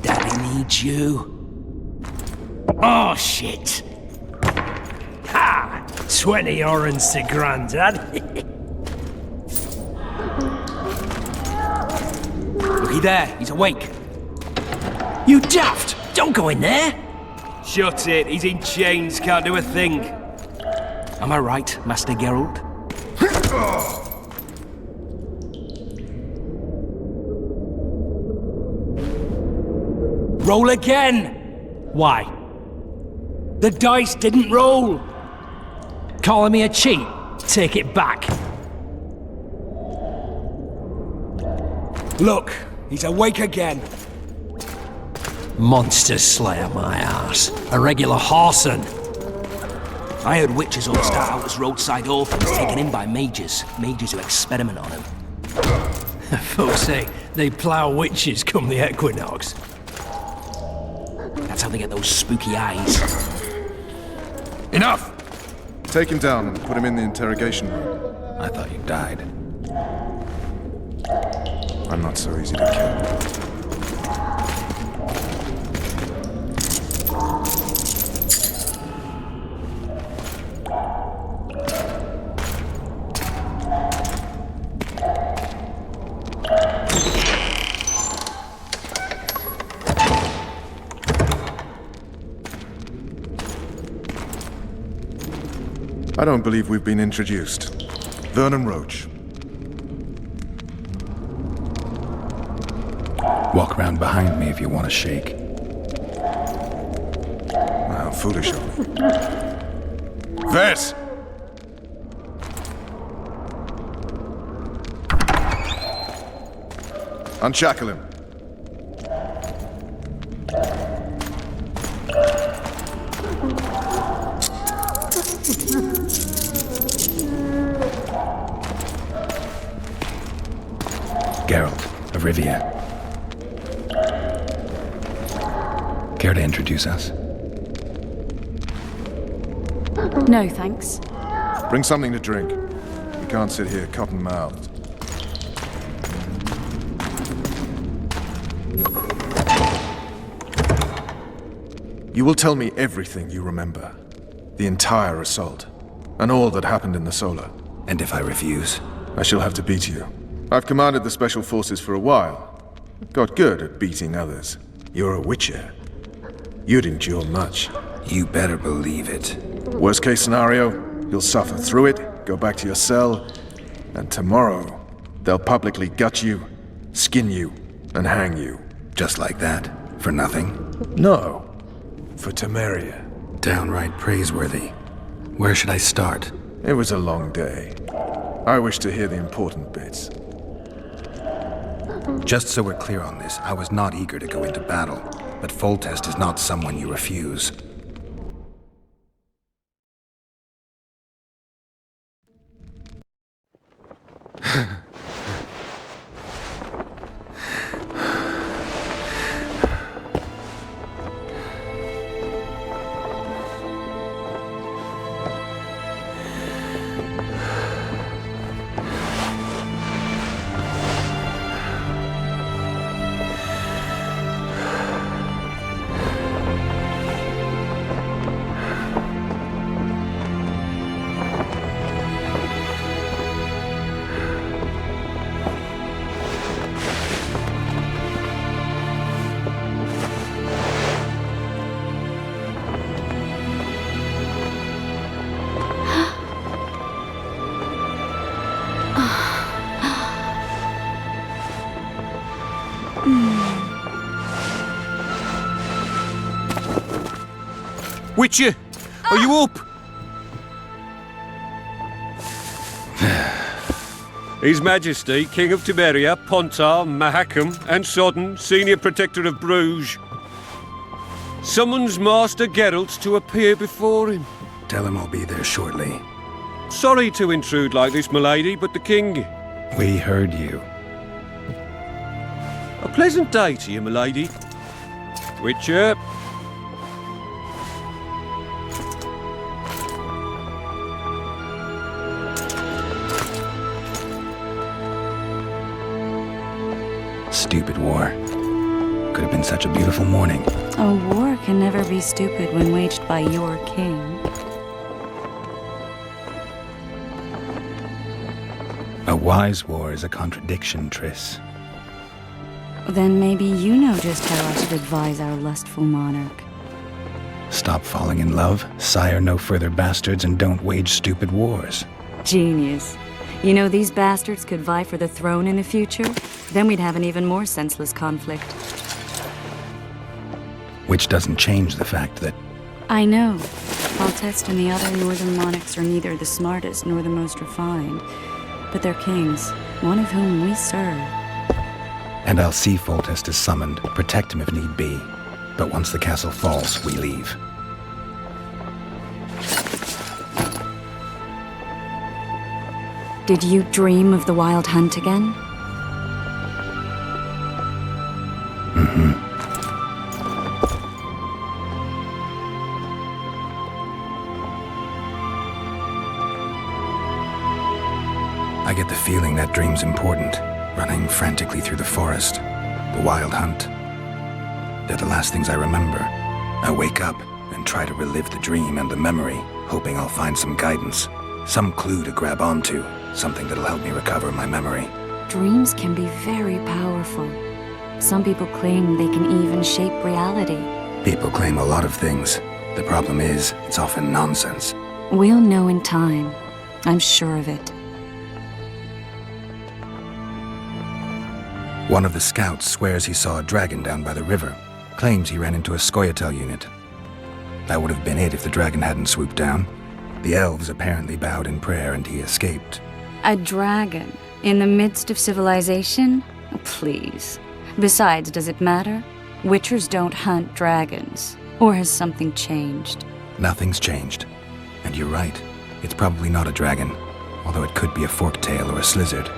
Daddy needs you. Oh, shit. Ha! 20 orens to Grandad. Looky there, he's awake. You daft! Don't go in there! Shut it, he's in chains, can't do a thing. Am I right, Master Geralt? Roll again! Why? The dice didn't roll! Calling me a cheat? Take it back. Look, he's awake again. Monster Slayer, my ass. A regular whoreson. I heard witches all start out as roadside orphans taken in by mages. Mages who experiment on them. Folks say they plough witches come the equinox. That's how they get those spooky eyes. Enough! Take him down and put him in the interrogation room. I thought you died. I'm not so easy to kill. I don't believe we've been introduced. Vernon Roach. Walk around behind me if you want to shake. How foolish of me. Ves! Unshackle him. Geralt of Rivia. Care to introduce us? No, thanks. Bring something to drink. We can't sit here cotton-mouthed. You will tell me everything you remember. The entire assault. And all that happened in the Solar. And if I refuse? I shall have to beat you. I've commanded the Special Forces for a while. Got good at beating others. You're a Witcher. You'd endure much. You better believe it. Worst case scenario, you'll suffer through it, go back to your cell, and tomorrow, they'll publicly gut you, skin you, and hang you. Just like that? For nothing? No. For Temeria. Downright praiseworthy. Where should I start? It was a long day. I wish to hear the important bits. Just so we're clear on this, I was not eager to go into battle, but Foltest is not someone you refuse. Witcher, are you up? His Majesty, King of Temeria, Pontar, Mahakam, and Sodden, Senior Protector of Bruges, summons Master Geralt to appear before him. Tell him I'll be there shortly. Sorry to intrude like this, milady, but the King... We heard you. A pleasant day to you, milady. Witcher. Stupid war. could have been such a beautiful morning. A war can never be stupid when waged by your king. A wise war is a contradiction, Triss. Then maybe you know just how I should advise our lustful monarch. Stop falling in love, sire no further bastards, and don't wage stupid wars. Genius. You know, these bastards could vie for the throne in the future? Then we'd have an even more senseless conflict. Which doesn't change the fact that I know. Foltest and the other northern monarchs are neither the smartest nor the most refined. But they're kings, one of whom we serve. And I'll see Foltest is summoned, protect him if need be. But once the castle falls, we leave. Did you dream of the Wild Hunt again? I get the feeling that dream's important. Running frantically through the forest. The Wild Hunt. They're the last things I remember. I wake up and try to relive the dream and the memory, hoping I'll find some guidance. Some clue to grab onto. Something that'll help me recover my memory. Dreams can be very powerful. Some people claim they can even shape reality. People claim a lot of things. The problem is, it's often nonsense. We'll know in time. I'm sure of it. One of the scouts swears he saw a dragon down by the river. Claims he ran into a Scoia'tael unit. That would have been it if the dragon hadn't swooped down. The elves apparently bowed in prayer and he escaped. A dragon? In the midst of civilization? Please. Besides, does it matter? Witchers don't hunt dragons. Or has something changed? Nothing's changed. And you're right. It's probably not a dragon. Although it could be a forktail or a slizzard.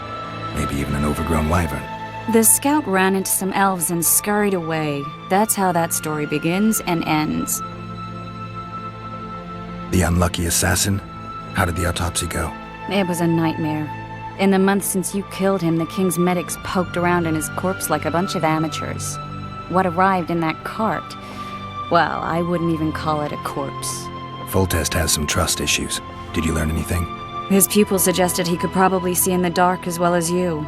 Maybe even an overgrown wyvern. The scout ran into some elves and scurried away. That's how that story begins and ends. The unlucky assassin? How did the autopsy go? It was a nightmare. In the months since you killed him, the king's medics poked around in his corpse like a bunch of amateurs. What arrived in that cart? Well, I wouldn't even call it a corpse. Foltest has some trust issues. Did you learn anything? His pupil suggested he could probably see in the dark as well as you.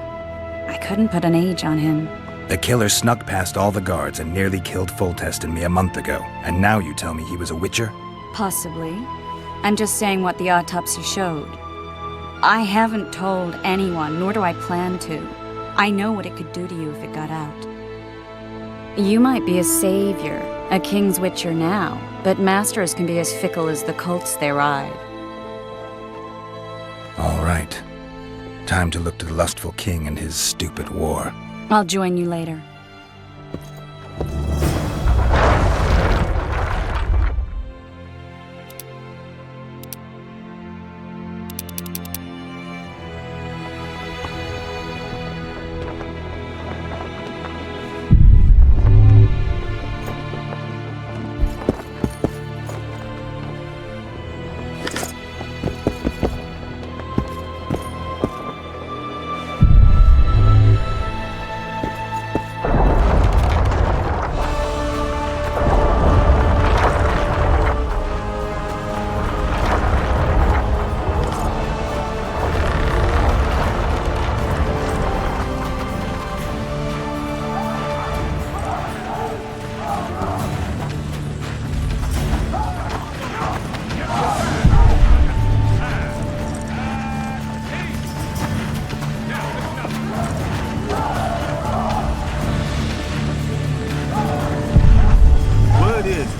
I couldn't put an age on him. The killer snuck past all the guards and nearly killed Foltest and me a month ago. And now you tell me he was a witcher? Possibly. I'm just saying what the autopsy showed. I haven't told anyone, nor do I plan to. I know what it could do to you if it got out. You might be a savior, a king's witcher now, but masters can be as fickle as the colts they ride. All right. Time to look to the lustful king and his stupid war. I'll join you later.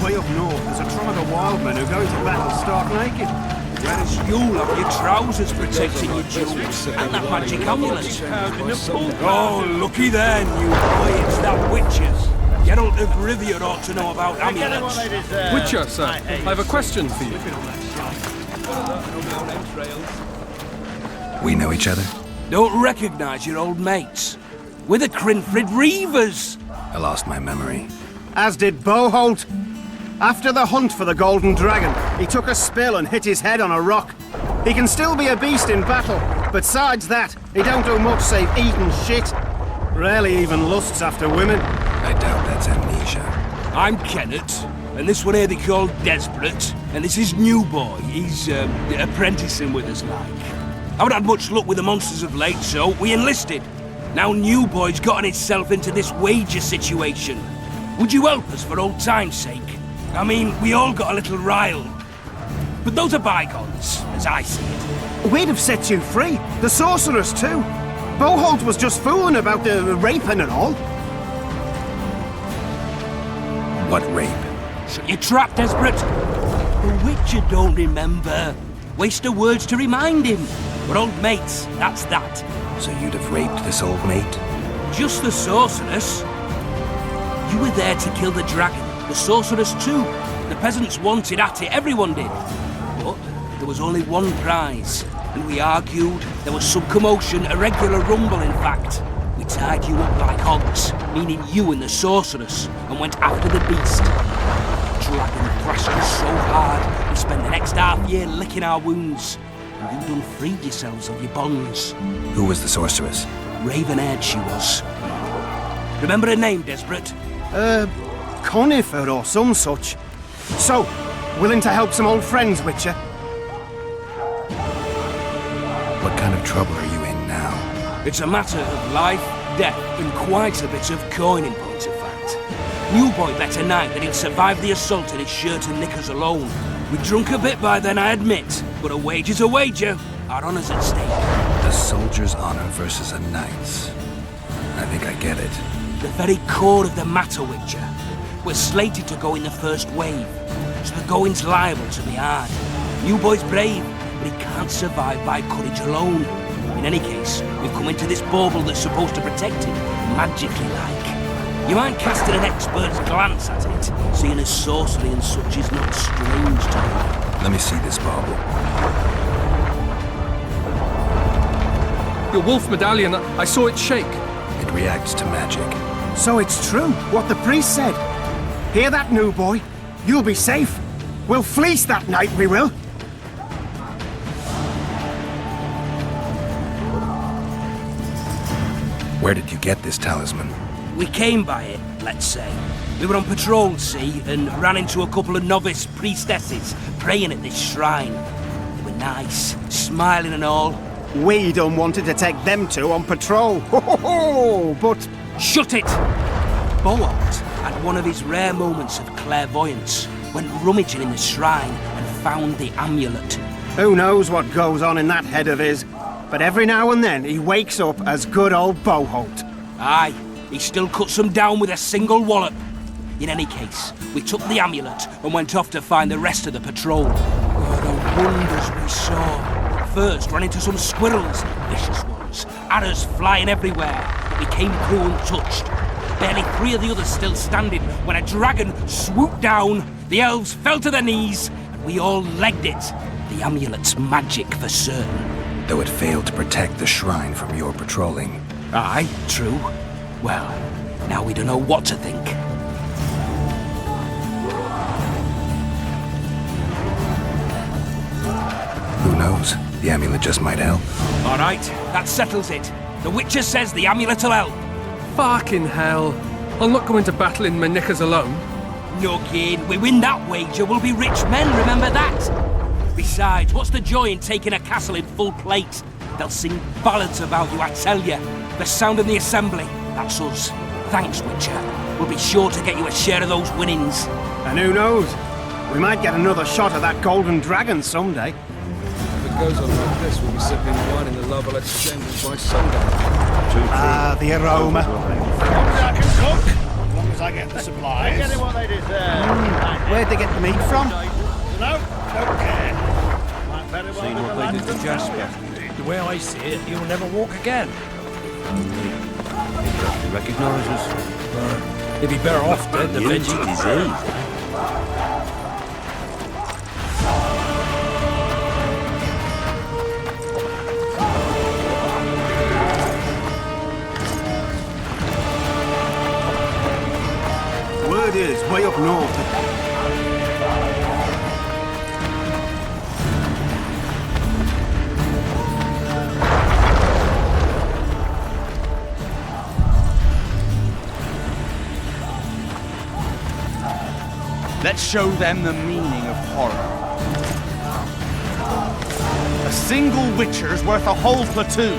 Way up north, there's a tribe of wild men who go into battle stark naked. Whereas you'll have your trousers protecting your jewels and that magic amulet. Oh, looky there, new boy, it's that witches. Geralt of Rivia ought to know about amulets. Witcher, sir, I have a question for you. We know each other? Don't recognize your old mates. We're the Crinfrid Reavers. I lost my memory. As did Boholt. After the hunt for the Golden Dragon, he took a spill and hit his head on a rock. He can still be a beast in battle, but besides that, he don't do much save eat and shit. Rarely even lusts after women. I doubt that's amnesia. I'm Kenneth, and this one here they call Desperate, and this is New Boy. He's apprenticing with us, like. I haven't had much luck with the monsters of late, so we enlisted. Now New Boy's gotten himself into this wager situation. Would you help us for old time's sake? I mean, we all got a little riled. But those are bygones, as I see it. We'd have set you free. The sorceress, too. Boholt was just fooling about the raping and all. What rape? Shut your trap, Desperate. The Witcher don't remember. Waste of words to remind him. We're old mates, that's that. So you'd have raped this old mate? Just the sorceress. You were there to kill the dragon. The sorceress too. The peasants wanted at it, everyone did. But there was only one prize. And we argued, there was some commotion, a regular rumble in fact. We tied you up like hogs, meaning you and the sorceress, and went after the beast. The dragon thrashed us so hard, we spent the next half year licking our wounds. And you done freed yourselves of your bonds. Who was the sorceress? Raven-haired she was. Remember her name, Desperate? Conifer or some such. So, willing to help some old friends, Witcher? What kind of trouble are you in now? It's a matter of life, death, and quite a bit of coin in point of fact. New Boy bet a night that he'd survive the assault in his shirt and knickers alone. We drunk a bit by then, I admit, but a wager's a wager. Our honour's at stake. A soldier's honor versus a knight's. I think I get it. The very core of the matter, Witcher. We're slated to go in the first wave, so the going's liable to be hard. New Boy's brave, but he can't survive by courage alone. In any case, we've come into this bauble that's supposed to protect him, magically like. You mind casting an expert's glance at it, seeing as sorcery and such is not strange to you. Let me see this bauble. Your wolf medallion, I saw it shake. It reacts to magic. So it's true, what the priest said. Hear that, New Boy? You'll be safe. We'll fleece that night, we will. Where did you get this talisman? We came by it, let's say. We were on patrol, see, and ran into a couple of novice priestesses praying at this shrine. They were nice, smiling and all. We done wanted to take them two on patrol. Ho ho ho! But Shut it! Boholt had one of his rare moments of clairvoyance, went rummaging in the shrine and found the amulet. who knows what goes on in that head of his? But every now and then he wakes up as good old Boholt. Aye, he still cuts them down with a single wallop. In any case, we took the amulet and went off to find the rest of the patrol. Oh, the wonders we saw. First, ran into some squirrels, vicious ones, arrows flying everywhere, but we came through untouched. Barely 3 of the others still standing when a dragon swooped down, the elves fell to their knees, and we all legged it. The amulet's magic for certain. Though it failed to protect the shrine from your patrolling. Aye, true. Well, now we don't know what to think. Who knows? The amulet just might help. All right, that settles it. The Witcher says the amulet'll help. Fucking hell. I'll not go into battle in my knickers alone. No kid, we win that wager, we'll be rich men, remember that? Besides, what's the joy in taking a castle in full plate? They'll sing ballads about you, I tell you. The sound of the assembly, that's us. Thanks, Witcher. We'll be sure to get you a share of those winnings. And who knows? We might get another shot at that golden dragon someday. If it goes on like this, we'll be sipping wine in the Lovell Exchange by sundown. Ah, the aroma. I can cook, as long as I get the supplies. Getting what they deserve. Where'd they get the meat from? No, don't care. Might very well Seen be what the they land did to of Jasper. The way I see it, you'll never walk again. He recognises us. He'd be better off dead than veggie disease. Word is, way up north. Let's show them the meaning of horror. A single Witcher's worth a whole platoon.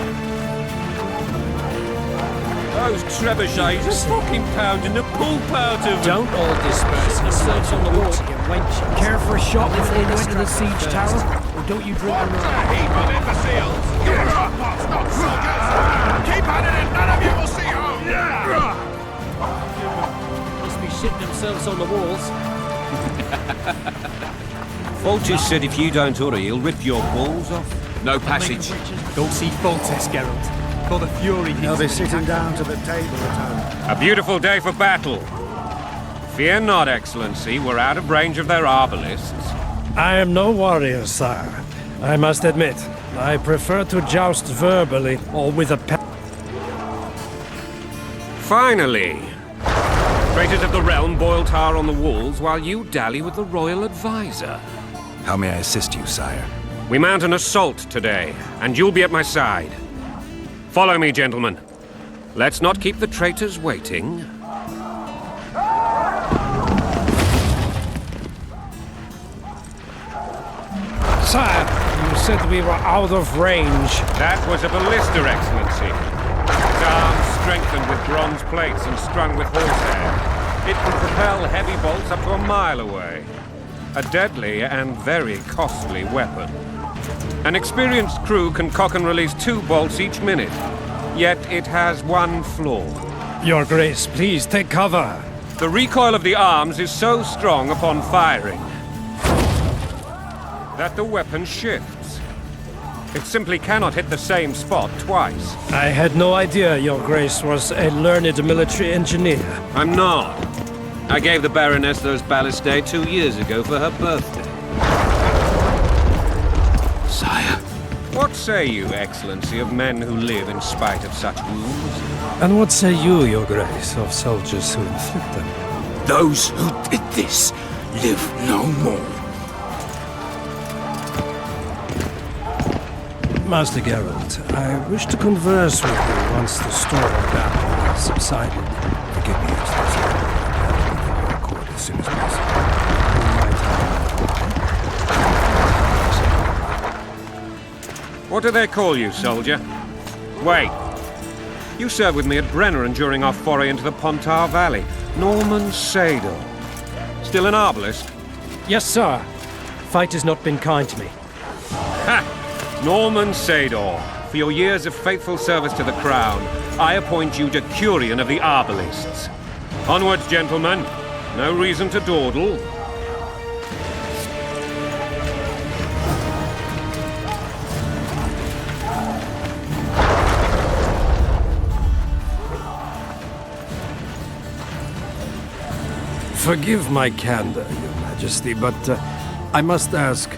Those trebuchets are fucking pounding the pulp out of them. Don't all disperse and search on the walls. Care for a shot before you enter the siege tower? Or don't you drink and ride? Heap of imbeciles! You're robots, not soldiers! Keep at it and none of you will see home! Must be shitting themselves on the walls. Foltest said if you don't hurry, he'll rip your balls off. No passage. Don't see Foltest, Geralt. For the fury he's They'll be sitting down to the table at home. A beautiful day for battle. Fear not, Excellency, we're out of range of their arbalists. I am no warrior, sire. I must admit, I prefer to joust verbally or with a pen. Finally! Traitors of the realm boil tar on the walls while you dally with the royal advisor. How may I assist you, sire? We mount an assault today, and you'll be at my side. Follow me, gentlemen. Let's not keep the traitors waiting. Sire, you said we were out of range. That was a ballista, Excellency. Its arms strengthened with bronze plates and strung with horsehair. It can propel heavy bolts up to a mile away. A deadly and very costly weapon. An experienced crew can cock and release 2 bolts each minute. Yet it has one flaw. Your Grace, please take cover. The recoil of the arms is so strong upon firing that the weapon shifts. It simply cannot hit the same spot twice. I had no idea Your Grace was a learned military engineer. I'm not. I gave the Baroness those ballistae 2 years ago for her birthday. Sire. What say you, Excellency, of men who live in spite of such wounds? And what say you, Your Grace, of soldiers who inflict them? Those who did this live no more. Master Geralt, I wish to converse with you once the storm of battle has subsided. Forgive me, Excellency. I will leave your court as soon as possible. What do they call you, soldier? Wait. You served with me at Brenner during our foray into the Pontar Valley. Norman Sador. Still an arbalist? Yes, sir. Fight has not been kind to me. Ha! Norman Sador. For your years of faithful service to the Crown, I appoint you Decurion of the Arbalists. Onwards, gentlemen. No reason to dawdle. Forgive my candor, Your Majesty, but I must ask,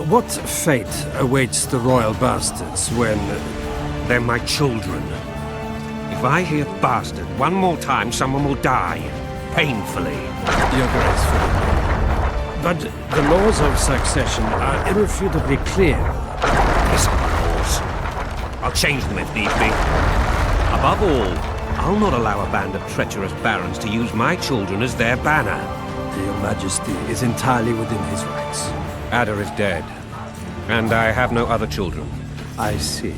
what fate awaits the royal bastards when... They're my children. If I hear bastard one more time, someone will die. Painfully. Your Grace, forgive me. But the laws of succession are irrefutably clear. Listen, laws. I'll change them if need be. Above all, I'll not allow a band of treacherous barons to use my children as their banner. Your Majesty is entirely within his rights. Ada is dead, and I have no other children. I see.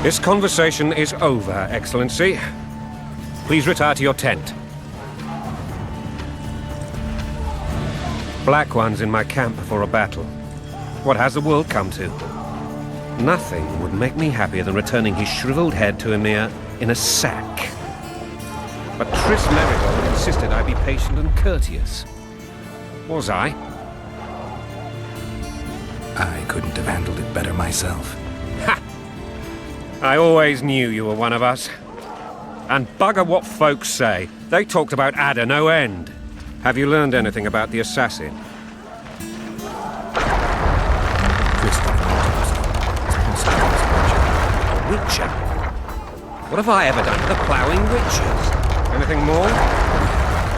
This conversation is over, Excellency. Please retire to your tent. Black One's in my camp before a battle. What has the world come to? Nothing would make me happier than returning his shriveled head to Emir in a sack. But Triss Merigold insisted I be patient and courteous. Was I? I couldn't have handled it better myself. Ha! I always knew you were one of us. And bugger what folks say. They talked about Ada no end. Have you learned anything about the assassin? A witcher? What have I ever done to the ploughing witchers? Anything more?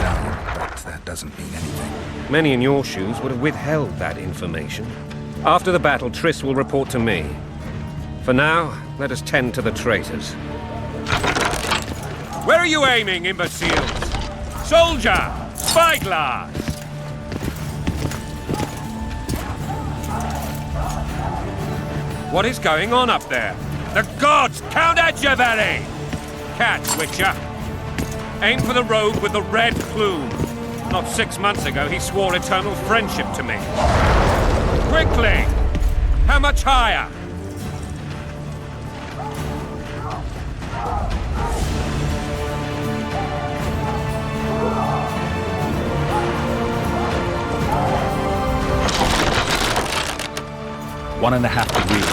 Down, but that doesn't mean anything. Many in your shoes would have withheld that information. After the battle, Triss will report to me. For now, let us tend to the traitors. Where are you aiming, imbeciles? Soldier! Spyglass! What is going on up there? The gods! Count Etcheverry! Catch, Witcher. Aim for the rogue with the red plume. Not 6 months ago, he swore eternal friendship to me. Quickly! How much higher? One and a half degrees.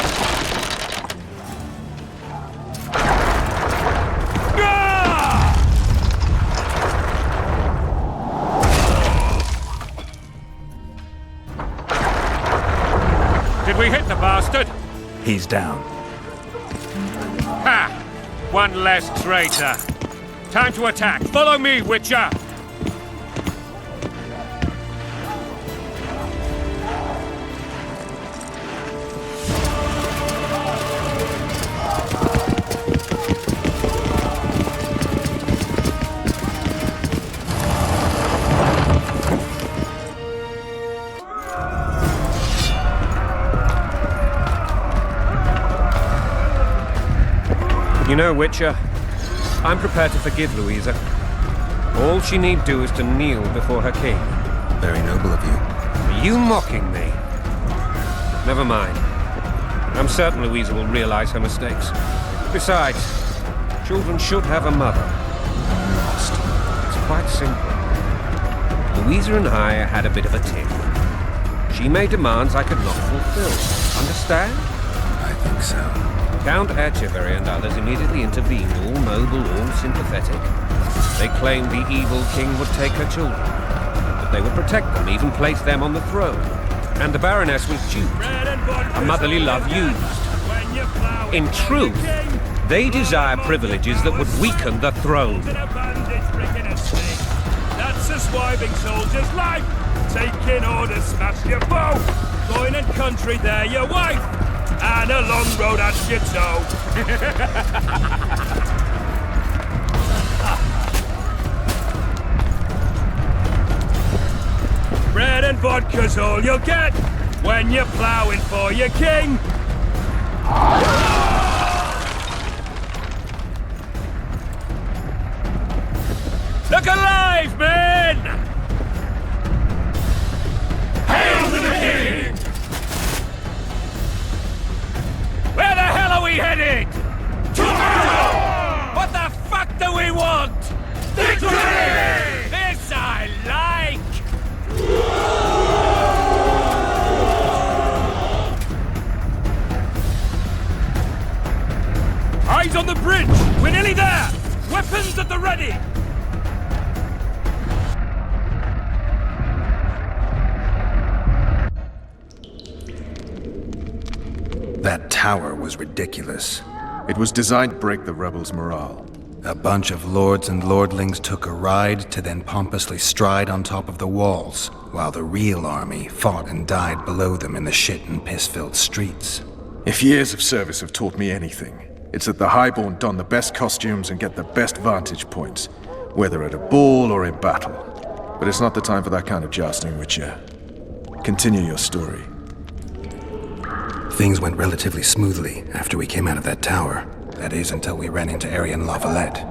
Did we hit the bastard? He's down. Ha! One less traitor. Time to attack. Follow me, Witcher! You know, Witcher, I'm prepared to forgive Louisa. All she need do is to kneel before her king. Very noble of you. Are you mocking me? Never mind. I'm certain Louisa will realize her mistakes. Besides, children should have a mother. I'm lost. It's quite simple. Louisa and I had a bit of a tiff. She made demands I could not fulfill. Understand? I think so. Count Etcheverry and others immediately intervened, all noble, all sympathetic. They claimed the evil king would take her children, but they would protect them, even place them on the throne. And the Baroness was duped, a motherly love used. In truth, they desire privileges that would weaken the throne. That's a swiving soldier's life! Taking orders, smash your bow! Going and country, there your wife! And a long road at your toe. Bread and vodka's all you'll get when you're ploughing for your king. Look alive, men! Hail to the king! Where the hell are we headed? Tomorrow! What the fuck do we want? Victory! This I like! Eyes on the bridge! We're nearly there! Weapons at the ready! That tower was ridiculous. It was designed to break the rebels' morale. A bunch of lords and lordlings took a ride to then pompously stride on top of the walls, while the real army fought and died below them in the shit and piss-filled streets. If years of service have taught me anything, it's that the Highborn don the best costumes and get the best vantage points, whether at a ball or in battle. But it's not the time for that kind of jousting, Witcher. Continue your story. Things went relatively smoothly after we came out of that tower. That is, until we ran into Arian La Valette.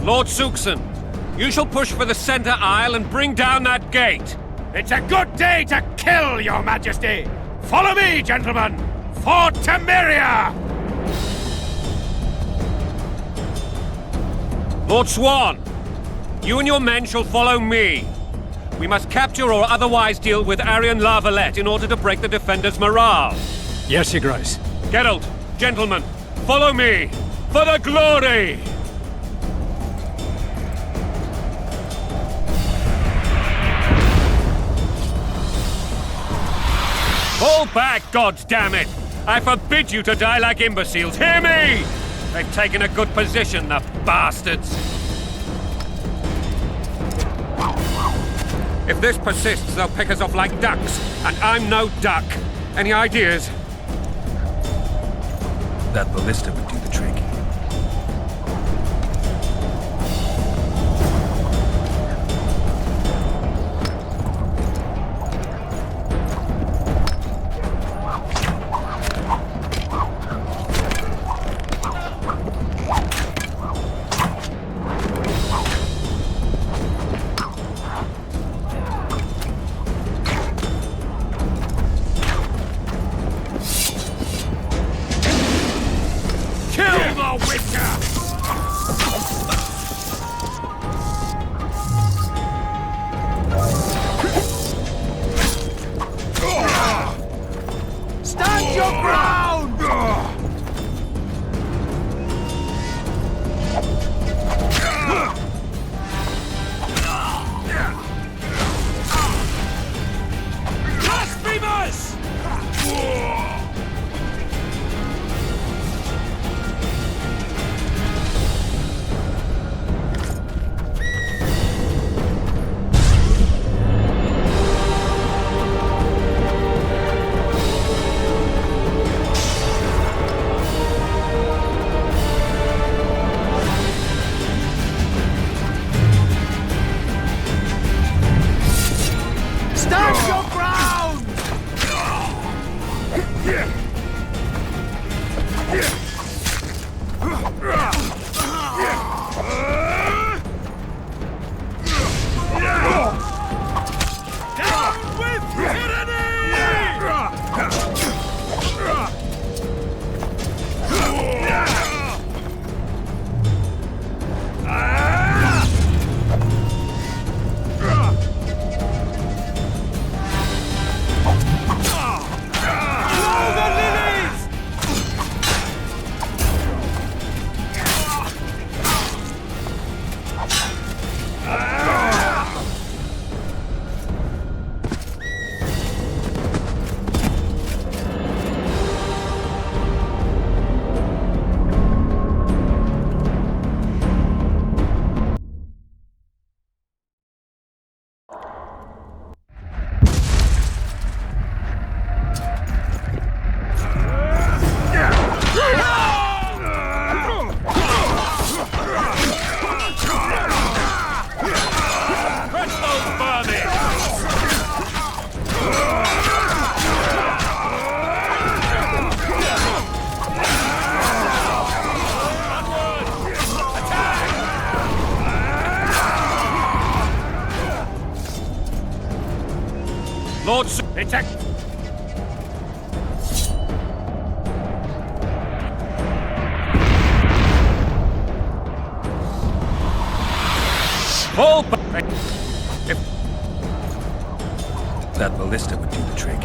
Lord Suxon, You shall push for the center aisle and bring down that gate. It's a good day to kill, Your Majesty! Follow me, gentlemen! For Temeria! Lord Swan, you and your men shall follow me. We must capture or otherwise deal with Arian La Valette in order to break the defenders' morale. Yes, Your Grace. Geralt, gentlemen, follow me! For the glory! Fall back, goddammit! I forbid you to die like imbeciles. Hear me! They've taken a good position, the bastards. If this persists, they'll pick us off like ducks, and I'm no duck. Any ideas? That ballista would do the trick. Stand your ground! Blasphemous! Stand your ground! Down with Lord Attack! Fall back! That ballista would do the trick.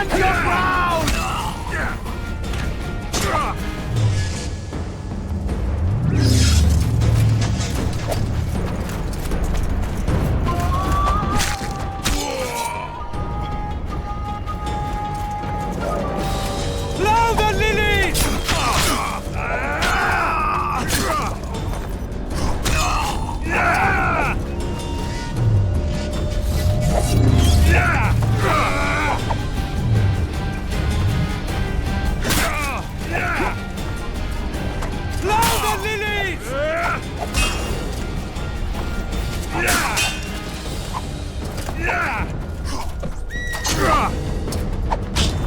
Stand your ground! Blow the lilies!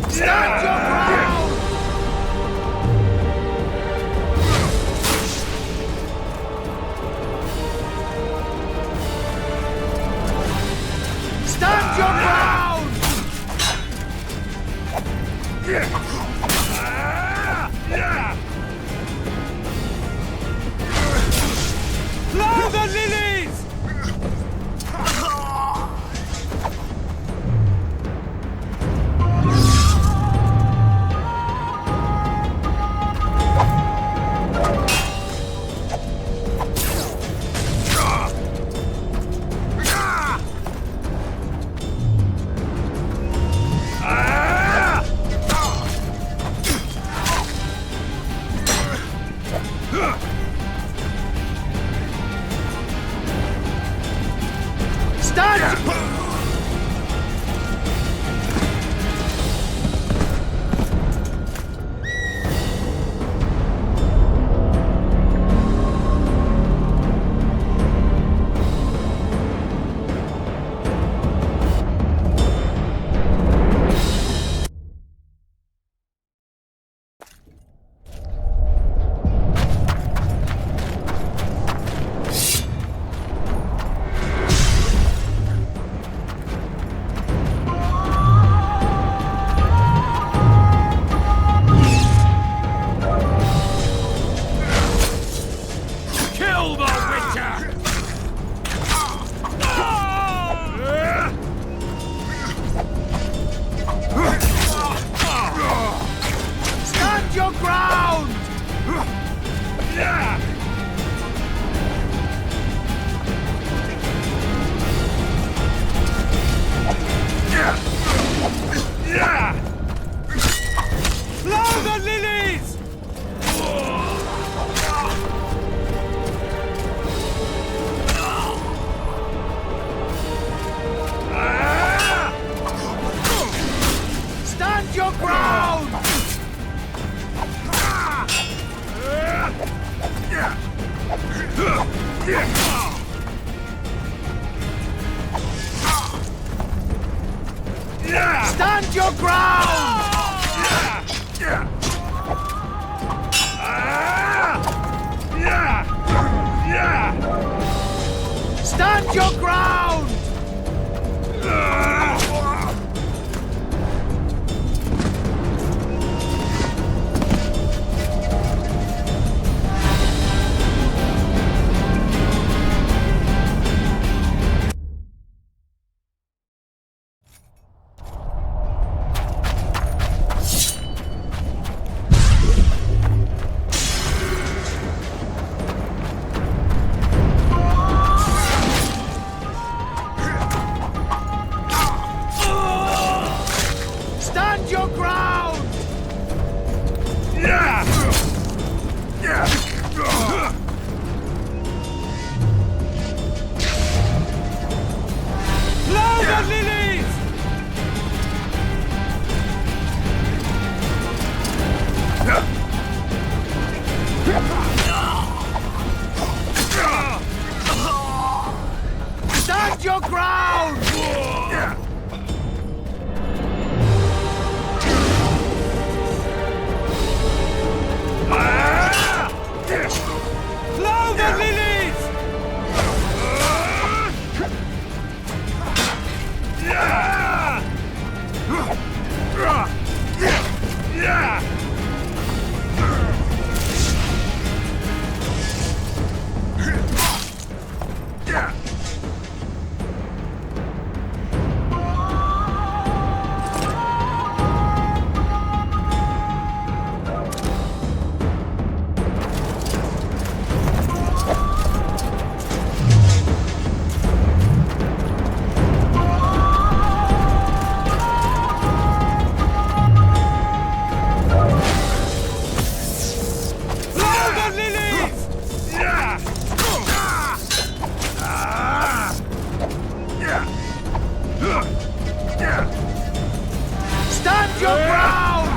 Stand your ground! Stand your ground! Blow the lilies! Stand! Kill the Witcher! Stand your ground! Blow the lilies! Stand your ground! Stand your ground! Stand your ground! Stand your ground!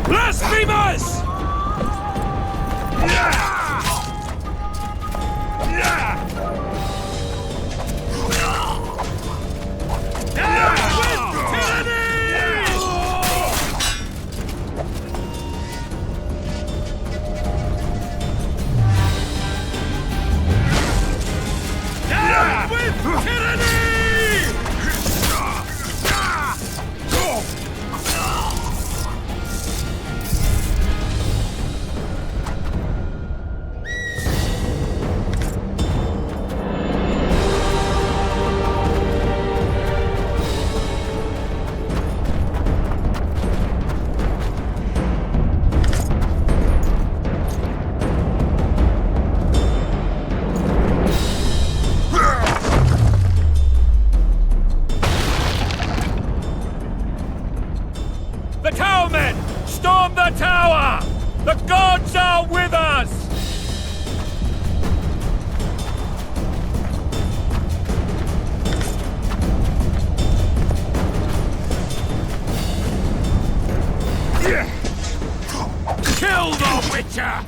Blasphemous! The Towermen! Storm the tower! The gods are with us! Kill the Witcher!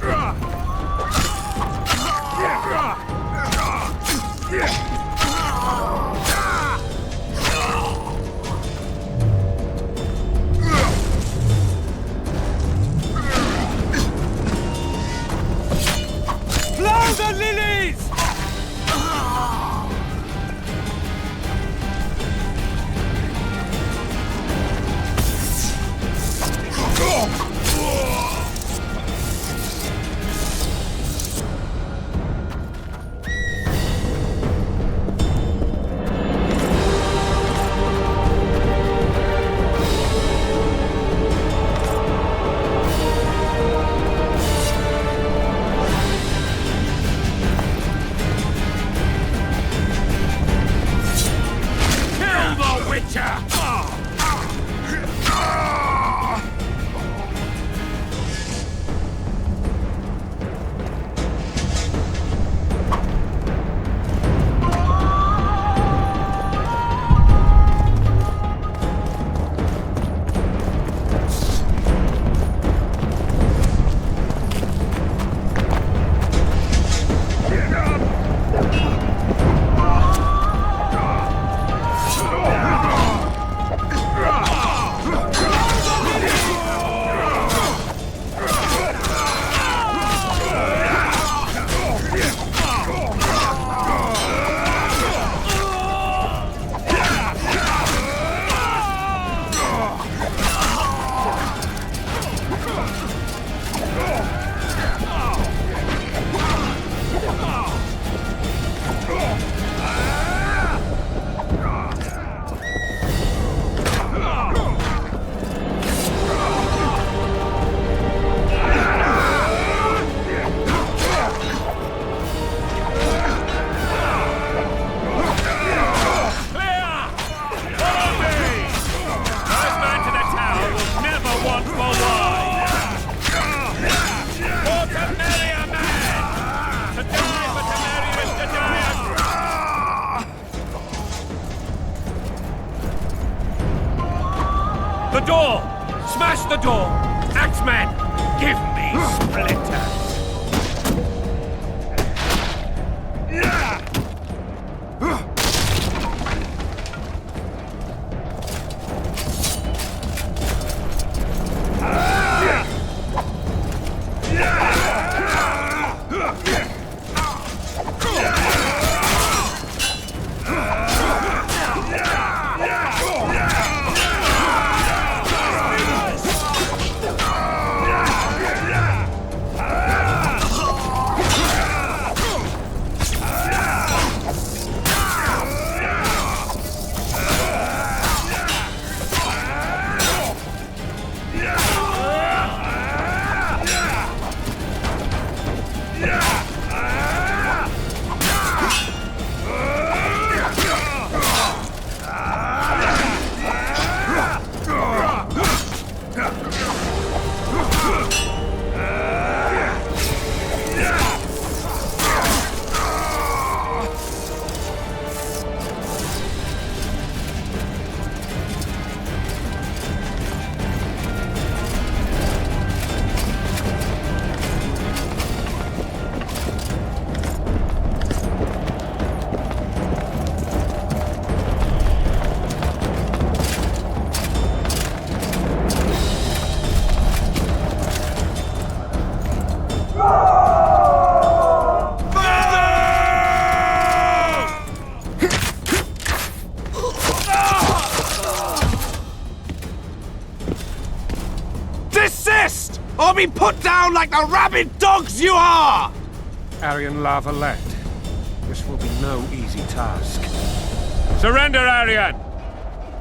Blow the lilies! the door! Axemen, give me splinters! Desist! Or be put down like the rabid dogs you are! Aryan La Valette, this will be no easy task. Surrender, Aryan!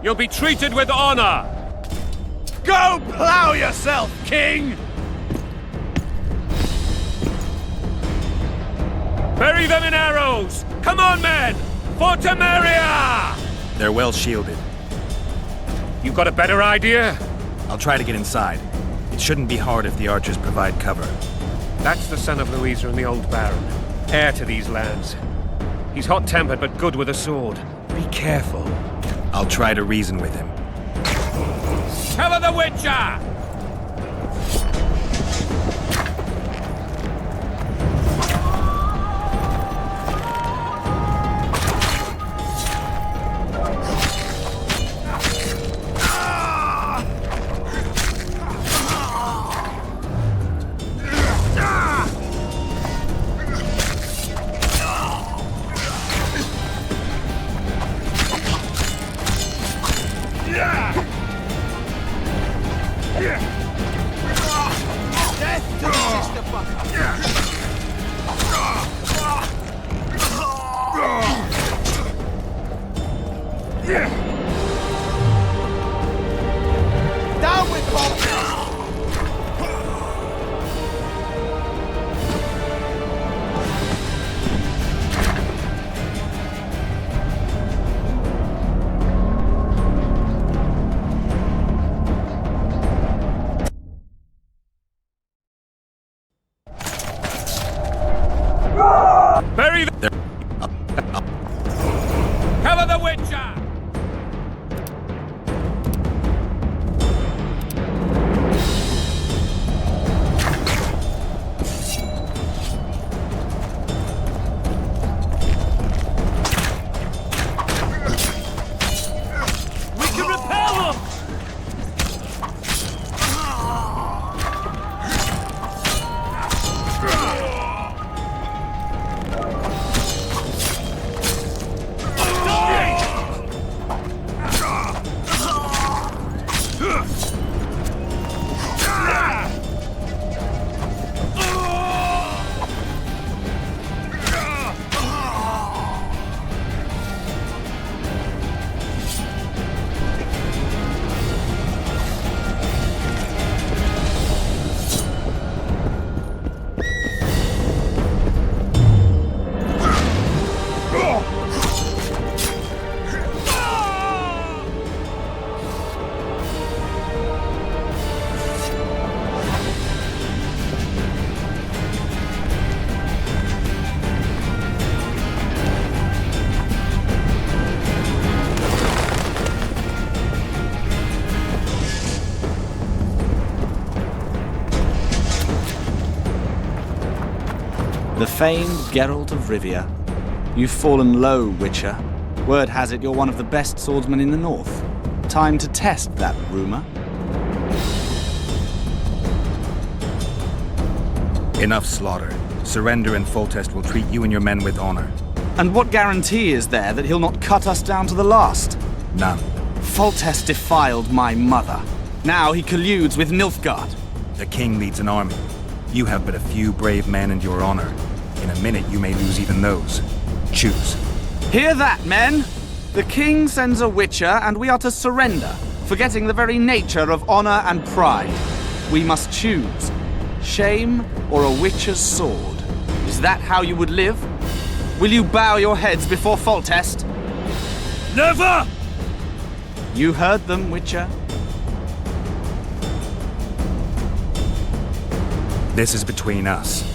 You'll be treated with honor! Go plow yourself, King! Bury them in arrows! Come on, men! For Temeria! They're well shielded. You got a better idea? I'll try to get inside. It shouldn't be hard if the archers provide cover. That's the son of Louisa and the old Baron, heir to these lands. He's hot-tempered but good with a sword. Be careful. I'll try to reason with him. Cover the Witcher! Down with both! Bury the... Cover the Witcher! The famed Geralt of Rivia. You've fallen low, Witcher. Word has it you're one of the best swordsmen in the north. Time to test that rumor. Enough slaughter. Surrender and Foltest will treat you and your men with honor. And what guarantee is there that he'll not cut us down to the last? None. Foltest defiled my mother. Now he colludes with Nilfgaard. The king leads an army. You have but a few brave men and your honor. In a minute, you may lose even those. Choose. Hear that, men? The king sends a witcher, and we are to surrender, forgetting the very nature of honor and pride. We must choose. Shame or a witcher's sword. Is that how you would live? Will you bow your heads before Foltest? Never! You heard them, Witcher. This is between us.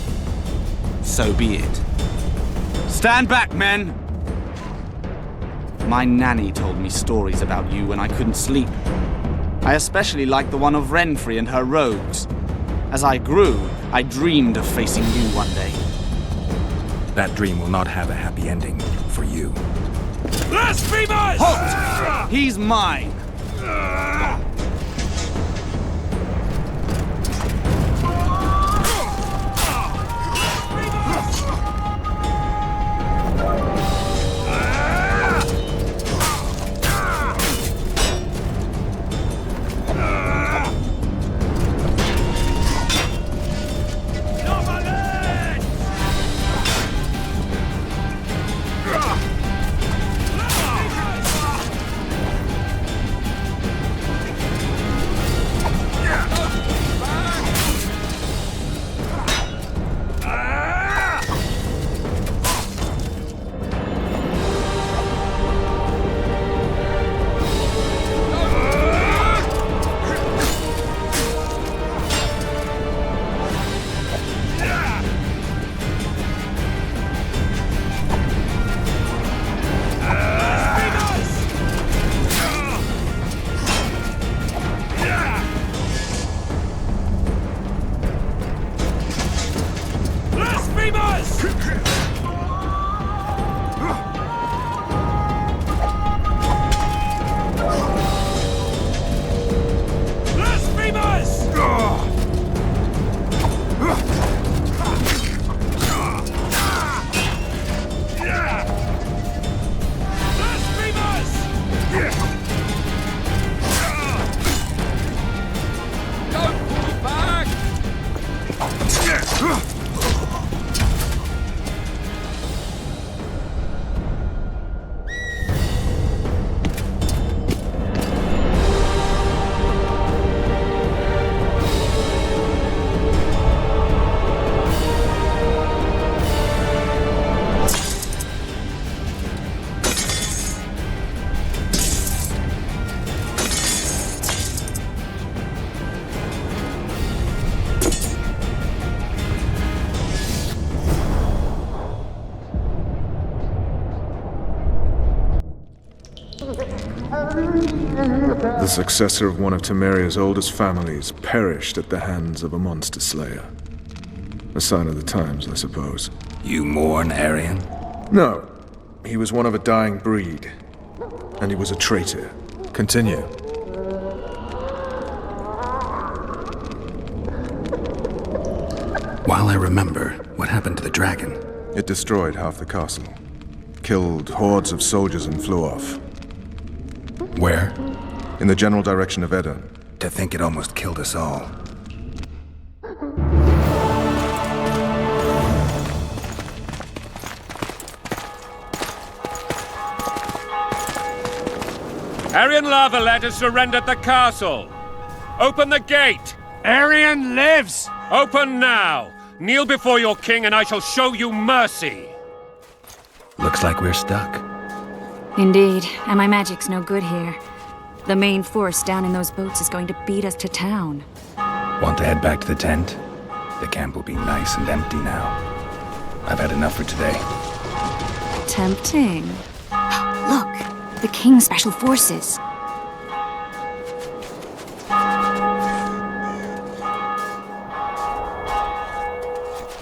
So be it. Stand back, men! My nanny told me stories about you when I couldn't sleep. I especially liked the one of Renfri and her rogues. As I grew, I dreamed of facing you one day. That dream will not have a happy ending for you. Blasphemers! Halt! He's mine! The successor of one of Temeria's oldest families perished at the hands of a monster slayer. A sign of the times, I suppose. You mourn Arian? No. He was one of a dying breed. And he was a traitor. Continue. While I remember, what happened to the dragon? It destroyed half the castle. Killed hordes of soldiers and flew off. Where? In the general direction of Edda. To think it almost killed us all. Arian Lavalet has surrendered the castle. Open the gate. Arian lives! Open now. Kneel before your king and I shall show you mercy. Looks like we're stuck. Indeed, and my magic's no good here. The main force down in those boats is going to beat us to town. Want to head back to the tent? The camp will be nice and empty now. I've had enough for today. Tempting. Look, the King's Special Forces.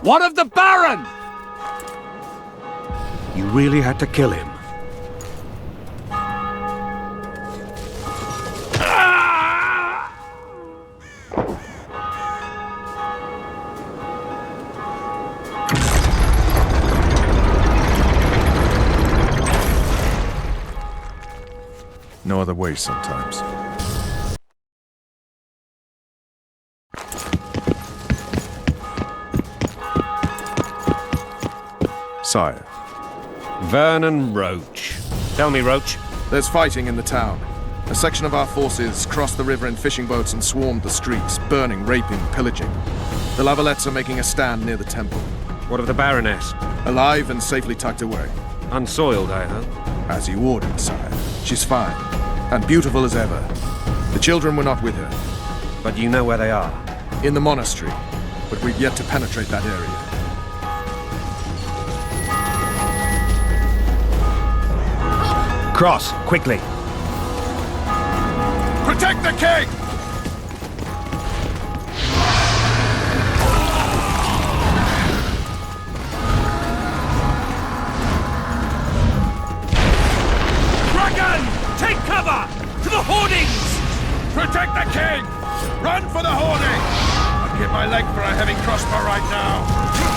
What of the Baron? really had to kill him. No other way sometimes. Sire. Vernon Roach. Tell me, Roach. There's fighting in the town. A section of our forces crossed the river in fishing boats and swarmed the streets, burning, raping, pillaging. The Lavalettes are making a stand near the temple. What of the Baroness? Alive and safely tucked away. Unsoiled, I hope. As you ordered, sire. She's fine, and beautiful as ever. The children were not with her. But you know where they are? In the monastery, but we've yet to penetrate that area. Cross, quickly. Protect the king! Dragon! Take cover! To the hoardings! Protect the king! Run for the hoarding! I'd give my leg for a heavy crossbow right now.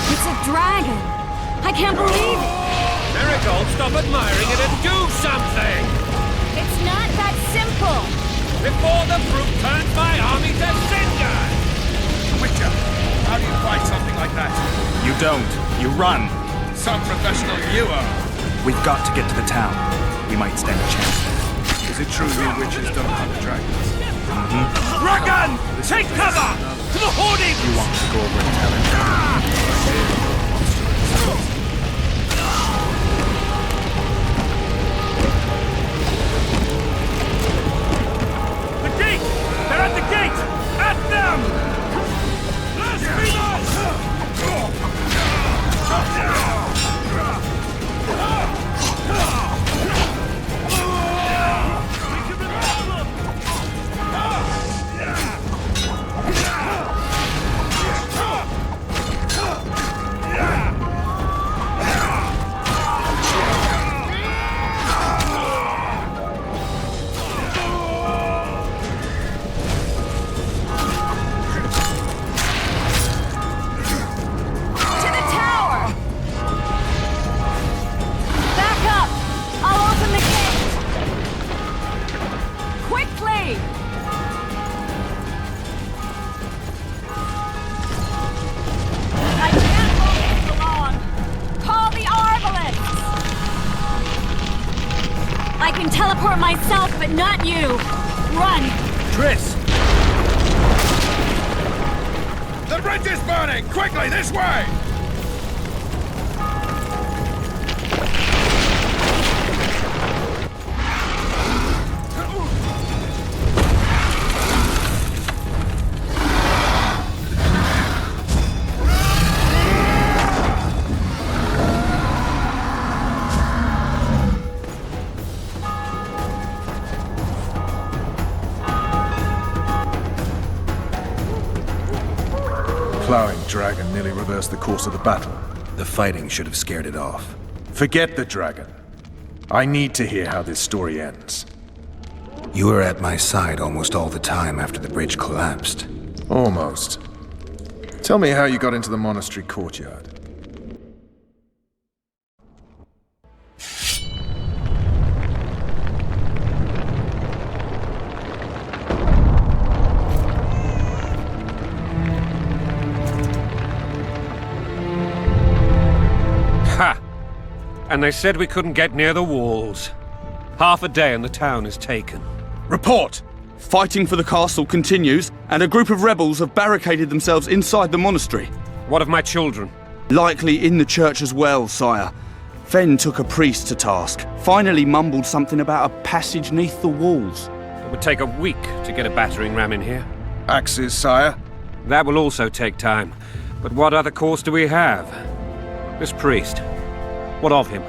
It's a dragon! I can't believe it! Marigold, stop admiring it and do something! It's not that simple! Before the brute turns my army to cinder! Witcher, how do you fight something like that? You don't. You run. Some professional you are. We've got to get to the town. We might stand a chance there. Is it true you witches don't hunt dragons? Dragon! Take cover! To the hoardings! You want to go over and tell him? The gate! They're at the gate! At them! I can teleport myself, but not you! Run! Triss! The bridge is burning! Quickly, this way! Plowing dragon nearly reversed the course of the battle. The fighting should have scared it off. Forget the dragon. I need to hear how this story ends. You were at my side almost all the time after the bridge collapsed. Almost. Tell me how you got into the monastery courtyard. Ha! And they said we couldn't get near the walls. Half a day and the town is taken. Report! Fighting for the castle continues, and a group of rebels have barricaded themselves inside the monastery. What of my children? Likely in the church as well, sire. Fen took a priest to task, finally mumbled something about a passage neath the walls. It would take a week to get a battering ram in here. Axes, sire? That will also take time. But what other course do we have? This priest. What of him?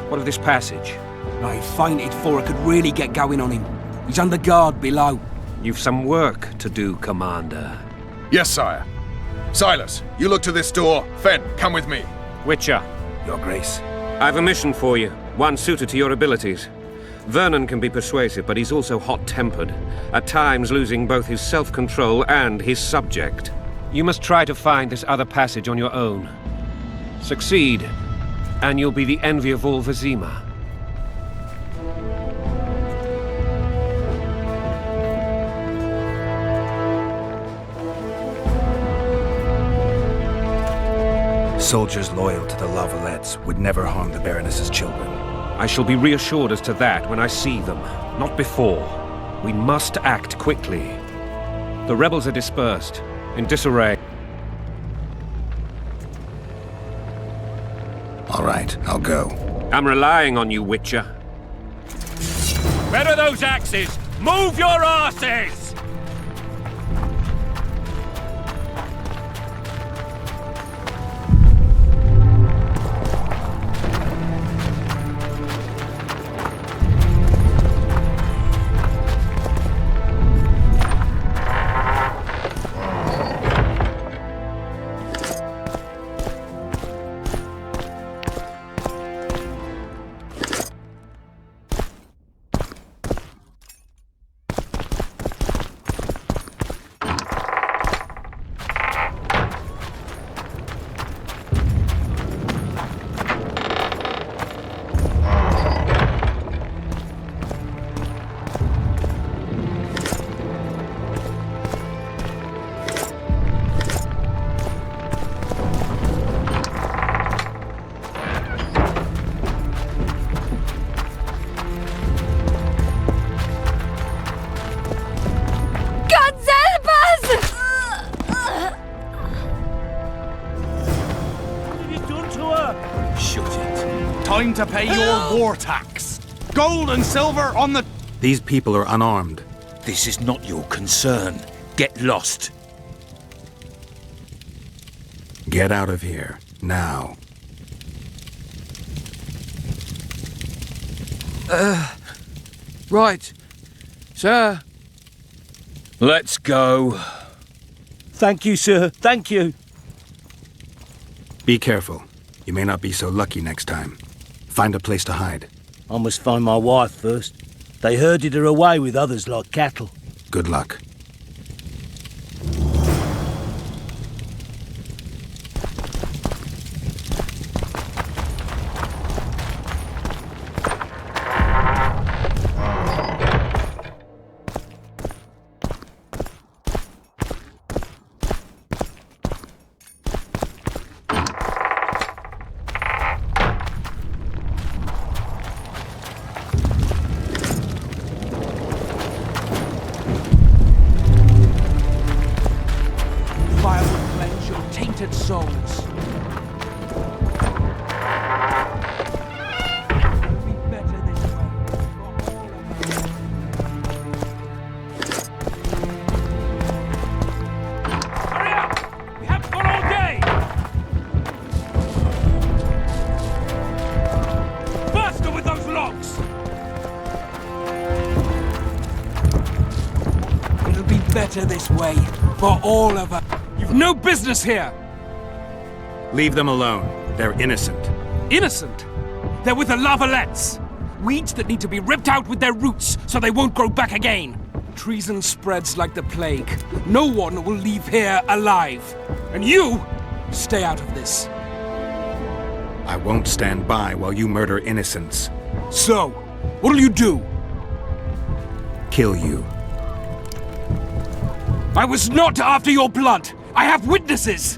What of this passage? I fainted before I could really get going on him. He's under guard below. You've some work to do, Commander. Yes, sire. Silas, you look to this door. Fen, come with me. Witcher. Your Grace, I've a mission for you, one suited to your abilities. Vernon can be persuasive, but he's also hot-tempered, at times losing both his self-control and his subject. You must try to find this other passage on your own. Succeed, and you'll be the envy of all Vizima. Soldiers loyal to the Lavalettes would never harm the Baroness's children. I shall be reassured as to that when I see them, not before. We must act quickly. The rebels are dispersed, in disarray. All right, I'll go. I'm relying on you, Witcher. Where are those axes? Move your asses! Time to pay your war tax. Gold and silver on the... These people are unarmed. This is not your concern. Get lost. Get out of here, now. Right. Sir. Let's go. Thank you, sir. Thank you. Be careful. You may not be so lucky next time. Find a place to hide. I must find my wife first. They herded her away with others like cattle. Good luck. Souls. Hurry up! We haven't got all day! Faster with those logs! It'll be better this way, for all of us. You've no business here! Leave them alone. They're innocent. Innocent? They're with the Lavalettes. Weeds that need to be ripped out with their roots so they won't grow back again. Treason spreads like the plague. No one will leave here alive. And you, stay out of this. I won't stand by while you murder innocents. So, what'll you do? Kill you. I was not after your blood. I have witnesses.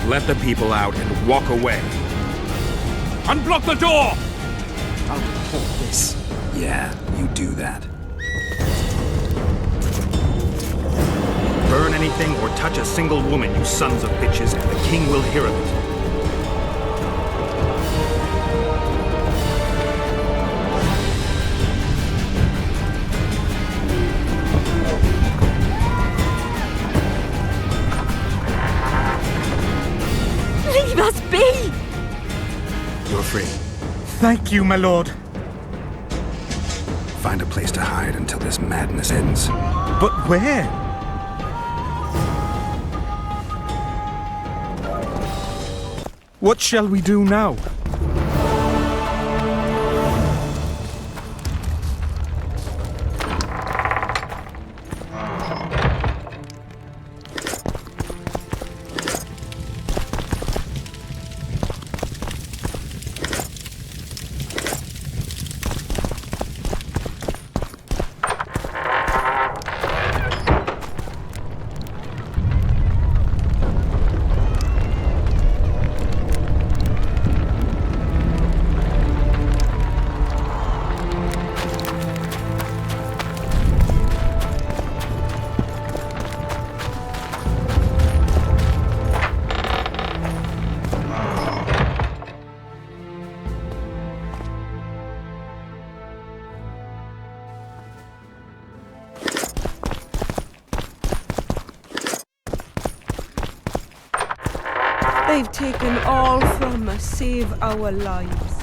Let the people out and walk away. Unblock the door! I'll report this. Yeah, you do that. Burn anything or touch a single woman, you sons of bitches, and the king will hear of it. Thank you, my lord. Find a place to hide until this madness ends. But where? What shall we do now? They've taken all from us, save our lives.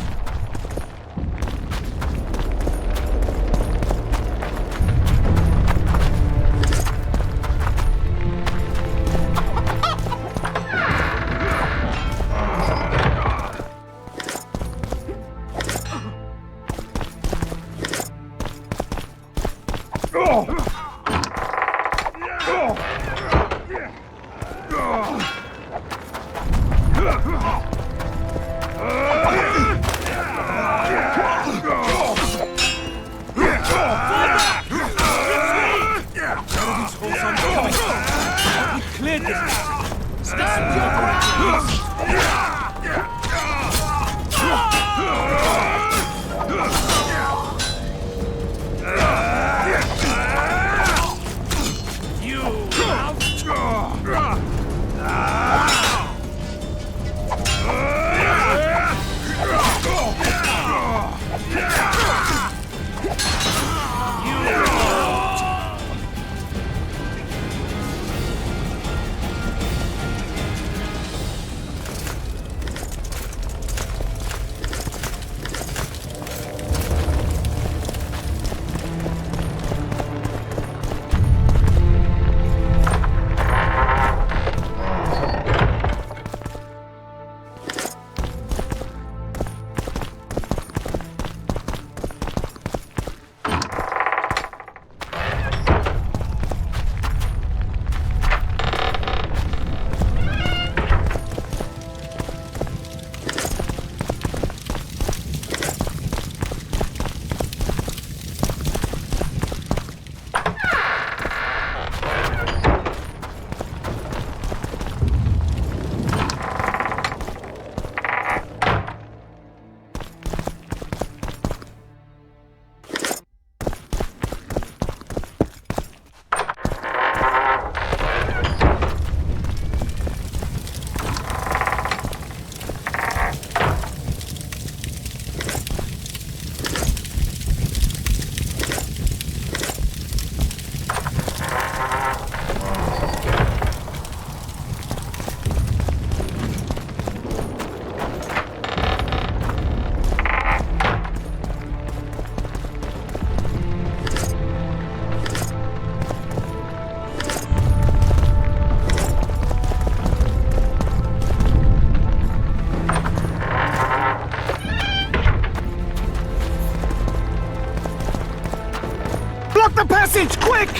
The passage, quick!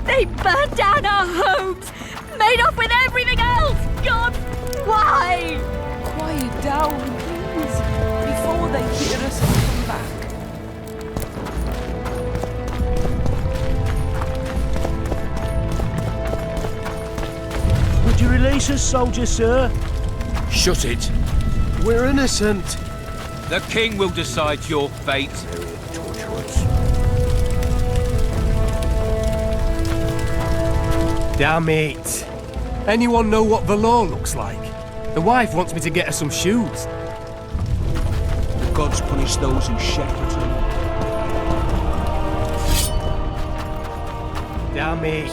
They burned down our homes, made off with everything else! God, why? Quiet down, please, before they hear us and come back. Would you release us, soldier, sir? Shut it. We're innocent. The king will decide your fate. Damn it. Anyone know what Valor looks like? The wife wants me to get her some shoes. The gods punish those who shepherd them. Damn it.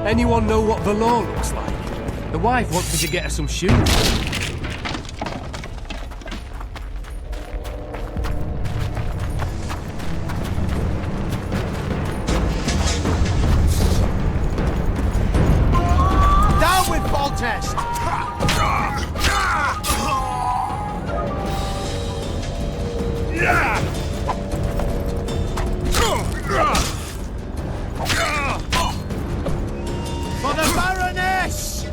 Anyone know what Valor looks like? The wife wants me to get her some shoes. For the Baroness!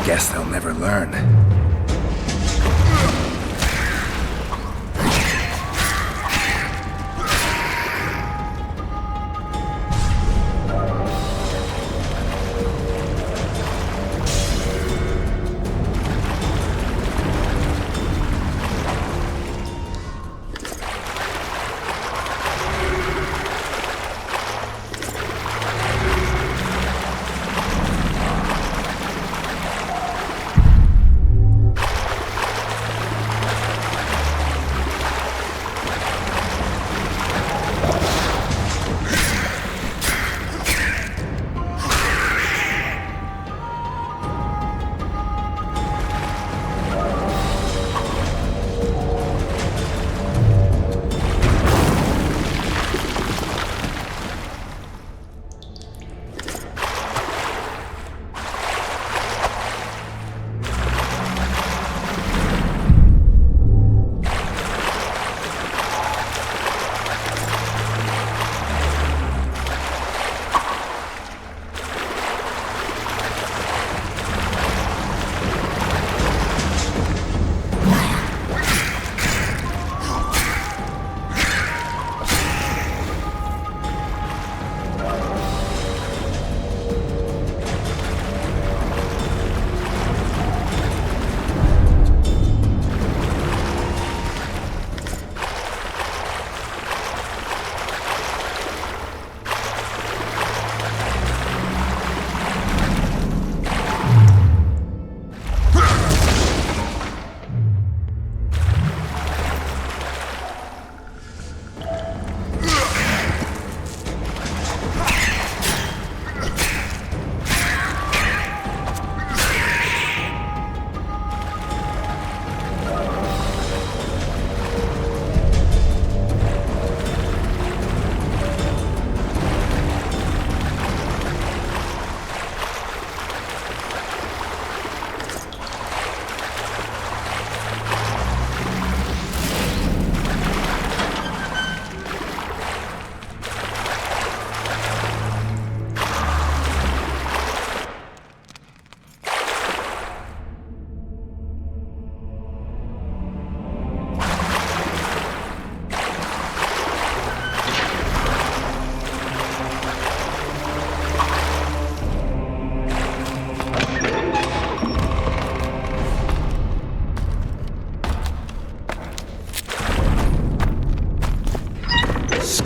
Guess they'll never learn.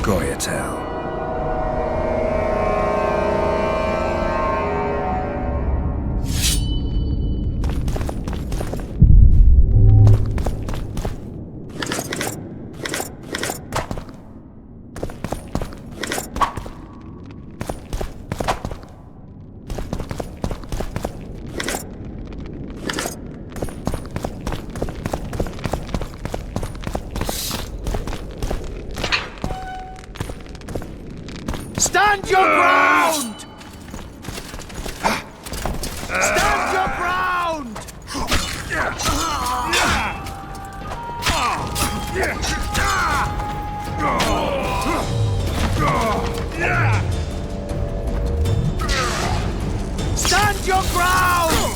Goyatel. Stand your ground! Stand your ground! Stand your ground!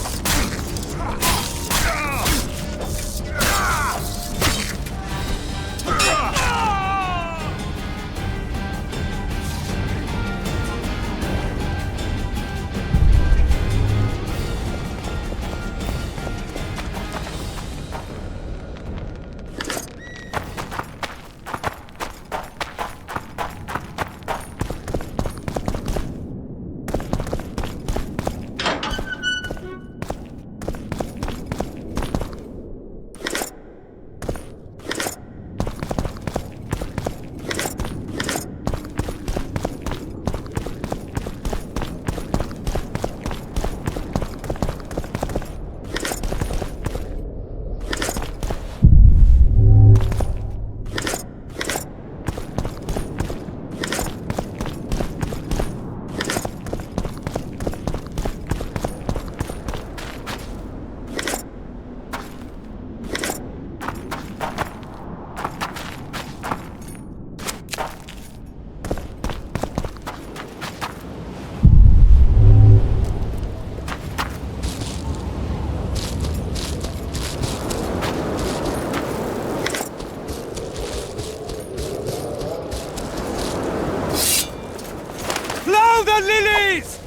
Blow the lilies!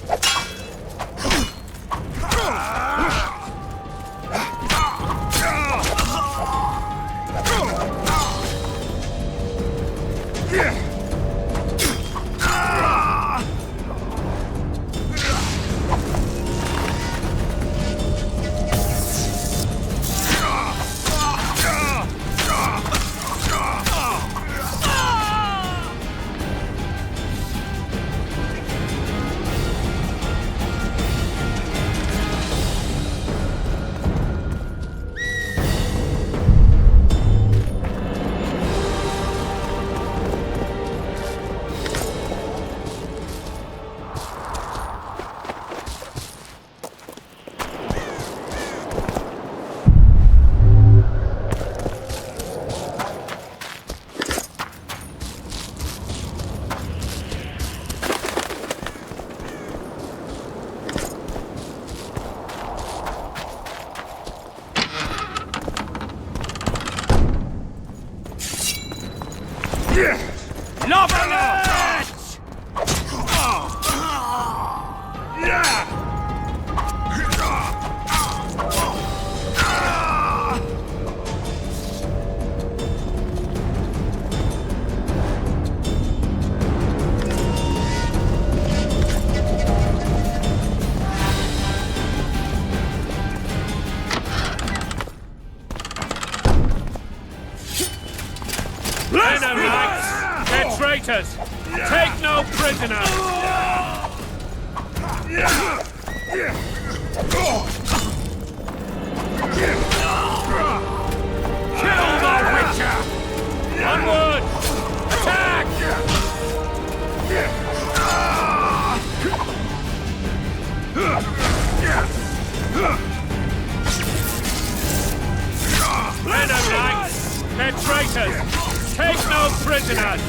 Lavalet! Mennonites! They're traitors! Take no prisoners! Kill the Witcher! Onward! Attack! Mennonites! They're traitors! Take no prisoners!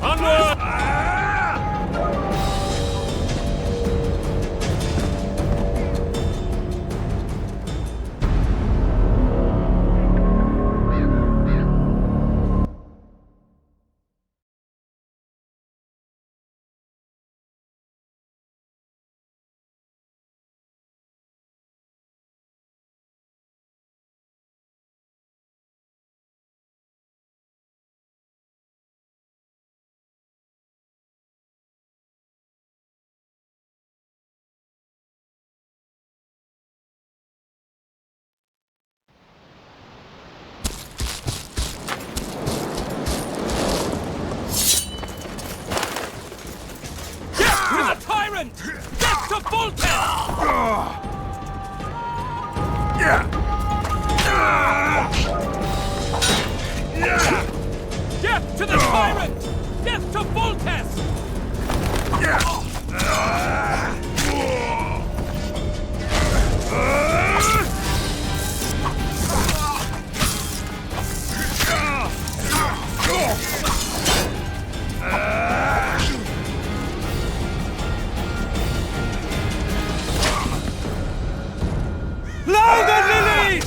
Onward! Death to the tyrant! Death to Voltes! Blow the lilies!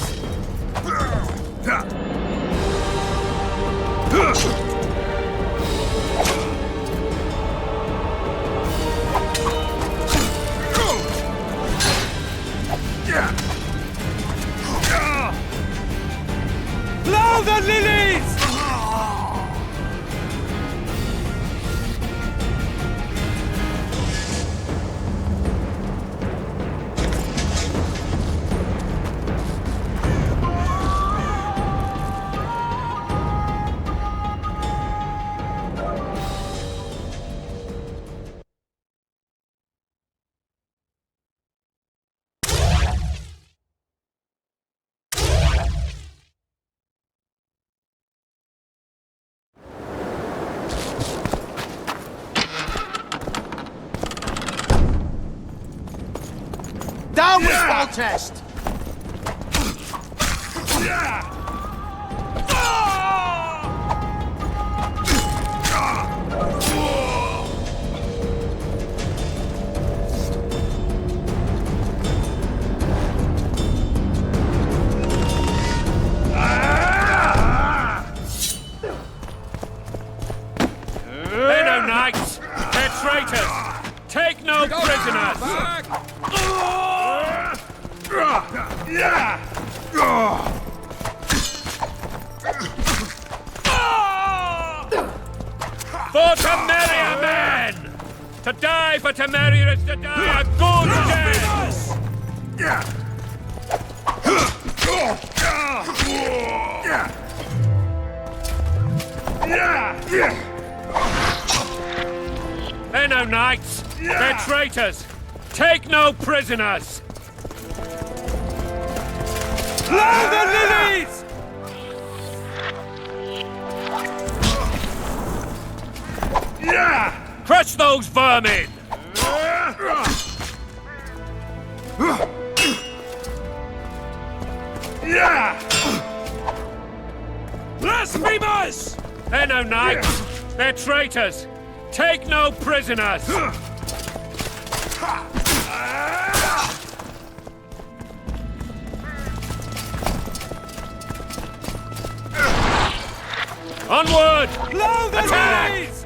Blow the lilies! Down with Foltest! They're no knights! They're traitors! Take no prisoners! For Temeria, men! To die for Temeria is to die a good death! They're no knights! They're traitors! Take no prisoners! Blow the lilies! Crush those vermin! Blasphemers! They're no knights! They're traitors! Take no prisoners! Onward! Blow the Attack! lilies!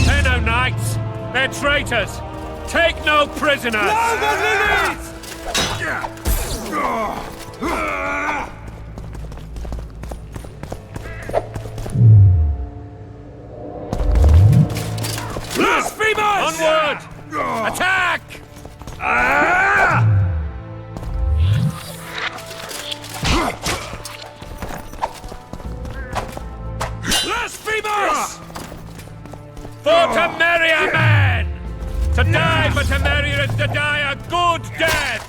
They're no knights! They're traitors! Take no prisoners! Blow the lilies! Blasphemers! Onward! Attack! Blasphemers! For Temeria, men! To die for Temeria is to die a good death!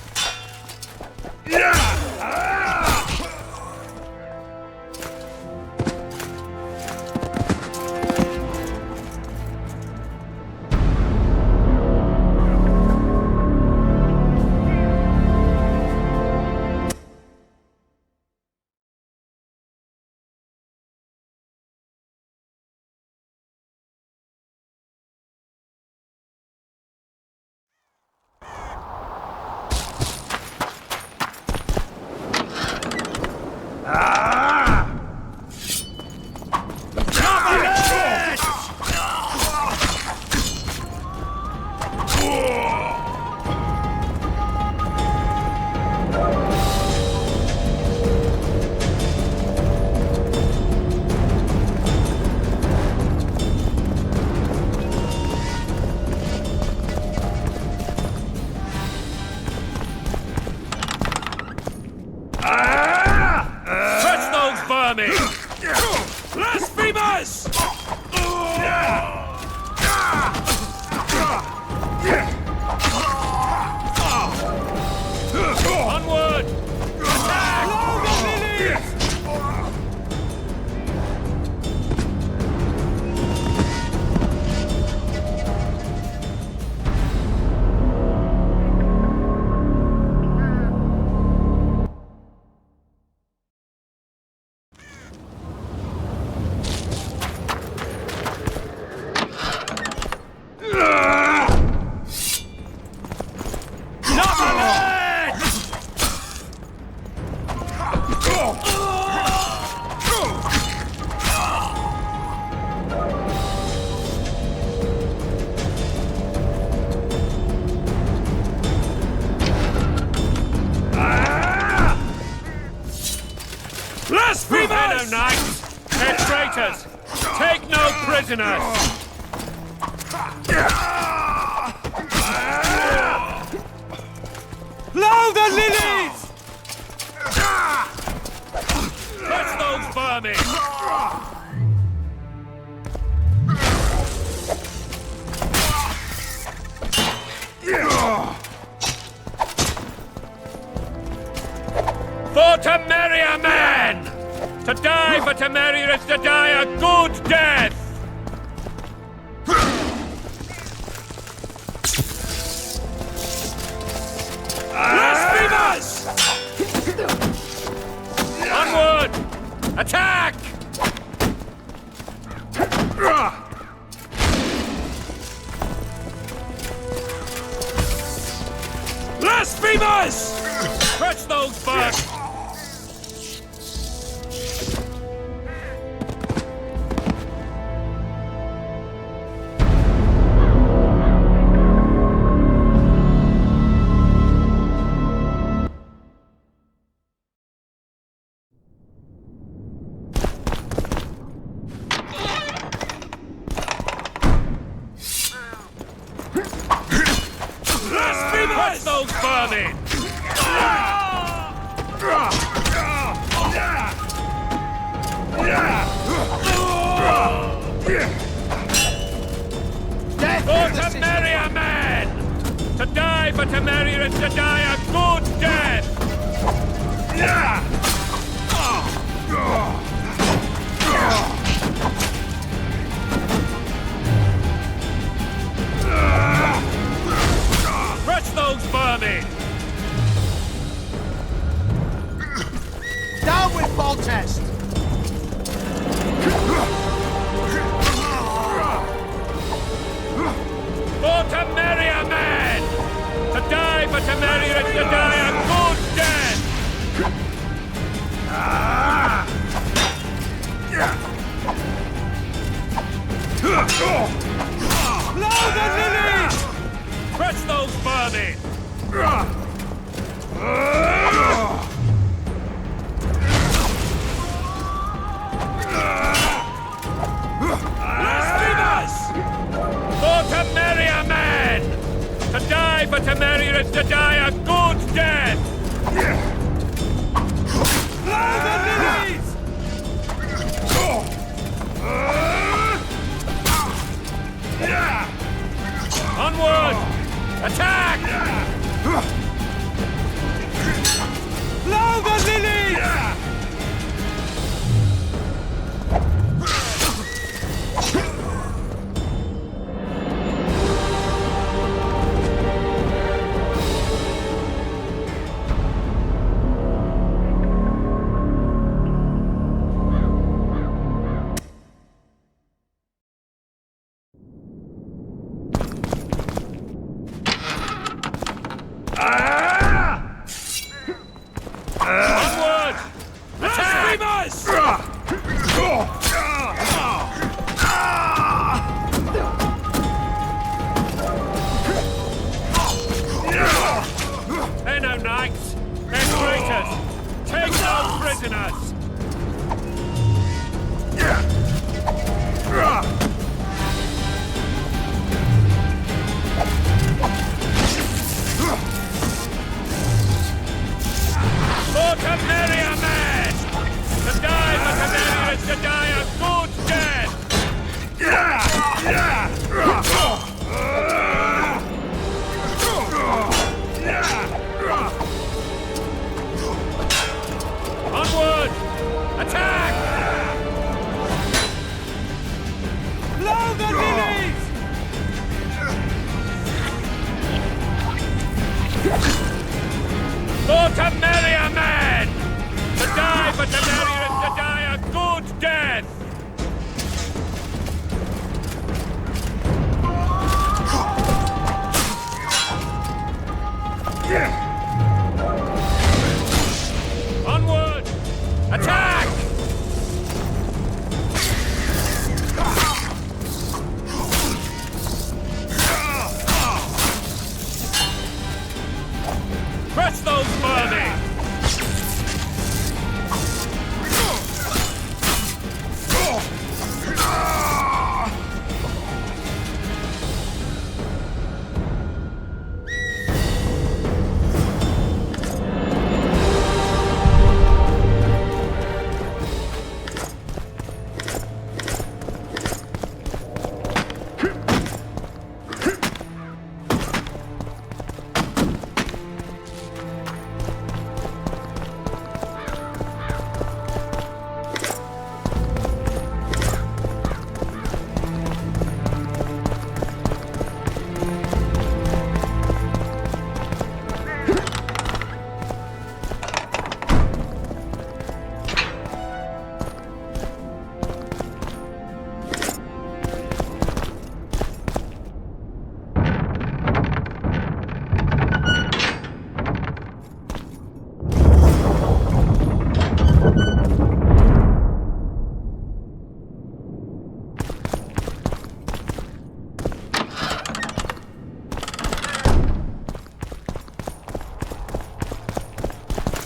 Blasphemers! Knights! They're traitors! Take no prisoners! Blow the lilies! Catch those vermin! For Temeria, man! To die for Temeria is to die a good death! Blasphemers! Onward! Attack! Blasphemers! Catch those birds! Catch those vermin! For Temeria, man! To die for Temeria is to die a good death! Crush those vermin! Down with Foltest! For Temeria, man! To die for Temeria is to die a good death! Blow the lilies! Crush those vermin! Blasphemers! For Temeria, man! To die for Temeria is to die a good death! Blow the lilies! Onward! Attack! Blow the lilies! Onward! Attack! They're no knights! They're traitors! Take no prisoners! For Temeria, man! To die for Temeria is to die a good death! Onward! Attack! Blow the lilies! For Temeria, man! To die for Temeria is to die a good death! Onward! Attack! Press those worthy!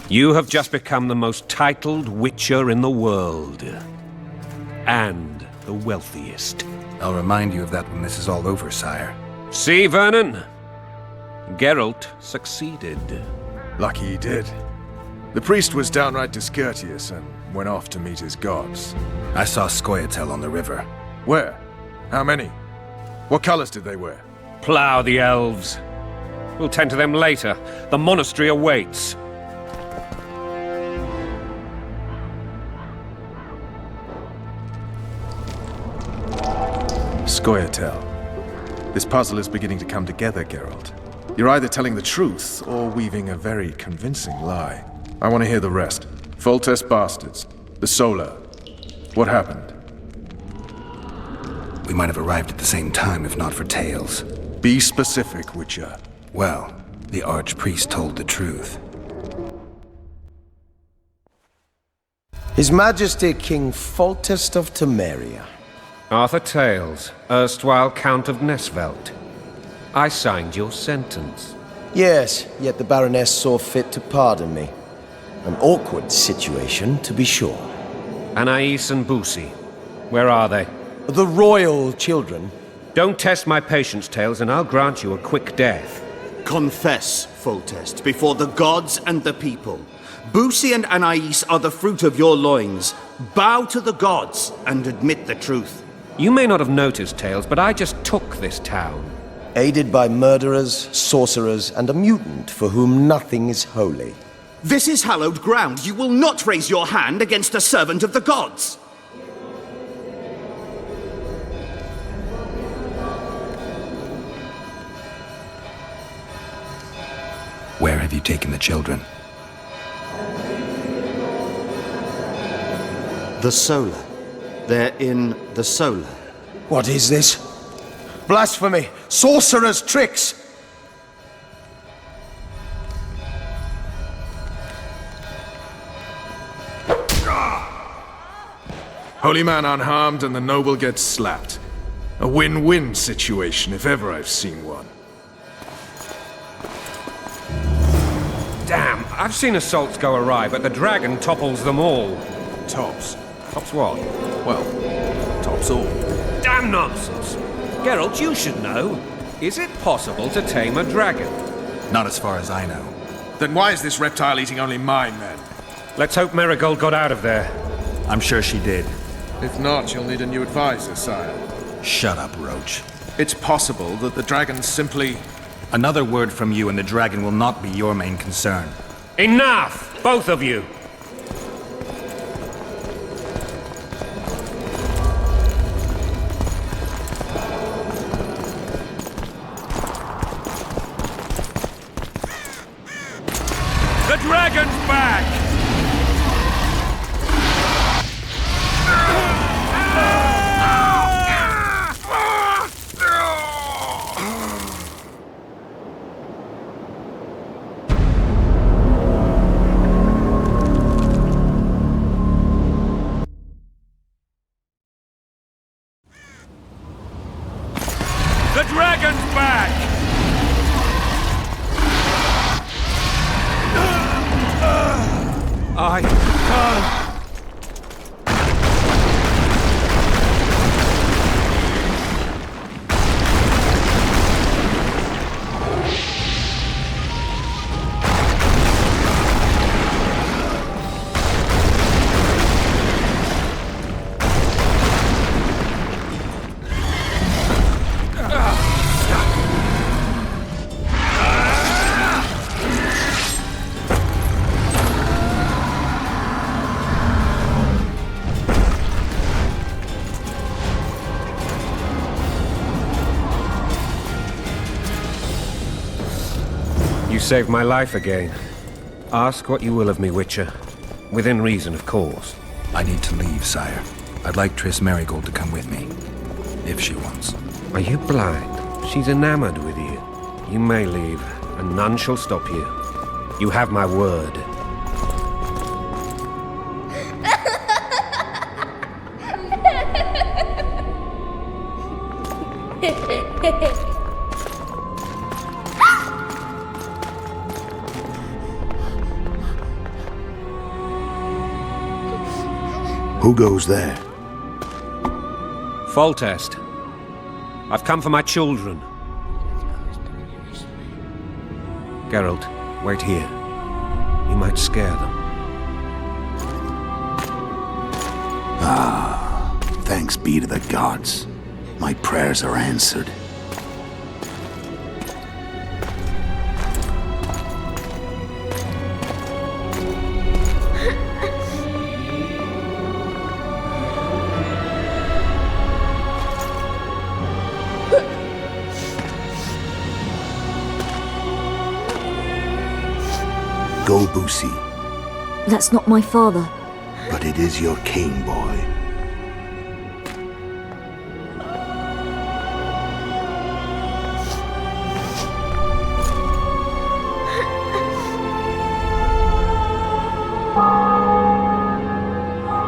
You have just become the most titled Witcher in the world. And the wealthiest. I'll remind you of that when this is all over, sire. See, Vernon? Geralt succeeded. Lucky he did. The priest was downright discourteous and went off to meet his gods. I saw Scoia'tael on the river. Where? How many? What colors did they wear? Plough the elves. We'll tend to them later. The monastery awaits. Scoia'tael. This puzzle is beginning to come together, Geralt. You're either telling the truth or weaving a very convincing lie. I want to hear the rest. Foltest bastards. The Solar. What happened? We might have arrived at the same time if not for Tales. Be specific, Witcher. Well, the Archpriest told the truth. His Majesty King Foltest of Temeria. Arthur Tales, erstwhile Count of Nesvelt. I signed your sentence. Yes, yet the Baroness saw fit to pardon me. An awkward situation, to be sure. Anais and Busi, where are they? The royal children. Don't test my patience, Tales, and I'll grant you a quick death. Confess, Foltest, before the gods and the people. Busi and Anais are the fruit of your loins. Bow to the gods and admit the truth. You may not have noticed, Tales, but I just took this town. Aided by murderers, sorcerers, and a mutant for whom nothing is holy. This is hallowed ground. You will not raise your hand against a servant of the gods. Where have you taken the children? The Solar. They're in the Solar. What is this? Blasphemy! Sorcerer's tricks! Holy man unharmed and the noble gets slapped. A win-win situation, if ever I've seen one. Damn, I've seen assaults go awry, but the dragon topples them all. Tops. Tops what? Well, tops all. Damn nonsense! Geralt, you should know. Is it possible to tame a dragon? Not as far as I know. Then why is this reptile eating only my men? Let's hope Marigold got out of there. I'm sure she did. If not, you'll need a new advisor, sire. Shut up, Roach. It's possible that the dragon simply... Another word from you and the dragon will not be your main concern. Enough! Both of you! The dragon's back! saved my life again. Ask what you will of me, Witcher. Within reason, of course. I need to leave, sire. I'd like Triss Merigold to come with me, if she wants. Are you blind? She's enamored with you. You may leave, and none shall stop you. You have my word. Who goes there? Foltest. I've come for my children. Geralt, wait here. You might scare them. Ah, thanks be to the gods. My prayers are answered. Go, Boosie. That's not my father. But it is your king, boy.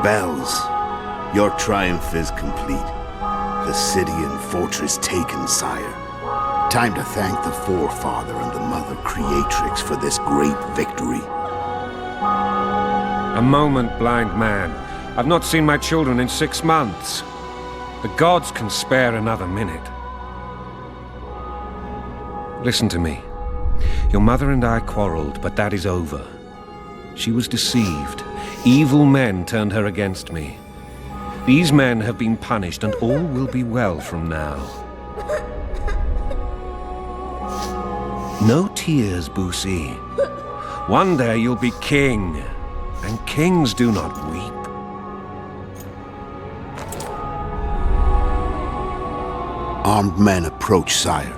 Bells, your triumph is complete. The city and fortress taken, sire. Time to thank the Forefather and the Mother Creatrix for this great victory. A moment, blind man. I've not seen my children in 6 months. The gods can spare another minute. Listen to me. Your mother and I quarreled, but that is over. She was deceived. Evil men turned her against me. These men have been punished, and all will be well from now. No tears, Boosie. One day you'll be king, and kings do not weep. Armed men approach, sire.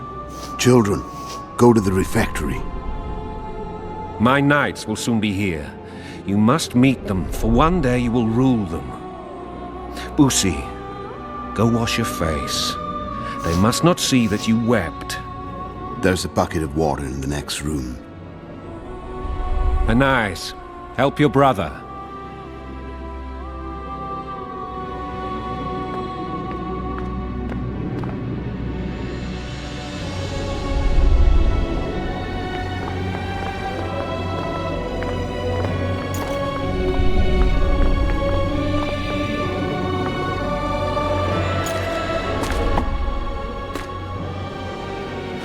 Children, go to the refectory. My knights will soon be here. You must meet them, for one day you will rule them. Boosie, go wash your face. They must not see that you wept. There's a bucket of water in the next room. Anais, help your brother.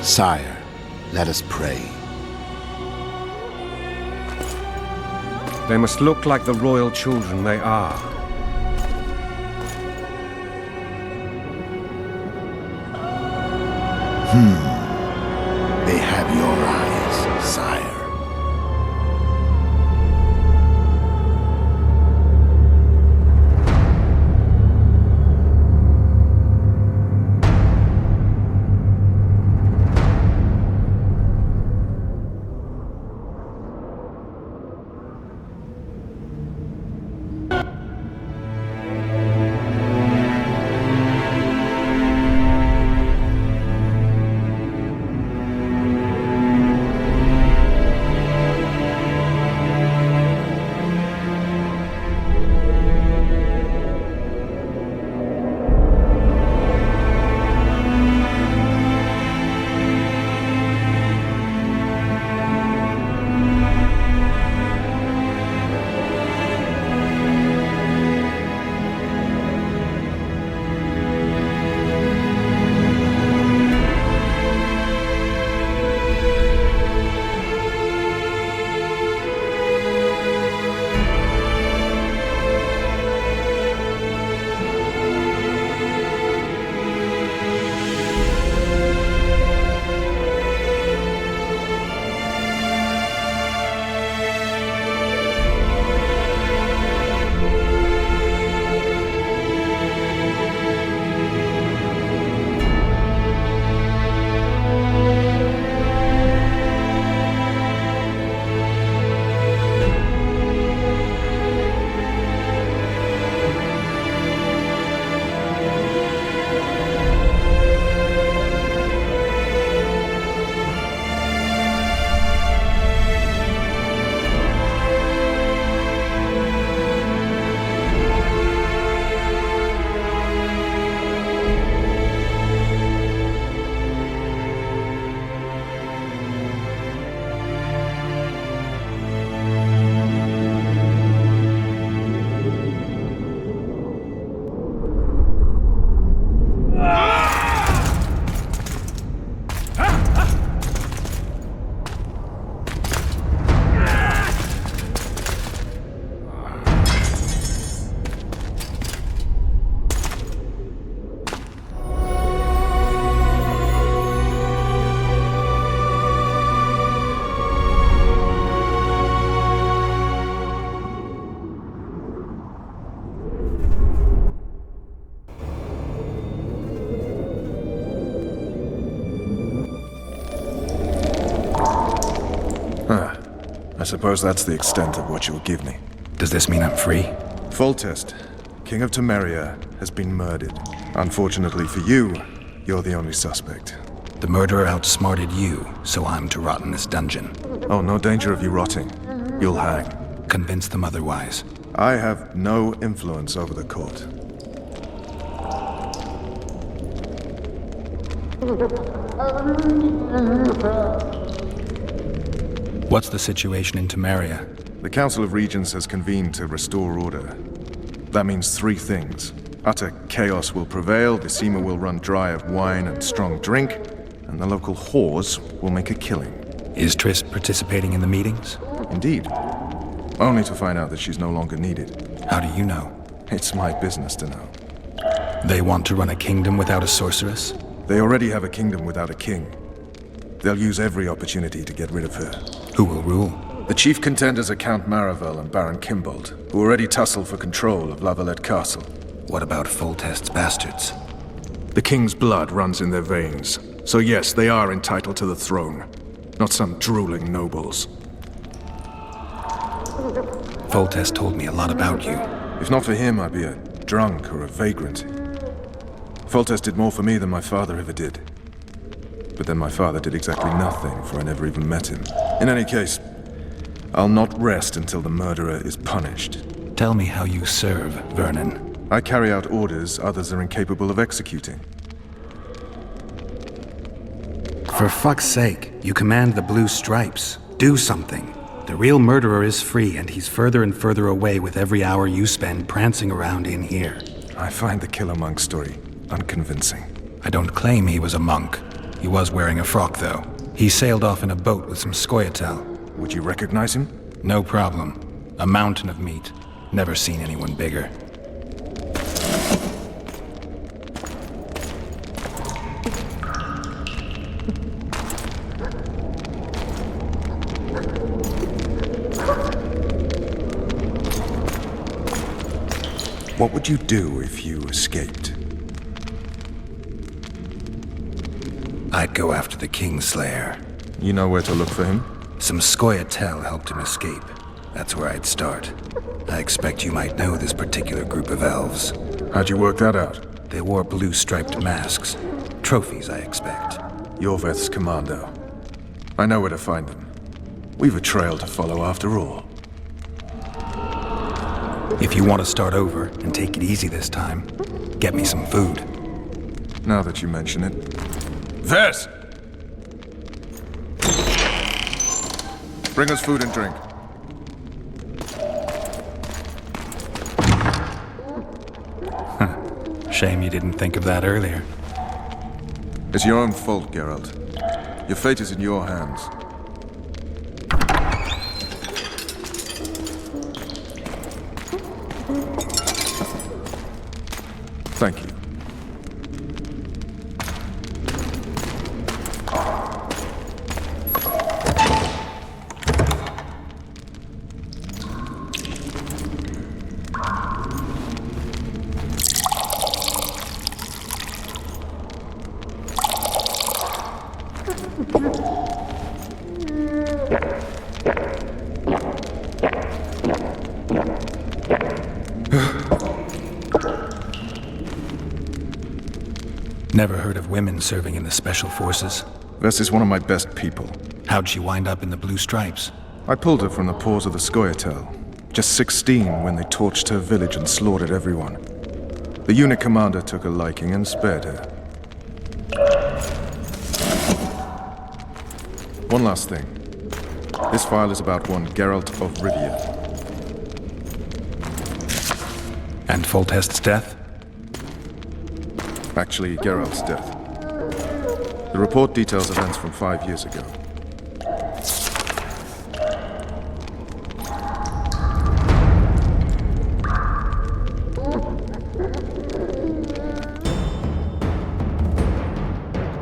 Sire, let us pray. They must look like the royal children they are. They have your eyes, sire. I suppose that's the extent of what you'll give me. Does this mean I'm free? Foltest, King of Temeria, has been murdered. Unfortunately for you, you're the only suspect. The murderer outsmarted you, so I'm to rot in this dungeon. Oh, no danger of you rotting. You'll hang. Convince them otherwise. I have no influence over the court. What's the situation in Temeria? The Council of Regents has convened to restore order. That means three things. Utter chaos will prevail, Decima will run dry of wine and strong drink, and the local whores will make a killing. Is Triss participating in the meetings? Indeed. Only to find out that she's no longer needed. How do you know? It's my business to know. They want to run a kingdom without a sorceress? They already have a kingdom without a king. They'll use every opportunity to get rid of her. Who will rule? The chief contenders are Count Maravel and Baron Kimbold, who already tussle for control of La Valette Castle. What about Foltest's bastards? The king's blood runs in their veins, so yes, they are entitled to the throne. Not some drooling nobles. Foltest told me a lot about you. If not for him, I'd be a drunk or a vagrant. Foltest did more for me than my father ever did. But then my father did exactly nothing, for I never even met him. In any case, I'll not rest until the murderer is punished. Tell me how you serve, Vernon. I carry out orders others are incapable of executing. For fuck's sake, you command the Blue Stripes. Do something. The real murderer is free, and he's further and further away with every hour you spend prancing around in here. I find the Killer Monk story unconvincing. I don't claim he was a monk. He was wearing a frock, though. He sailed off in a boat with some Scoia'tael. Would you recognize him? No problem. A mountain of meat. Never seen anyone bigger. What would you do if you escaped? I'd go after the Kingslayer. You know where to look for him? Some Scoia'tael helped him escape. That's where I'd start. I expect you might know this particular group of elves. How'd you work that out? They wore blue-striped masks. Trophies, I expect. Yorveth's commando. I know where to find them. We've a trail to follow after all. If you want to start over and take it easy this time, get me some food. Now that you mention it. Vess! Bring us food and drink. Shame you didn't think of that earlier. It's your own fault, Geralt. Your fate is in your hands. Thank you. Never heard of women serving in the Special Forces. Vess is one of my best people. How'd she wind up in the Blue Stripes? I pulled her from the paws of the Scoia'tael. Just 16 when they torched her village and slaughtered everyone. The unit commander took a liking and spared her. One last thing. This file is about one Geralt of Rivia. And Foltest's death? Actually, Geralt's death. The report details events from 5 years ago.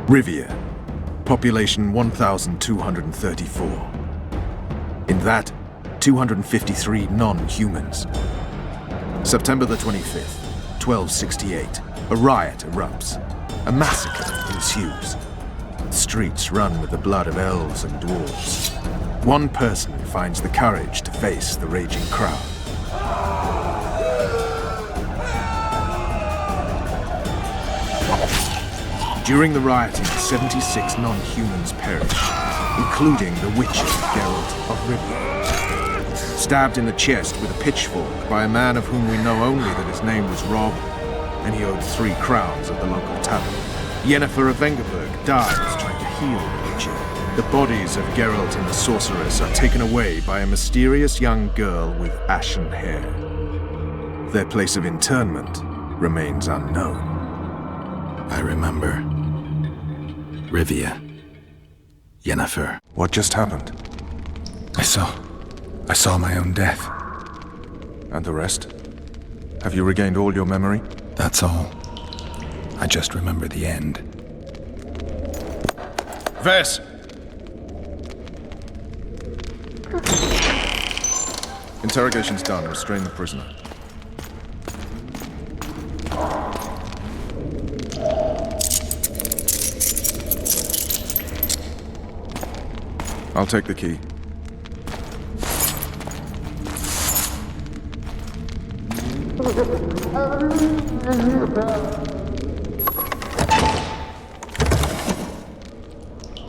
Rivia. Population 1,234. In that, 253 non-humans. September the 25th, 1268. A riot erupts. A massacre ensues. The streets run with the blood of elves and dwarves. One person finds the courage to face the raging crowd. During the rioting, 76 non-humans perished, including the Witcher Geralt of Rivia. Stabbed in the chest with a pitchfork by a man of whom we know only that his name was Rob, and he owed 3 crowns at the local tavern. Yennefer of Vengerberg dies trying to heal the Witcher. The bodies of Geralt and the sorceress are taken away by a mysterious young girl with ashen hair. Their place of interment remains unknown. I remember. Rivia. Yennefer. What just happened? I saw my own death. And the rest? Have you regained all your memory? That's all. I just remember the end. Ves! Interrogation's done. Restrain the prisoner. I'll take the key.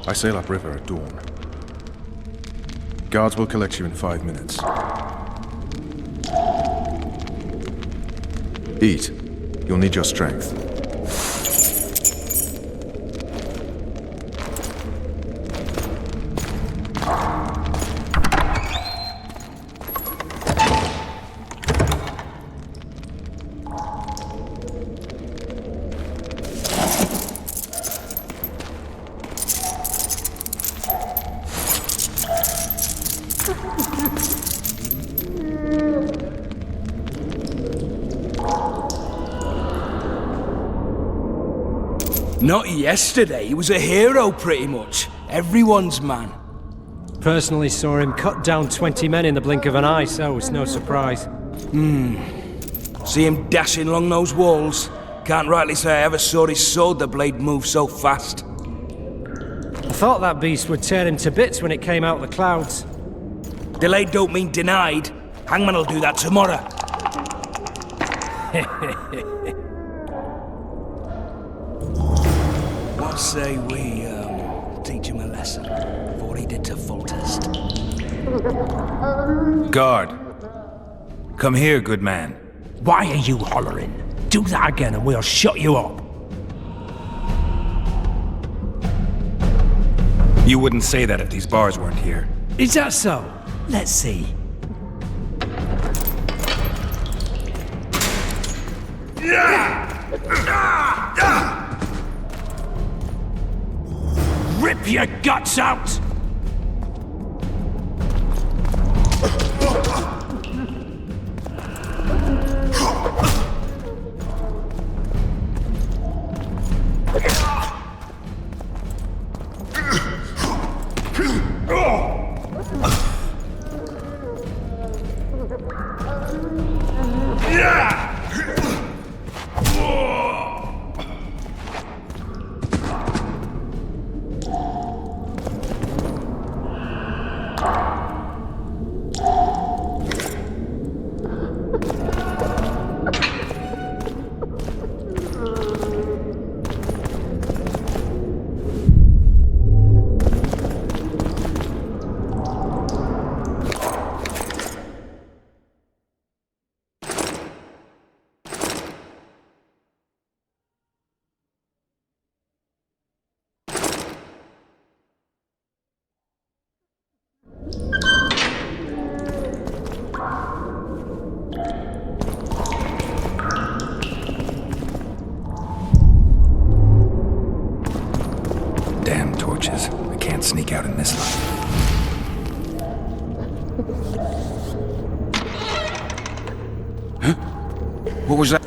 I sail upriver at dawn. Guards will collect you in 5 minutes. Eat. You'll need your strength. Not yesterday, he was a hero pretty much. Everyone's man. Personally saw him cut down 20 men in the blink of an eye, so it's no surprise. See him dashing along those walls? Can't rightly say I ever saw his sword the blade move so fast. I thought that beast would tear him to bits when it came out of the clouds. Delayed don't mean denied. Hangman'll do that tomorrow. What say we, teach him a lesson, for what he did to Foltest? Guard. Come here, good man. Why are you hollering? Do that again and we'll shut you up. You wouldn't say that if these bars weren't here. Is that so? Let's see. Rip your guts out! I can't sneak out in this life. Huh? What was that?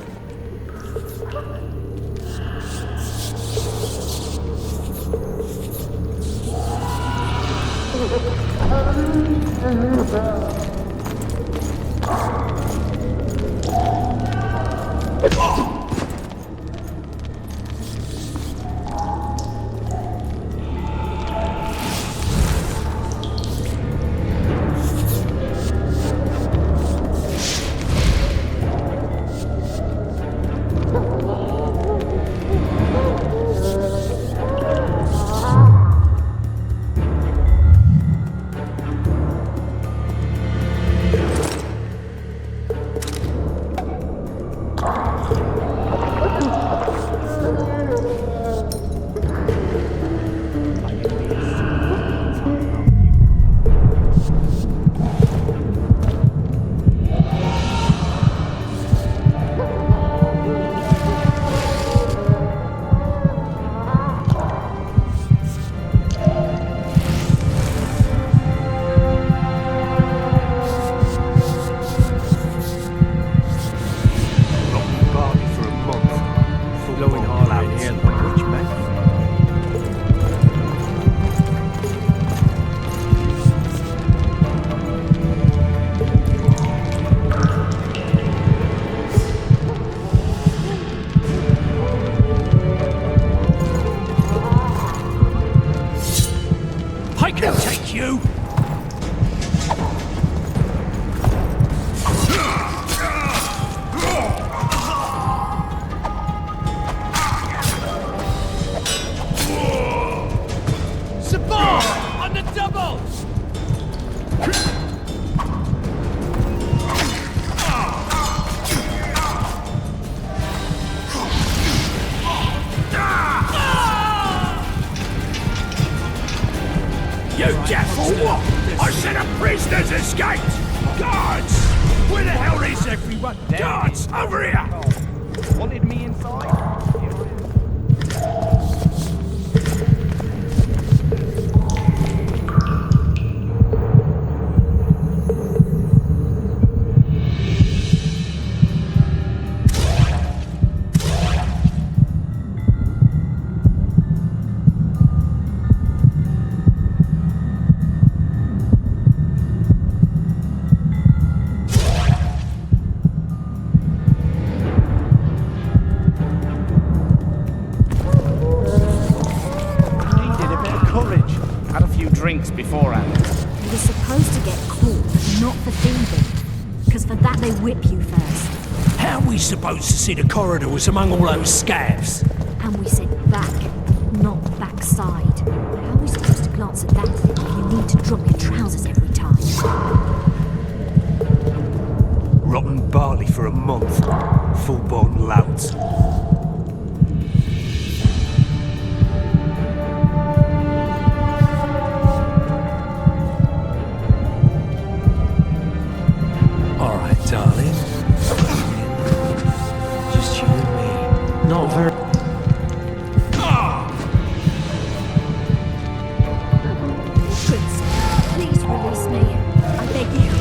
Right! Guards! Where the hell is everyone? Guards, over here! Wanted me inside? Drinks beforehand. You're supposed to get caught, not for thieving. Because for that they whip you first. How are we supposed to see the corridors among all those scabs? And we sit back, not backside. How are we supposed to glance at that thing if you need to drop your trousers every time? Rotten barley for a month. Full-born louts. Darling. Just you and me. Not very... Prince, please release me. I beg you.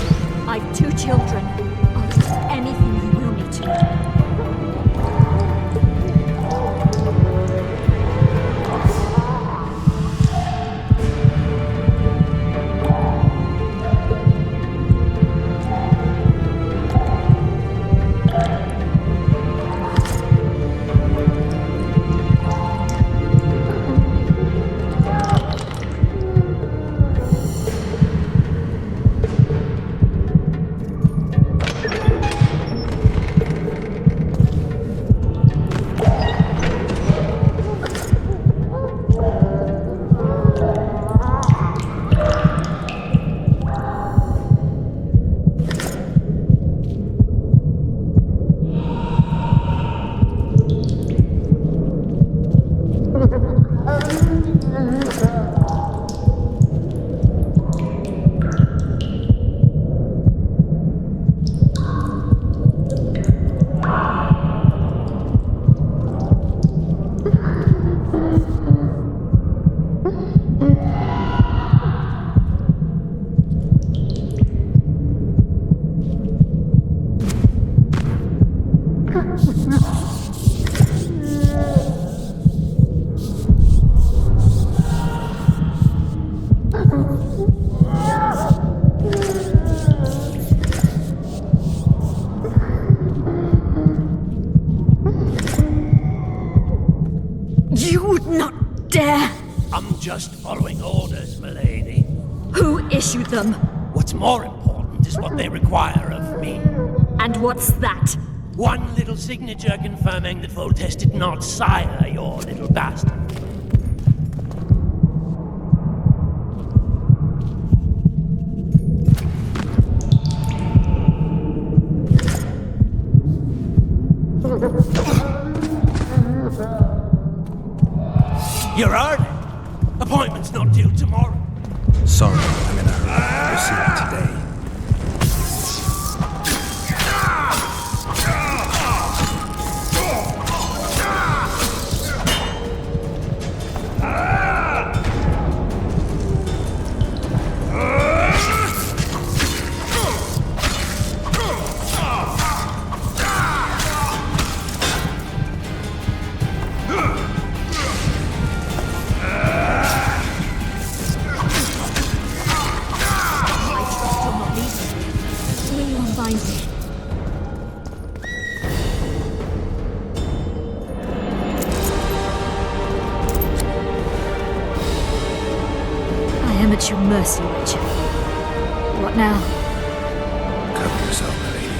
I've 2 children. I'll do anything you will me to. Just following orders, milady. Who issued them? What's more important is what they require of me. And what's that? One little signature confirming that Foltest did not sire your little bastard. You're early. Appointment's not due tomorrow. Sorry, I'm in a hurry. We'll see you today. At your mercy, Witcher. What now? Cover yourself, milady.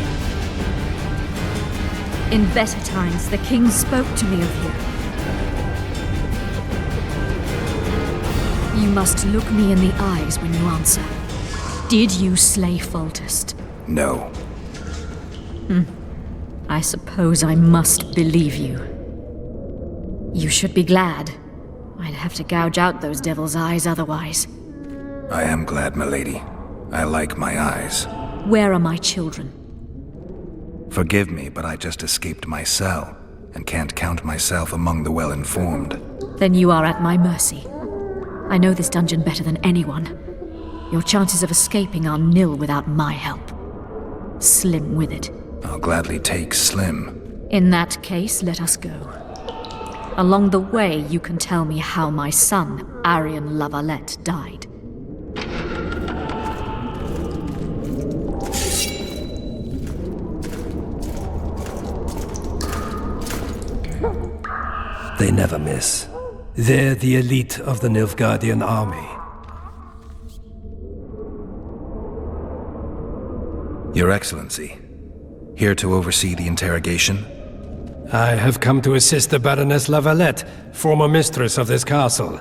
In better times, the king spoke to me of you. You must look me in the eyes when you answer. Did you slay Foltest? No. I suppose I must believe you. You should be glad. I'd have to gouge out those devil's eyes otherwise. I am glad, milady. I like my eyes. Where are my children? Forgive me, but I just escaped my cell, and can't count myself among the well-informed. Then you are at my mercy. I know this dungeon better than anyone. Your chances of escaping are nil without my help. Slim with it. I'll gladly take Slim. In that case, let us go. Along the way, you can tell me how my son, Arion La Valette, died. They never miss. They're the elite of the Nilfgaardian army. Your Excellency, here to oversee the interrogation? I have come to assist the Baroness La Valette, former mistress of this castle.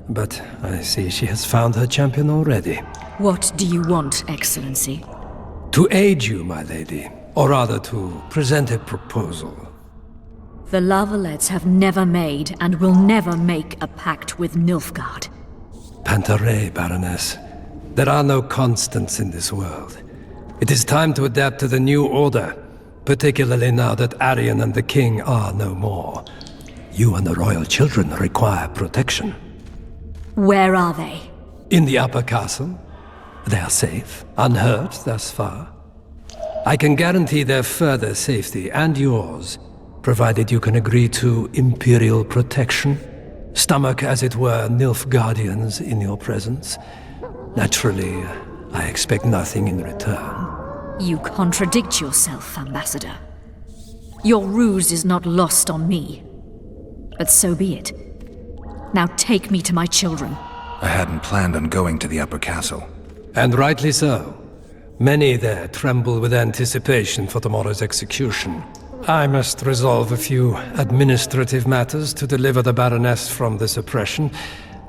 But I see she has found her champion already. What do you want, Excellency? To aid you, my lady. Or rather, to present a proposal. The La Valettes have never made and will never make a pact with Nilfgaard. Pantaray, Baroness. There are no constants in this world. It is time to adapt to the new order, particularly now that Arion and the King are no more. You and the royal children require protection. Where are they? In the upper castle. They are safe, unhurt thus far. I can guarantee their further safety and yours, provided you can agree to Imperial protection. Stomach, as it were, Nilfgaardians in your presence. Naturally, I expect nothing in return. You contradict yourself, Ambassador. Your ruse is not lost on me. But so be it. Now take me to my children. I hadn't planned on going to the upper castle. And rightly so. Many there tremble with anticipation for tomorrow's execution. I must resolve a few administrative matters to deliver the Baroness from this oppression,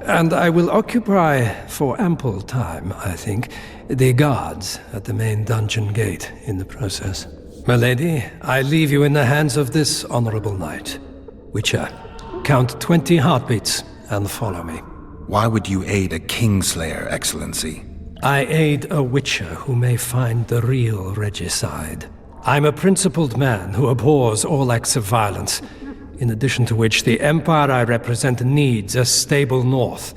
and I will occupy, for ample time, I think, the guards at the main dungeon gate in the process. My lady, I leave you in the hands of this honorable knight. Witcher, count 20 heartbeats and follow me. Why would you aid a Kingslayer, Excellency? I aid a Witcher who may find the real regicide. I'm a principled man who abhors all acts of violence, in addition to which the Empire I represent needs a stable north.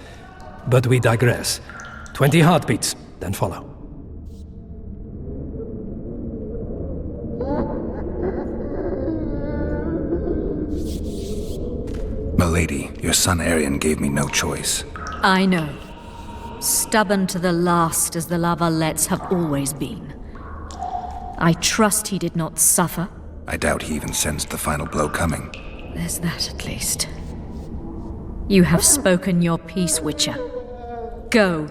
But we digress. 20 heartbeats, then follow. Milady, your son Arion gave me no choice. I know. Stubborn to the last as the La Valettes have always been. I trust he did not suffer. I doubt he even sensed the final blow coming. There's that at least. You have spoken your piece, Witcher. Go.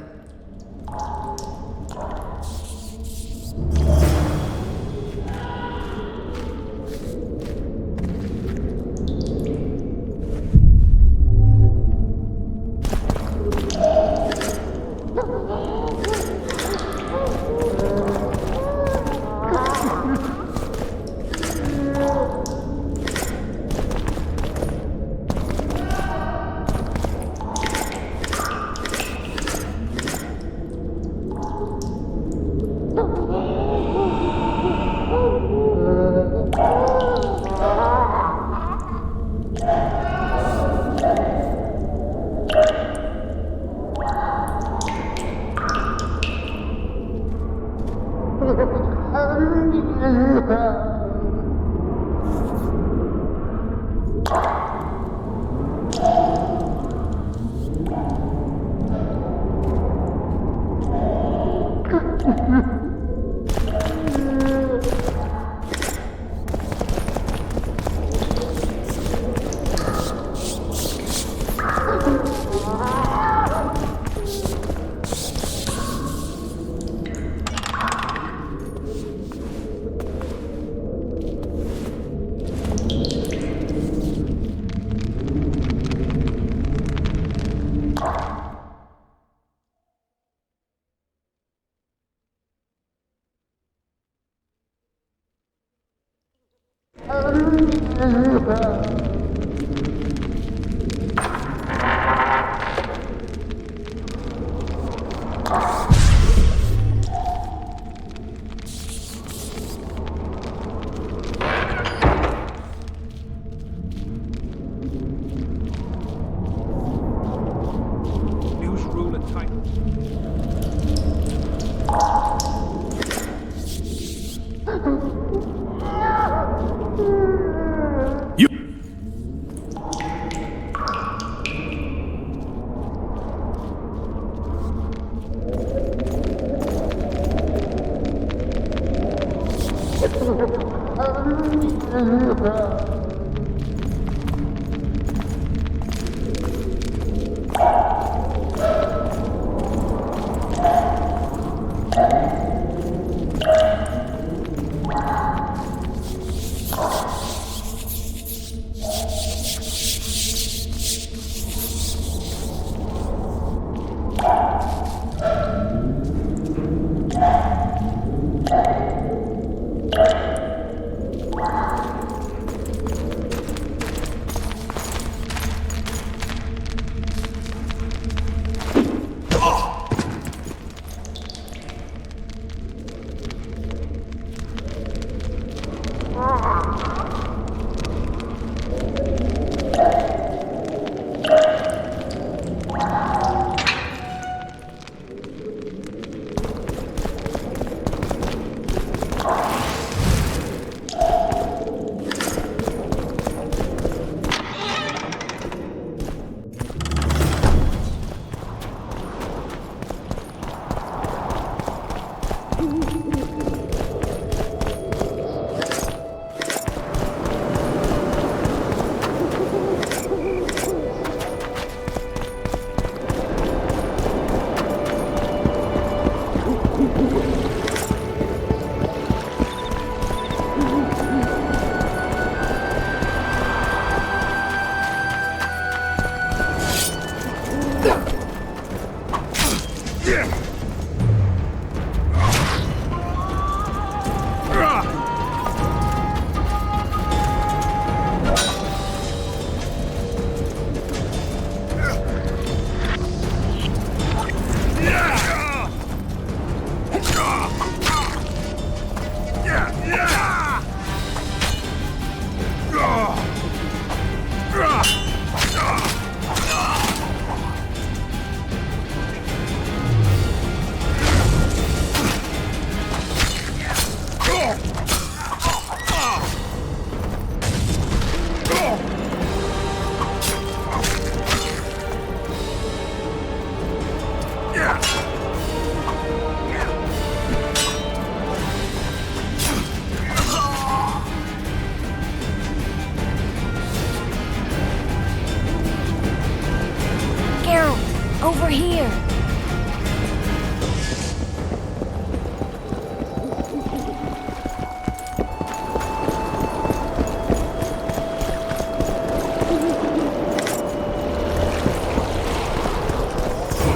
Over here!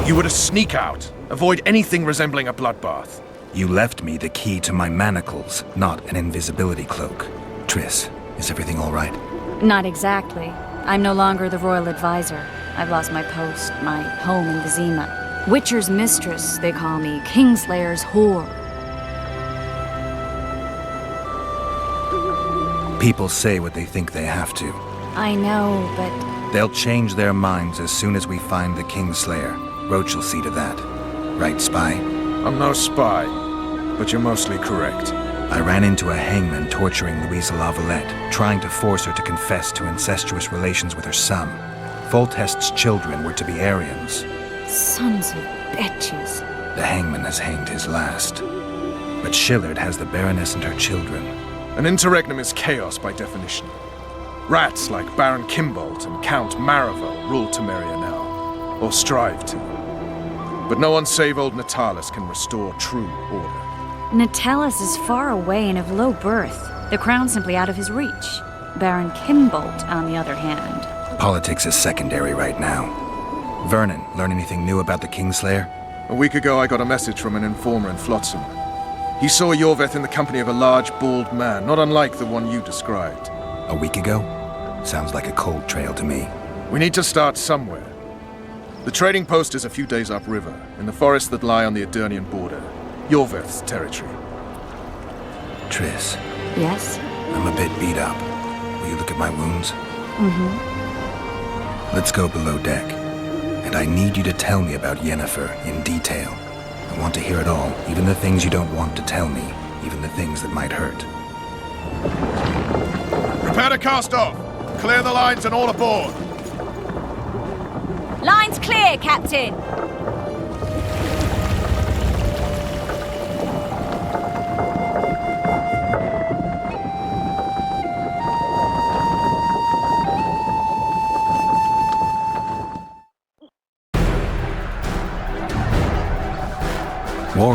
You were to sneak out. Avoid anything resembling a bloodbath. You left me the key to my manacles, not an invisibility cloak. Triss, is everything all right? Not exactly. I'm no longer the royal advisor. I've lost my post, my home in Vizima. Witcher's mistress, they call me. Kingslayer's whore. People say what they think they have to. I know, but... They'll change their minds as soon as we find the Kingslayer. Roach will see to that. Right, spy? I'm no spy, but you're mostly correct. I ran into a hangman torturing Louisa Lavalette, trying to force her to confess to incestuous relations with her son. Foltest's children were to be Aryans. Sons of bitches. The hangman has hanged his last. But Shillard has the Baroness and her children. An interregnum is chaos by definition. Rats like Baron Kimbolt and Count Maravel rule Temeria now, or strive to. But no one save old Natalis can restore true order. Natalis is far away and of low birth. The crown's simply out of his reach. Baron Kimbolt, on the other hand. Politics is secondary right now. Vernon, learn anything new about the Kingslayer? A week ago I got a message from an informer in Flotsam. He saw Yorveth in the company of a large, bald man, not unlike the one you described. A week ago? Sounds like a cold trail to me. We need to start somewhere. The trading post is a few days upriver, in the forests that lie on the Aedirnian border. Yorveth's territory. Triss. Yes? I'm a bit beat up. Will you look at my wounds? Mm-hmm. Let's go below deck. And I need you to tell me about Yennefer in detail. I want to hear it all, even the things you don't want to tell me, even the things that might hurt. Prepare to cast off! Clear the lines and all aboard! Lines clear, Captain!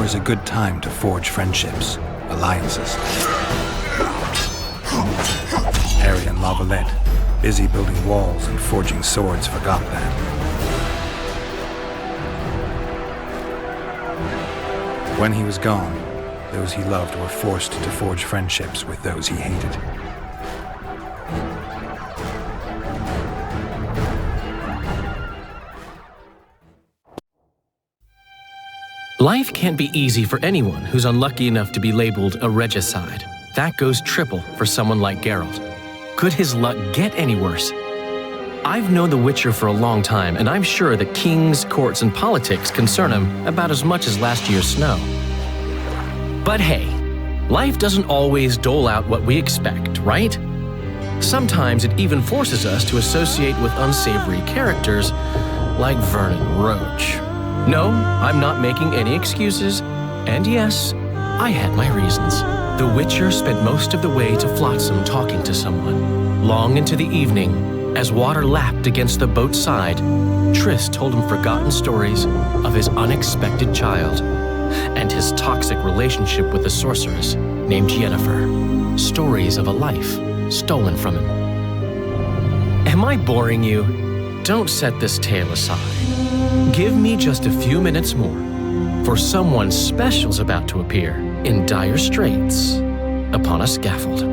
war is a good time to forge friendships, alliances. Harry and Lavalette, busy building walls and forging swords, forgot that. When he was gone, those he loved were forced to forge friendships with those he hated. Life can't be easy for anyone who's unlucky enough to be labeled a regicide. That goes triple for someone like Geralt. Could his luck get any worse? I've known The Witcher for a long time, and I'm sure that kings, courts, and politics concern him about as much as last year's snow. But hey, life doesn't always dole out what we expect, right? Sometimes it even forces us to associate with unsavory characters like Vernon Roach. No, I'm not making any excuses, and yes, I had my reasons. The Witcher spent most of the way to Flotsam talking to someone. Long into the evening, as water lapped against the boat's side, Triss told him forgotten stories of his unexpected child and his toxic relationship with a sorceress named Yennefer. Stories of a life stolen from him. Am I boring you? Don't set this tale aside. Give me just a few minutes more, for someone special's about to appear in dire straits upon a scaffold.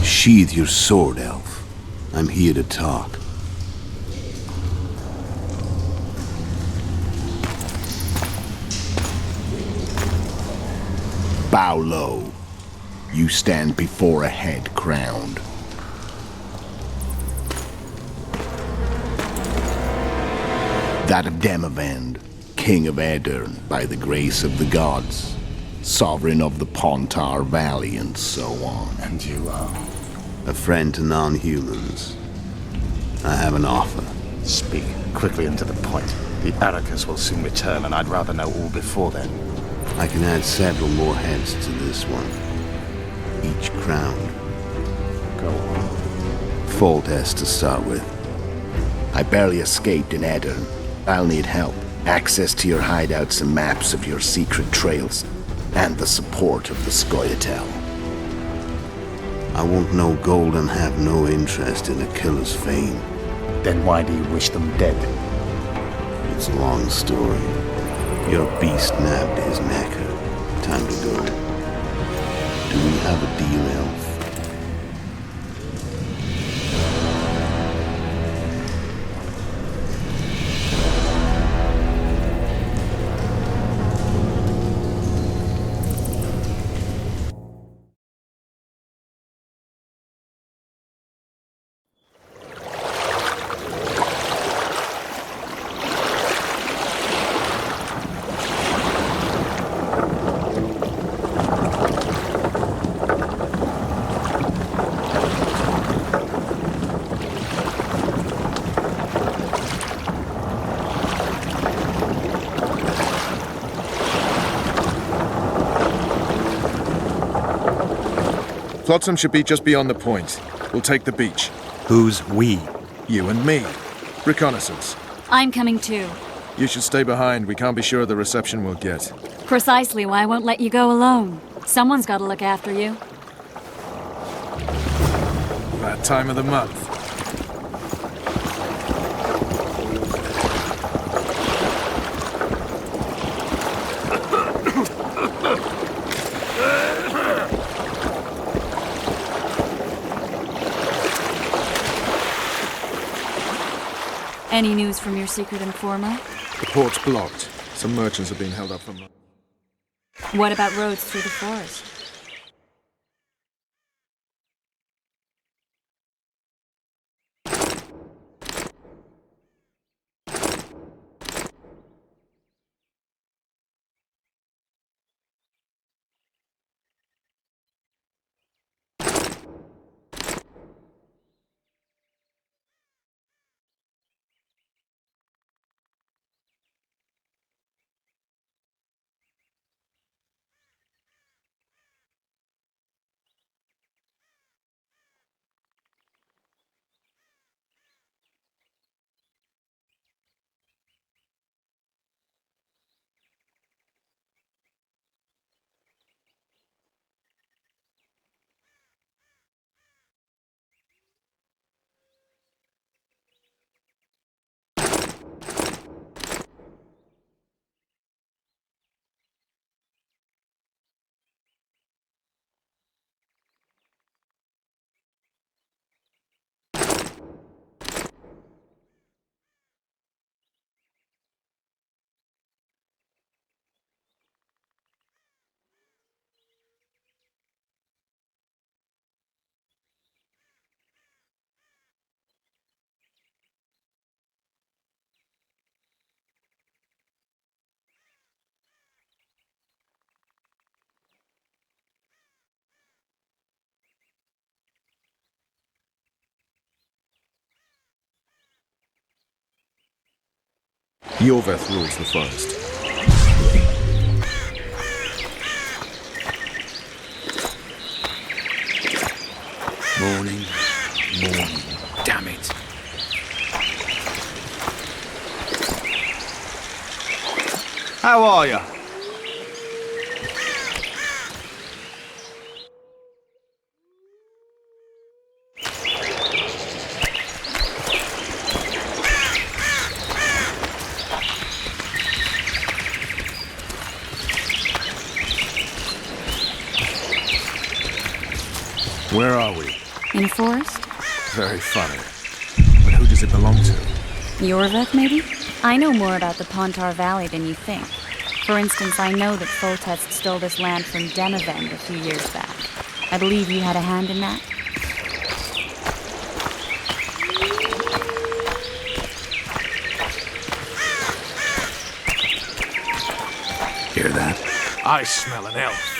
Sheathe your sword, Elf. I'm here to talk. Bow low. You stand before a head crowned. That of Demavend, King of Aedirn, by the grace of the gods, sovereign of the Pontar Valley, and so on. And you are? A friend to non-humans. I have an offer. Speak quickly and to the point. The Arrakis will soon return, and I'd rather know all before then. I can add several more heads to this one. Each crowned. Go on. Foltest to start with. I barely escaped in Aedirn. I'll need help. Access to your hideouts and maps of your secret trails. And the support of the Scoia'tael. I want no gold and have no interest in a killer's fame. Then why do you wish them dead? It's a long story. Your beast nabbed his necker. Time to go. Do we have a deal, Elf? Flotsam should be just beyond the point. We'll take the beach. Who's we? You and me. Reconnaissance. I'm coming too. You should stay behind. We can't be sure of the reception we'll get. Precisely why I won't let you go alone. Someone's got to look after you. That time of the month. Any news from your secret informer? The port's blocked. Some merchants are being held up for months. What about roads through the forest? Yorveth rules the forest. Morning. Damn it. How are you? Where are we? In a forest? Very funny. But who does it belong to? Yorveth, maybe? I know more about the Pontar Valley than you think. For instance, I know that Foltest stole this land from Demavend a few years back. I believe you had a hand in that? Hear that? I smell an elf.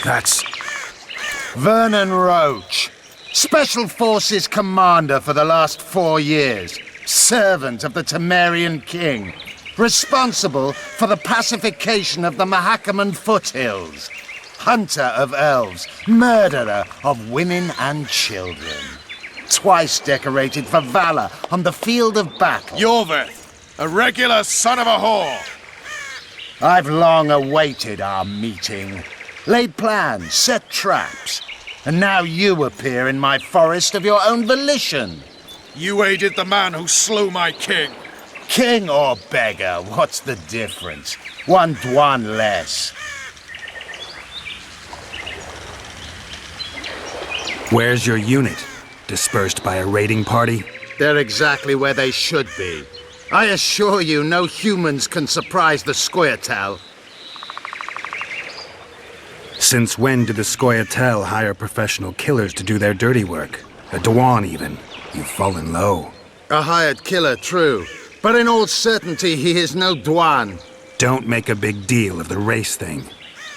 That's... Vernon Roach, Special Forces Commander for the last 4 years, servant of the Temerian King, responsible for the pacification of the Mahakaman foothills, hunter of elves, murderer of women and children, twice decorated for valor on the field of battle. Yorveth, a regular son of a whore. I've long awaited our meeting. Laid plans, set traps, and now you appear in my forest of your own volition. You aided the man who slew my king. King or beggar, what's the difference? One Dwan less. Where's your unit? Dispersed by a raiding party? They're exactly where they should be. I assure you, no humans can surprise the Scoia'tael. Since when did the Scoia'tael hire professional killers to do their dirty work? A Dwan, even. You've fallen low. A hired killer, true. but in all certainty he is no Dwan. Don't make a big deal of the race thing.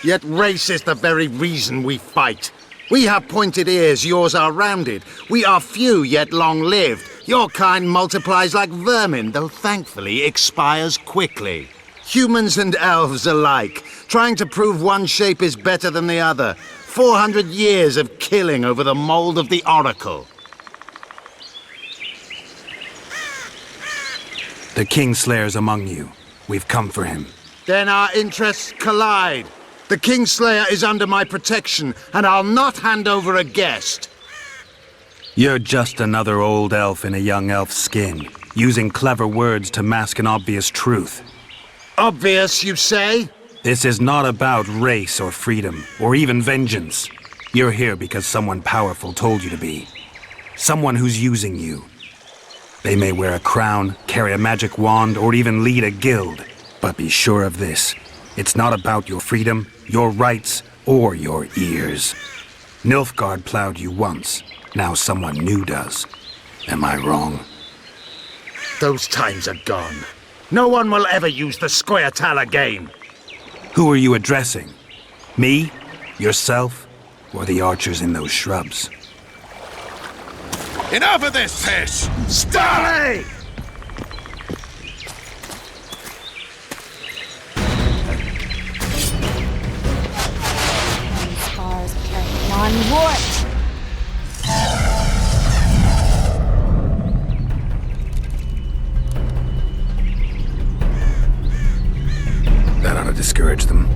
Yet race is the very reason we fight. We have pointed ears, yours are rounded. We are few, yet long-lived. Your kind multiplies like vermin, though thankfully expires quickly. Humans and elves alike, trying to prove one shape is better than the other. 400 years of killing over the mold of the Oracle. The Kingslayer's among you. We've come for him. Then our interests collide. The Kingslayer is under my protection, and I'll not hand over a guest. You're just another old elf in a young elf's skin, using clever words to mask an obvious truth. Obvious, you say? This is not about race or freedom, or even vengeance. You're here because someone powerful told you to be. Someone who's using you. They may wear a crown, carry a magic wand, or even lead a guild. But be sure of this. It's not about your freedom, your rights, or your ears. Nilfgaard plowed you once. Now someone new does. Am I wrong? Those times are gone. No one will ever use the Scoia'tael again. Who are you addressing? Me? Yourself? Or the archers in those shrubs? Enough of this piss! Starley! Scars carry on warped. That ought to discourage them.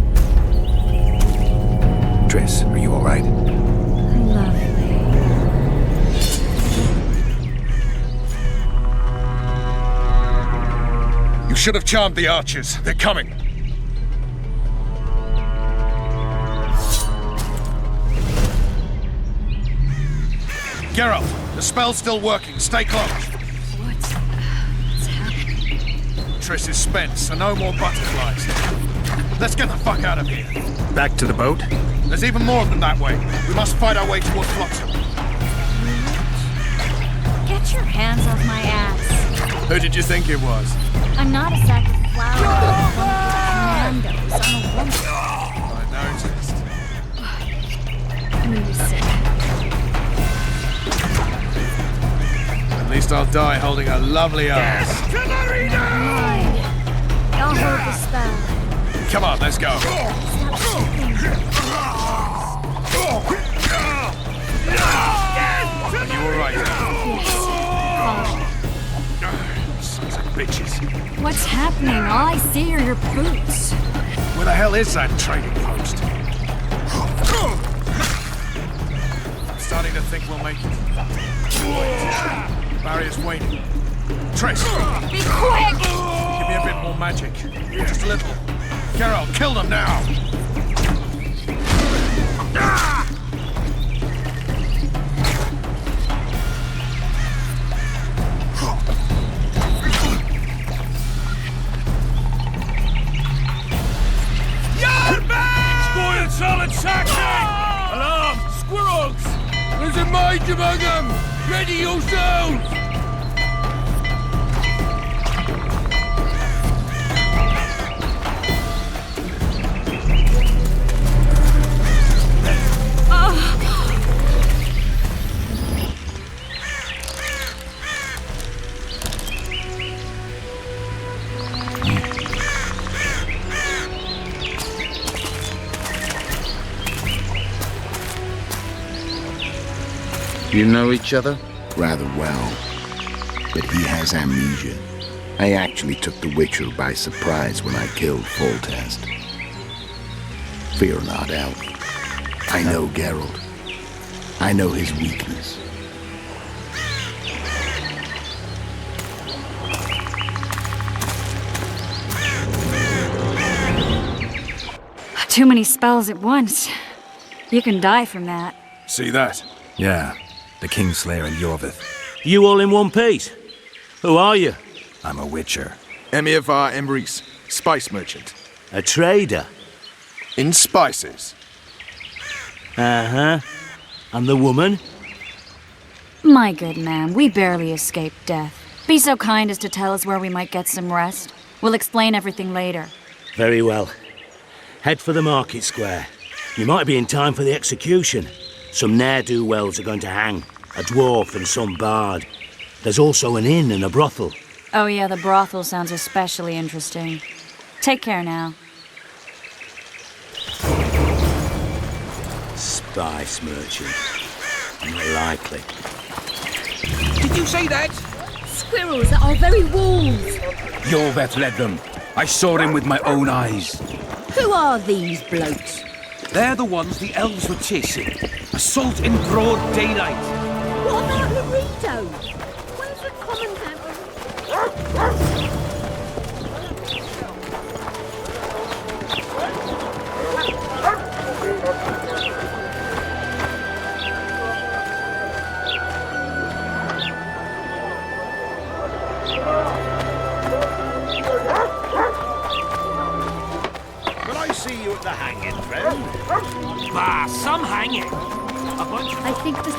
Triss, are you all right? Lovely. You should have charmed the archers. They're coming. Geralt, the spell's still working. Stay close. What's happening? Triss is spent, so no more butterflies. Let's get the fuck out of here. Back to the boat? There's even more of them that way. We must fight our way towards Flotsam. Get your hands off my ass. Who did you think it was? I'm not a sack of flour. Commandos. I'm a woman. I noticed. I need to sit. At least I'll die holding a lovely ass. I'll hold the spell. Come on, let's go. Are you alright? Yes. Sons of bitches. What's happening? All I see are your boots. Where the hell is that trading post? I'm starting to think we'll make it. Barrier's waiting. Triss! Be quick! Give me a bit more magic. Just a little. Geralt, kill them now! Scoil solid sacking! Alarm! Squirrels! There's a mage among them! Ready yourselves! You know each other? Rather well. But he has amnesia. I actually took the Witcher by surprise when I killed Foltest. Fear not, Elf. I know Geralt. I know his weakness. Too many spells at once. You can die from that. See that? Yeah, the Kingslayer and Yorvith. You all in one piece? Who are you? I'm a Witcher. Emiavar Emrys, spice merchant. A trader? In spices. Uh-huh. And the woman? My good man, we barely escaped death. Be so kind as to tell us where we might get some rest. We'll explain everything later. Very well. Head for the market square. You might be in time for the execution. Some ne'er-do-wells are going to hang. A dwarf and some bard. There's also an inn and a brothel. Oh yeah, the brothel sounds especially interesting. Take care now. Spice merchant. Not likely. Did you say that? Squirrels at our very walls. Jorveth led them. I saw him with my own eyes. Who are these blokes? They're the ones the elves were chasing. Assault in broad daylight. What about Laredo? Where's the commandant? Will I see you at the hanging, friend? Bah, some hanging. A bunch of... I think this...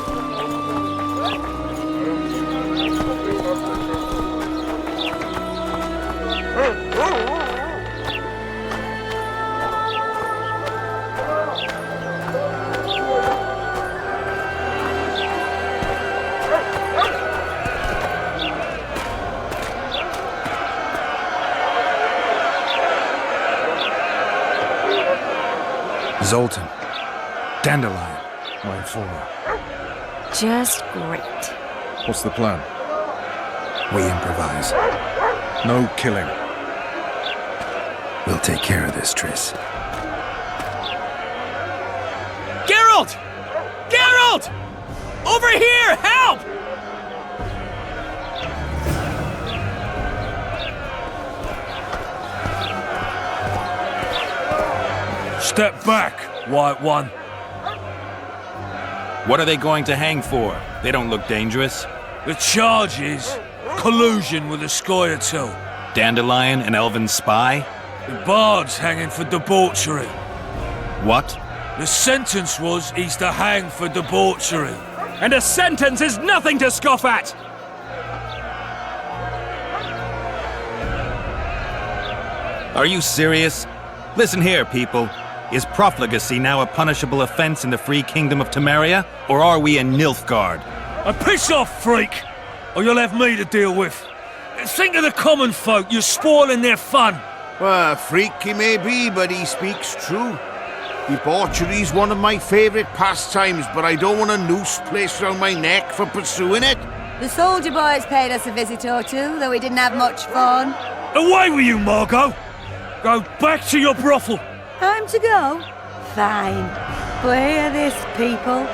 Zoltan. Dandelion. My informer. Just great. What's the plan? We improvise. No killing. We'll take care of this, Triss. Geralt! Geralt! Over here! Help! Step back, White One. What are they going to hang for? They don't look dangerous. The charge is collusion with the Scoia'tael. Dandelion, an elven spy? The bard's hanging for debauchery. What? The sentence was he's to hang for debauchery. And a sentence is nothing to scoff at! Are you serious? Listen here, people. Is profligacy now a punishable offense in the free kingdom of Temeria, or are we in Nilfgaard? Piss off, freak, or you'll have me to deal with. Think of the common folk, you're spoiling their fun. Well, a freak he may be, but he speaks true. Debauchery's one of my favourite pastimes, but I don't want a noose placed around my neck for pursuing it. The soldier boys paid us a visit or two, though we didn't have much fun. Away with you, Margot! Go back to your brothel. Time to go? Fine. But hear this, people.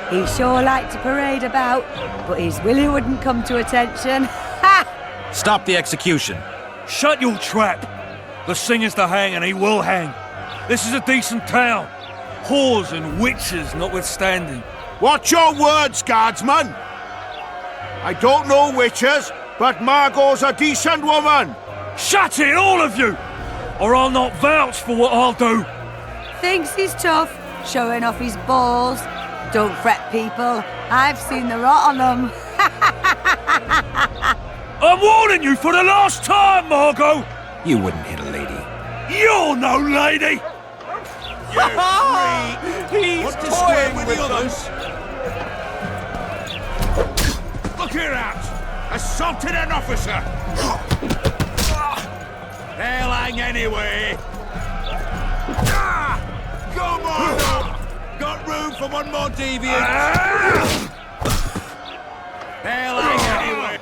He sure liked to parade about, but his willy wouldn't come to attention. Ha! Stop the execution. Shut your trap. The singer's to hang and he will hang. This is a decent town. Whores and witches notwithstanding. Watch your words, guardsman! I don't know witches, but Margot's a decent woman! Shut it, all of you! Or I'll not vouch for what I'll do. Thinks he's tough, showing off his balls. Don't fret, people. I've seen the rot on them. I'm warning you for the last time, Margot! You wouldn't hit a lady. You're no lady! He's toying with the others! Look here out! Assaulted an officer! They'll hang anyway! Come on! Got room for one more deviant! They'll hang anyway!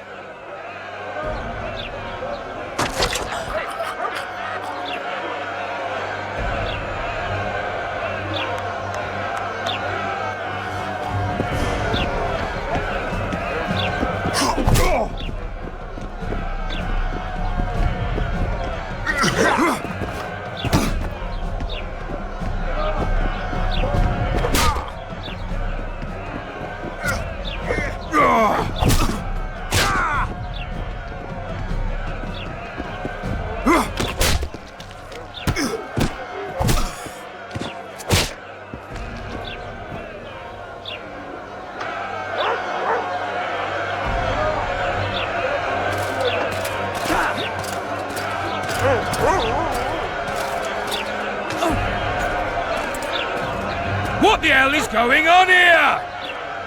What the hell is going on here?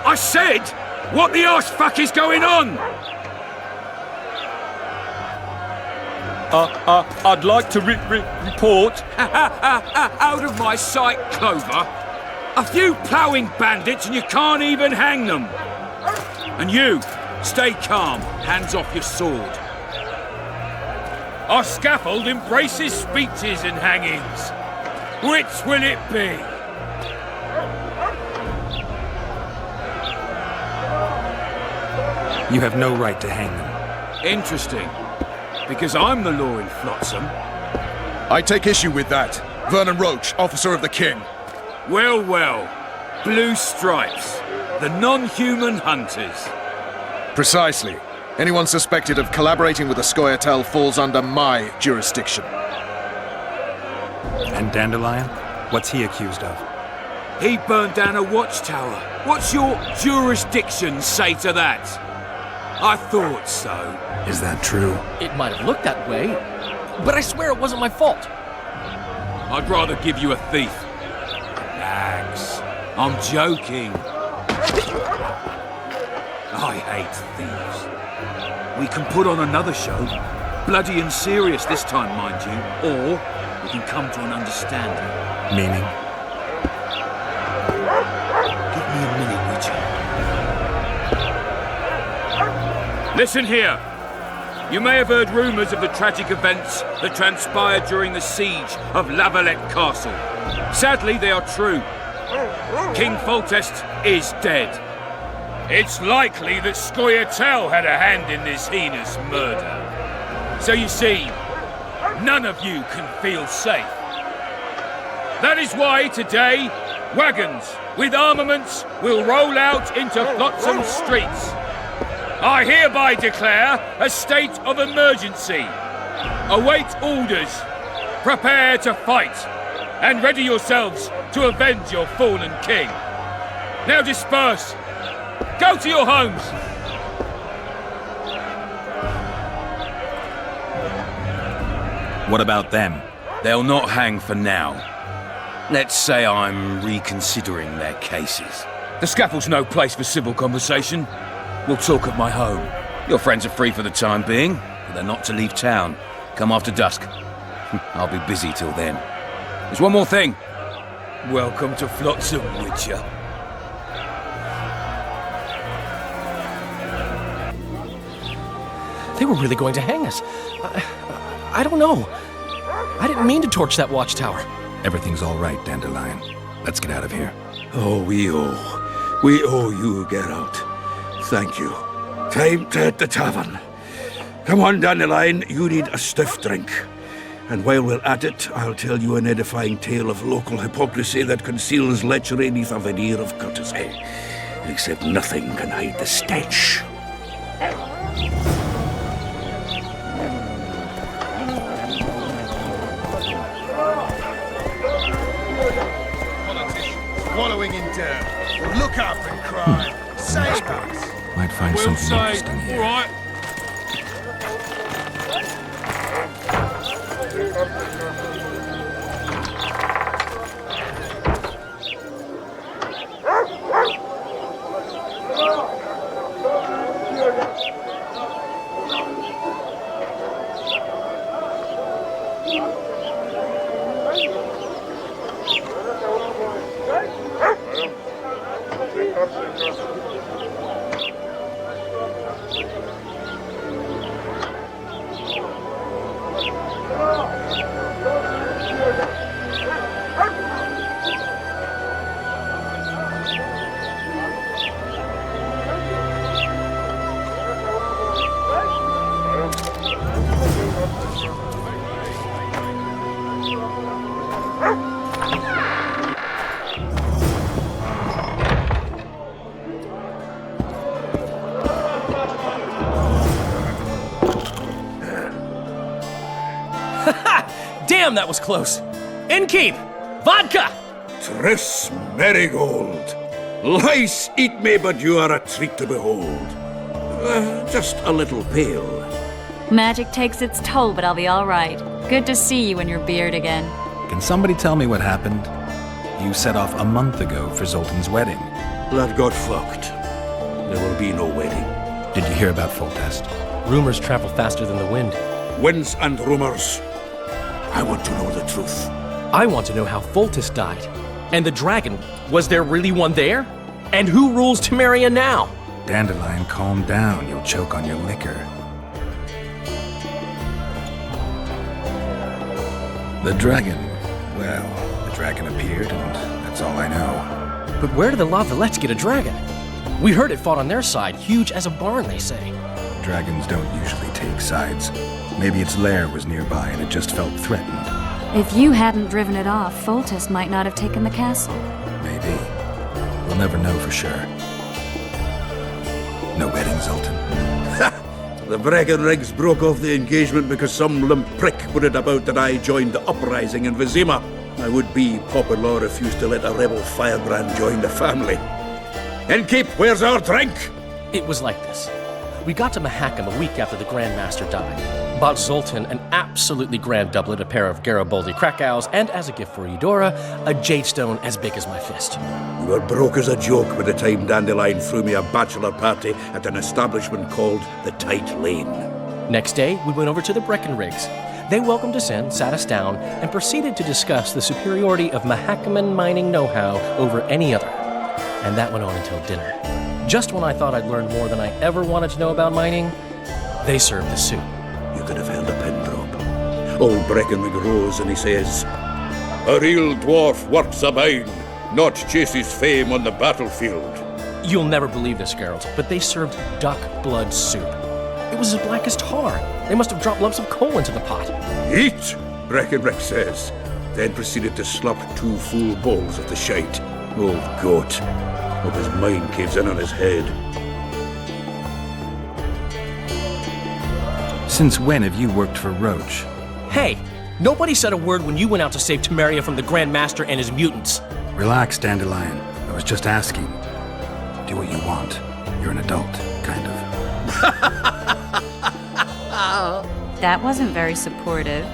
I said, what the arse fuck is going on? I'd like to report. Out of my sight, Clover. A few ploughing bandits and you can't even hang them. And you, stay calm, hands off your sword. Our scaffold embraces speeches and hangings. Which will it be? You have no right to hang them. Interesting. Because I'm the law in Flotsam. I take issue with that. Vernon Roach, officer of the King. Well, well. Blue Stripes. The non-human hunters. Precisely. Anyone suspected of collaborating with the Scoia'tael falls under my jurisdiction. And Dandelion? What's he accused of? He burned down a watchtower. What's your jurisdiction say to that? I thought so. Is that true? It might have looked that way, but I swear it wasn't my fault. I'd rather give you a thief. Relax. I'm joking. I hate thieves. We can put on another show. Bloody and serious this time, mind you. Or we can come to an understanding. Meaning? Give me a minute, Witcher. Listen here. You may have heard rumours of the tragic events that transpired during the siege of La Valette Castle. Sadly, they are true. King Foltest is dead. It's likely that Scoia'tael had a hand in this heinous murder. So you see, none of you can feel safe. That is why today, wagons with armaments will roll out into Flotsam streets. I hereby declare a state of emergency. Await orders. Prepare to fight. And ready yourselves to avenge your fallen king. Now disperse. Go to your homes. What about them? They'll not hang for now. Let's say I'm reconsidering their cases. The scaffold's no place for civil conversation. We'll talk at my home. Your friends are free for the time being, but they're not to leave town. Come after dusk. I'll be busy till then. There's one more thing. Welcome to Flotsam, Witcher. They were really going to hang us. I don't know. I didn't mean to torch that watchtower. Everything's all right, Dandelion. Let's get out of here. Oh, we owe you, Geralt. Thank you. Time to hit the tavern. Come on, Dandelion, you need a stiff drink. And while we're at it, I'll tell you an edifying tale of local hypocrisy that conceals lechery beneath a veneer of courtesy. Except nothing can hide the stench. Wallowing in dirt. Look after crime. Save us. Might find something interesting here. All right. Damn, that was close. Innkeep! Vodka! Triss Marigold. Lice eat me, but you are a treat to behold. Just a little pale. Magic takes its toll, but I'll be all right. Good to see you and your beard again. Can somebody tell me what happened? You set off a month ago for Zoltan's wedding. Blood got fucked. There will be no wedding. Did you hear about Foltest? Rumors travel faster than the wind. Winds and rumors. I want to know the truth. I want to know how Foltest died. And the dragon, was there really one there? And who rules Temeria now? Dandelion, calm down. You'll choke on your liquor. The dragon. Well, the dragon appeared, and that's all I know. But where did the Lavalettes get a dragon? We heard it fought on their side, huge as a barn, they say. Dragons don't usually take sides. Maybe its lair was nearby and it just felt threatened. If you hadn't driven it off, Foltest might not have taken the castle. Maybe. We'll never know for sure. No wedding, Zoltan. The Breckenrigs broke off the engagement because some limp prick put it about that I joined the uprising in Vizima. My would-be Popper-law refused to let a rebel firebrand join the family. Innkeep, where's our drink? It was like this. We got to Mahakam a week after the Grand Master died. Bought Zoltan an absolutely grand doublet, a pair of Garibaldi Krakau's, and as a gift for Eudora, a jade stone as big as my fist. You were broke as a joke by the time Dandelion threw me a bachelor party at an establishment called the Tight Lane. Next day, we went over to the Breckenrigs. They welcomed us in, sat us down, and proceeded to discuss the superiority of Mahakaman mining know-how over any other. And that went on until dinner. Just when I thought I'd learned more than I ever wanted to know about mining, they served the soup. You could have held a pin drop. Old Breckenrig rose and he says, "A real dwarf works a mine, not chases fame on the battlefield." You'll never believe this, Geralt, but they served duck blood soup. It was as black as tar. They must have dropped lumps of coal into the pot. "Eat," Breckenrig says, then proceeded to slop 2 full bowls of the shite. Old goat. Hope his mind caves in on his head. Since when have you worked for Roach? Hey, nobody said a word when you went out to save Temeria from the Grand Master and his mutants. Relax, Dandelion. I was just asking. Do what you want. You're an adult, kind of. That wasn't very supportive.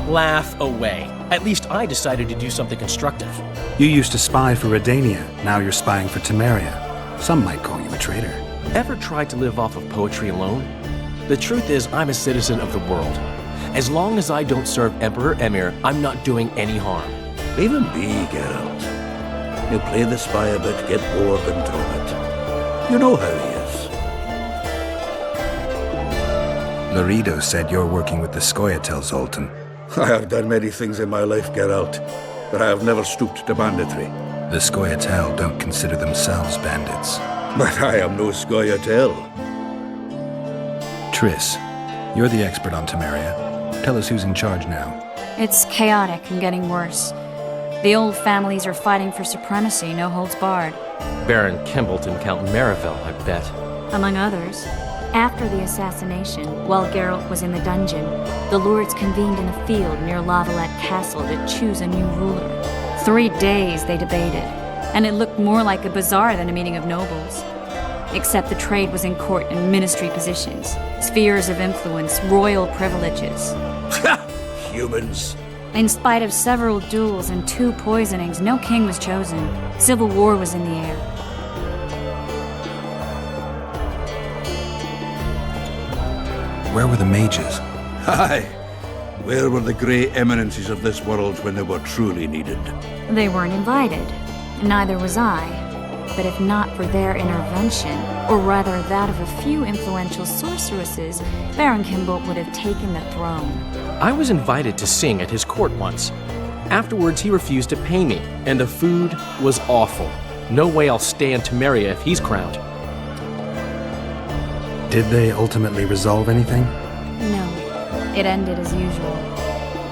Laugh away. At least I decided to do something constructive. You used to spy for Redania. Now you're spying for Temeria. Some might call you a traitor. Ever tried to live off of poetry alone? The truth is, I'm a citizen of the world. As long as I don't serve Emperor Emir, I'm not doing any harm. Leave him be, Geralt. He'll play the spy a bit, get bored and drop it. You know how he is. Laredo said you're working with the Scoia'tael, Zoltan. I have done many things in my life, Geralt, but I have never stooped to banditry. The Scoia'tael don't consider themselves bandits. But I am no Scoia'tael. Triss, you're the expert on Temeria. Tell us who's in charge now. It's chaotic and getting worse. The old families are fighting for supremacy, no holds barred. Baron Kimbolt and Count Marivel, I bet. Among others. After the assassination, while Geralt was in the dungeon, the lords convened in a field near Lavalette Castle to choose a new ruler. 3 days they debated, and it looked more like a bazaar than a meeting of nobles. Except the trade was in court and ministry positions, spheres of influence, royal privileges. Humans. In spite of several duels and 2 poisonings, no king was chosen. Civil war was in the air. Where were the mages? Aye. Where were the grey eminences of this world when they were truly needed? They weren't invited. Neither was I. But if not for their intervention, or rather that of a few influential sorceresses, Baron Kimbolt would have taken the throne. I was invited to sing at his court once. Afterwards, he refused to pay me, and the food was awful. No way I'll stay in Temeria if he's crowned. Did they ultimately resolve anything? No. It ended as usual.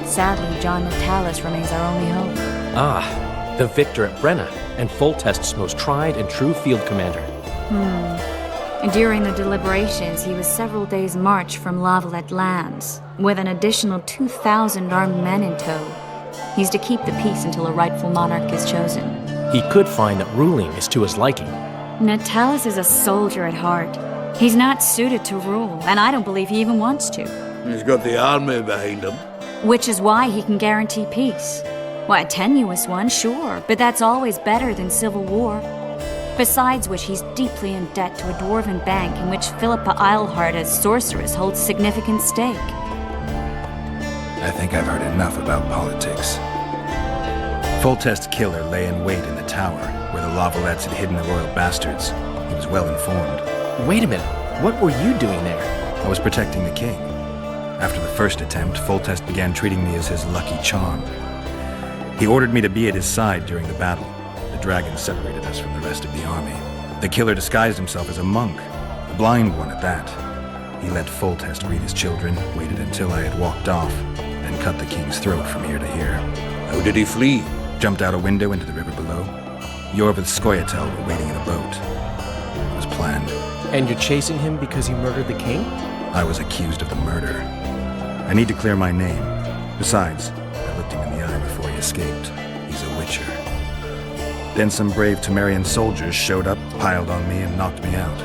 Sadly, John Natalis remains our only hope. Ah, the victor at Brenna, and Foltest's most tried and true field commander. During the deliberations, he was several days' march from Lavalette lands, with an additional 2,000 armed men in tow. He's to keep the peace until a rightful monarch is chosen. He could find that ruling is to his liking. Natalis is a soldier at heart. He's not suited to rule, and I don't believe he even wants to. He's got the army behind him. Which is why he can guarantee peace. Why, a tenuous one, sure, but that's always better than civil war. Besides which, he's deeply in debt to a dwarven bank in which Philippa Eilhart as sorceress holds significant stake. I think I've heard enough about politics. Foltest's killer lay in wait in the tower, where the Lavalettes had hidden the royal bastards. He was well informed. Wait a minute. What were you doing there? I was protecting the king. After the first attempt, Foltest began treating me as his lucky charm. He ordered me to be at his side during the battle. The dragon separated us from the rest of the army. The killer disguised himself as a monk, a blind one at that. He let Foltest read his children, waited until I had walked off, then cut the king's throat from ear to ear. How did he flee? Jumped out a window into the river below. Yorv with Skoyatel were waiting in a boat. It was planned. And you're chasing him because he murdered the king? I was accused of the murder. I need to clear my name. Besides, I looked him in the eye before he escaped. He's a witcher. Then some brave Temerian soldiers showed up, piled on me, and knocked me out.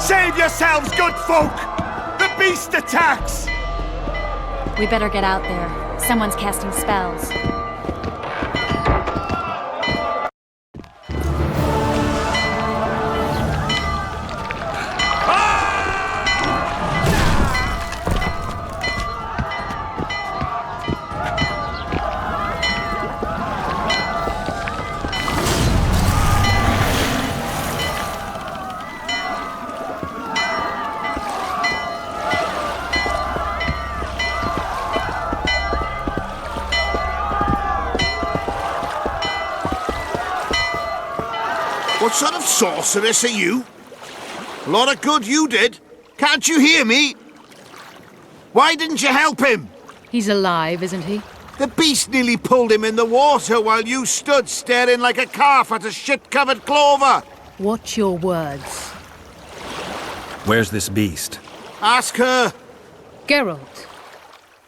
Save yourselves, good folk! The beast attacks! We better get out there. Someone's casting spells. What sort of sorceress are you? A lot of good you did. Can't you hear me? Why didn't you help him? He's alive, isn't he? The beast nearly pulled him in the water while you stood staring like a calf at a shit-covered clover. Watch your words. Where's this beast? Ask her. Geralt.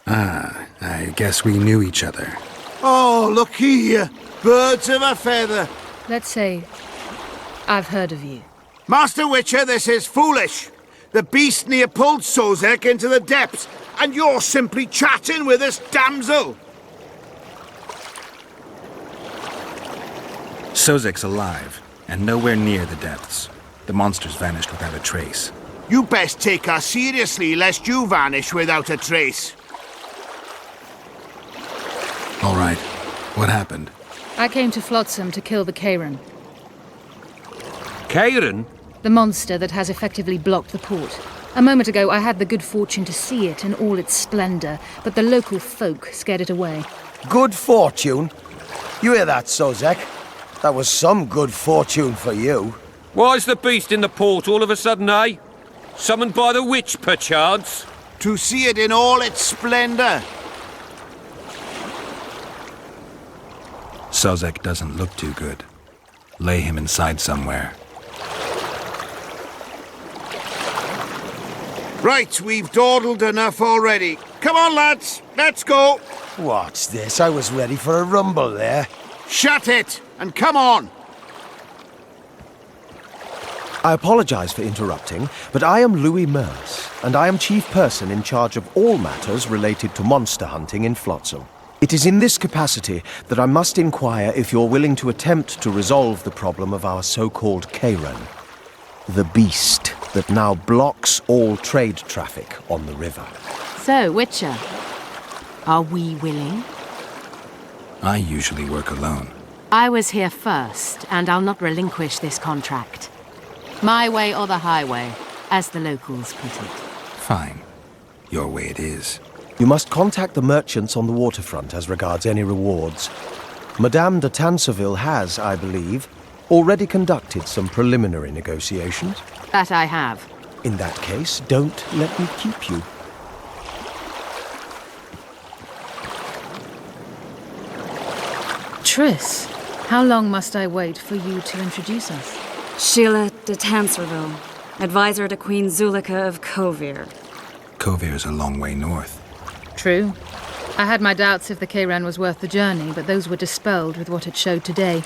Ah, I guess we knew each other. Oh, look here. Birds of a feather. Let's say I've heard of you. Master Witcher, this is foolish. The beast near pulled Sozek into the depths, and you're simply chatting with this damsel. Sozek's alive, and nowhere near the depths. The monster's vanished without a trace. You best take her seriously, lest you vanish without a trace. All right. What happened? I came to Flotsam to kill the Kayran. Kayran? The monster that has effectively blocked the port. A moment ago, I had the good fortune to see it in all its splendor, but the local folk scared it away. Good fortune? You hear that, Sozek? That was some good fortune for you. Why's the beast in the port all of a sudden, eh? Summoned by the witch, perchance? To see it in all its splendor. Sozek doesn't look too good. Lay him inside somewhere. Right, we've dawdled enough already. Come on, lads, let's go. What's this? I was ready for a rumble there. Shut it, and come on. I apologize for interrupting, but I am Louis Merce, and I am chief person in charge of all matters related to monster hunting in Flotsam. It is in this capacity that I must inquire if you're willing to attempt to resolve the problem of our so-called Kayran, the beast that now blocks all trade traffic on the river. So, Witcher, are we willing? I usually work alone. I was here first, and I'll not relinquish this contract. My way or the highway, as the locals put it. Fine. Your way it is. You must contact the merchants on the waterfront as regards any rewards. Madame de Tanseville has, I believe, already conducted some preliminary negotiations. That I have. In that case, don't let me keep you. Triss, how long must I wait for you to introduce us? Sheila de Tanserville, advisor to Queen Zulika of Kovir. Kovir's a long way north. True. I had my doubts if the Kayran was worth the journey, but those were dispelled with what it showed today.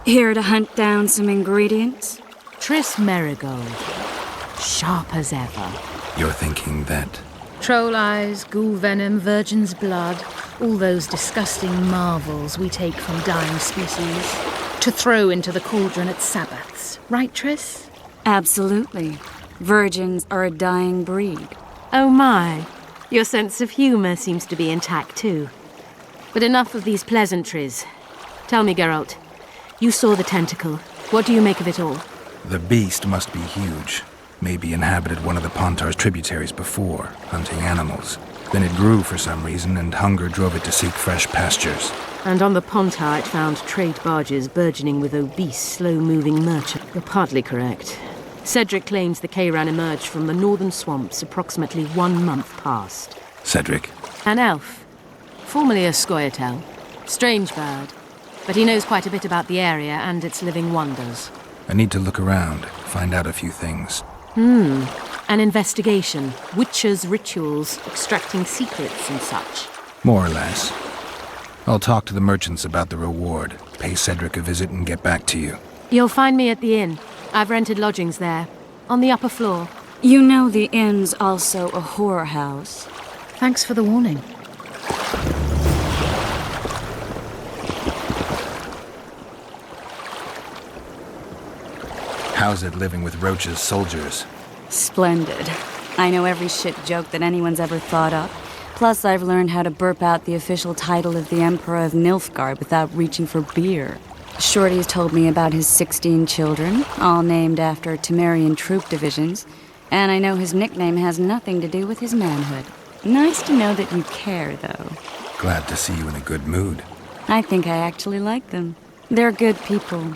Here to hunt down some ingredients? Triss Merigold. Sharp as ever. You're thinking that Troll eyes, ghoul venom, virgin's blood, all those disgusting marvels we take from dying species to throw into the cauldron at Sabbaths. Right, Triss? Absolutely. Virgins are a dying breed. Oh my. Your sense of humour seems to be intact too. But enough of these pleasantries. Tell me, Geralt. You saw the tentacle. What do you make of it all? The beast must be huge. Maybe inhabited one of the Pontar's tributaries before, hunting animals. Then it grew for some reason, and hunger drove it to seek fresh pastures. And on the Pontar it found trade barges burgeoning with obese, slow-moving merchants. You're partly correct. Cedric claims the Kayran emerged from the northern swamps approximately 1 month past. Cedric? An elf. Formerly a Scoia'tael. Strange bird. But he knows quite a bit about the area and its living wonders. I need to look around, find out a few things. An investigation. Witches' rituals, extracting secrets and such. More or less. I'll talk to the merchants about the reward, pay Cedric a visit and get back to you. You'll find me at the inn. I've rented lodgings there, on the upper floor. You know the inn's also a horror house. Thanks for the warning. How's it living with Roach's soldiers? Splendid. I know every shit joke that anyone's ever thought up. Plus, I've learned how to burp out the official title of the Emperor of Nilfgaard without reaching for beer. Shorty's told me about his 16 children, all named after Temerian troop divisions, and I know his nickname has nothing to do with his manhood. Nice to know that you care, though. Glad to see you in a good mood. I think I actually like them. They're good people.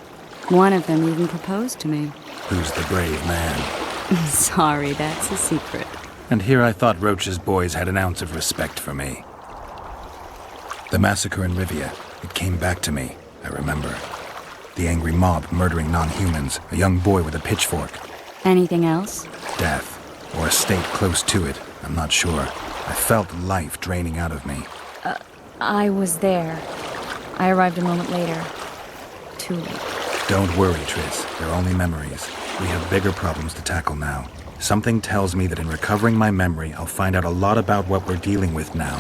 One of them even proposed to me. Who's the brave man? Sorry, that's a secret. And here I thought Roach's boys had an ounce of respect for me. The massacre in Rivia, it came back to me, I remember. The angry mob murdering non-humans, a young boy with a pitchfork. Anything else? Death, or a state close to it, I'm not sure. I felt life draining out of me. I was there. I arrived a moment later. Too late. Don't worry, Triss. They're only memories. We have bigger problems to tackle now. Something tells me that in recovering my memory, I'll find out a lot about what we're dealing with now.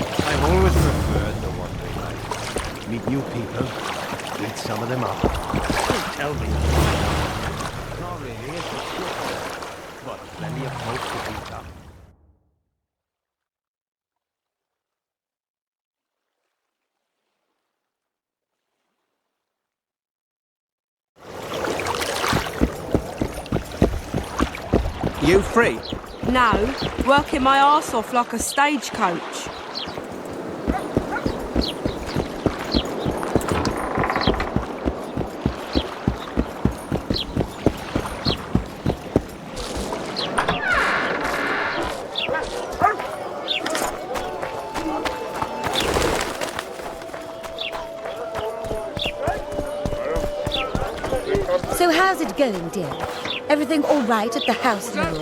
I've always preferred the wandering life. Meet new people, eat some of them up. Don't tell me. Not really, it's a short, but plenty of hope to beat up. You free? No, working my arse off like a stagecoach. So how's it going, dear? Everything all right at the house now?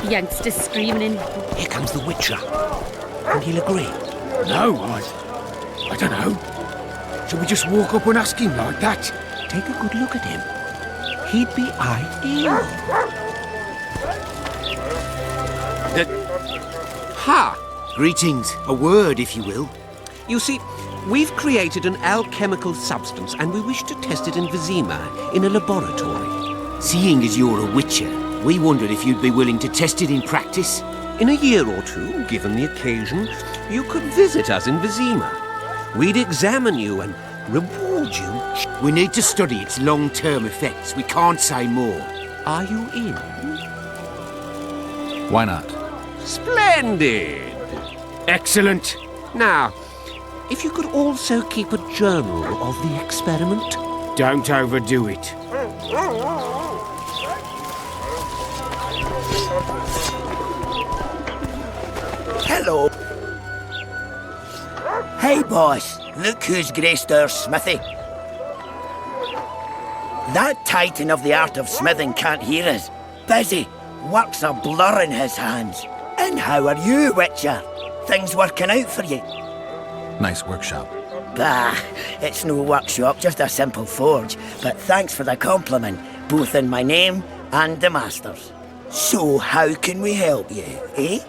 Youngsters screaming in. Here comes the Witcher. And he'll agree. No, I don't know. Should we just walk up and ask him like that? Take a good look at him. He'd be ideal. Ha! Greetings. A word, if you will. You see, we've created an alchemical substance and we wish to test it in Vizima, in a laboratory. Seeing as you're a witcher, we wondered if you'd be willing to test it in practice. In a year or two, given the occasion, you could visit us in Vizima. We'd examine you and reward you. We need to study its long-term effects. We can't say more. Are you in? Why not? Splendid! Excellent. Now, if you could also keep a journal of the experiment. Don't overdo it. Hello. Hey, boss. Look who's graced our smithy. That titan of the art of smithing can't hear us. Busy. Work's a blur in his hands. And how are you, Witcher? Things working out for you? Nice workshop. Bah, it's no workshop, just a simple forge. But thanks for the compliment, both in my name and the master's. So how can we help you, eh?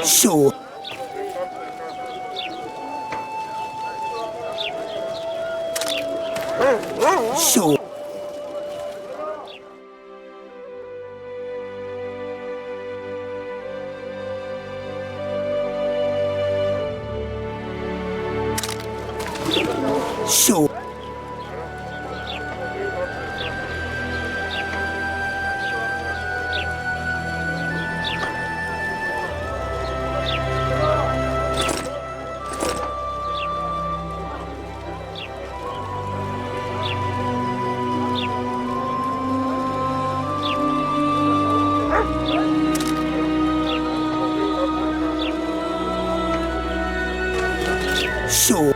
So... So... So... So...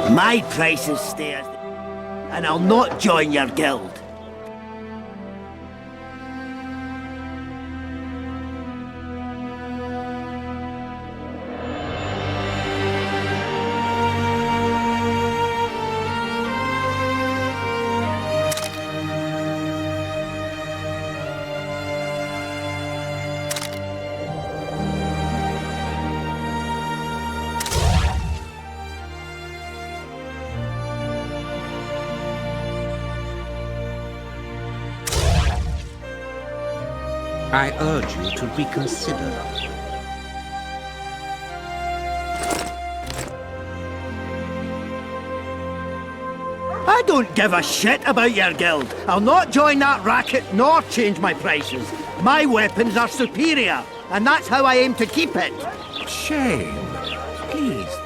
My prices stay as... and I'll not join your guild. I urge you to reconsider. I don't give a shit about your guild. I'll not join that racket nor change my prices. My weapons are superior, and that's how I aim to keep it. Shame. Please think.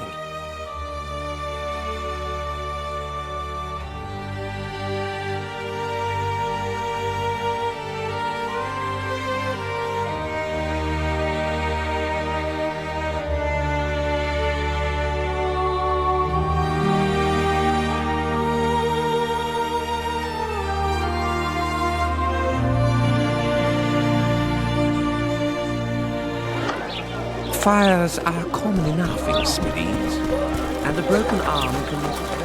Fires are common enough in smithies, and a broken arm can make it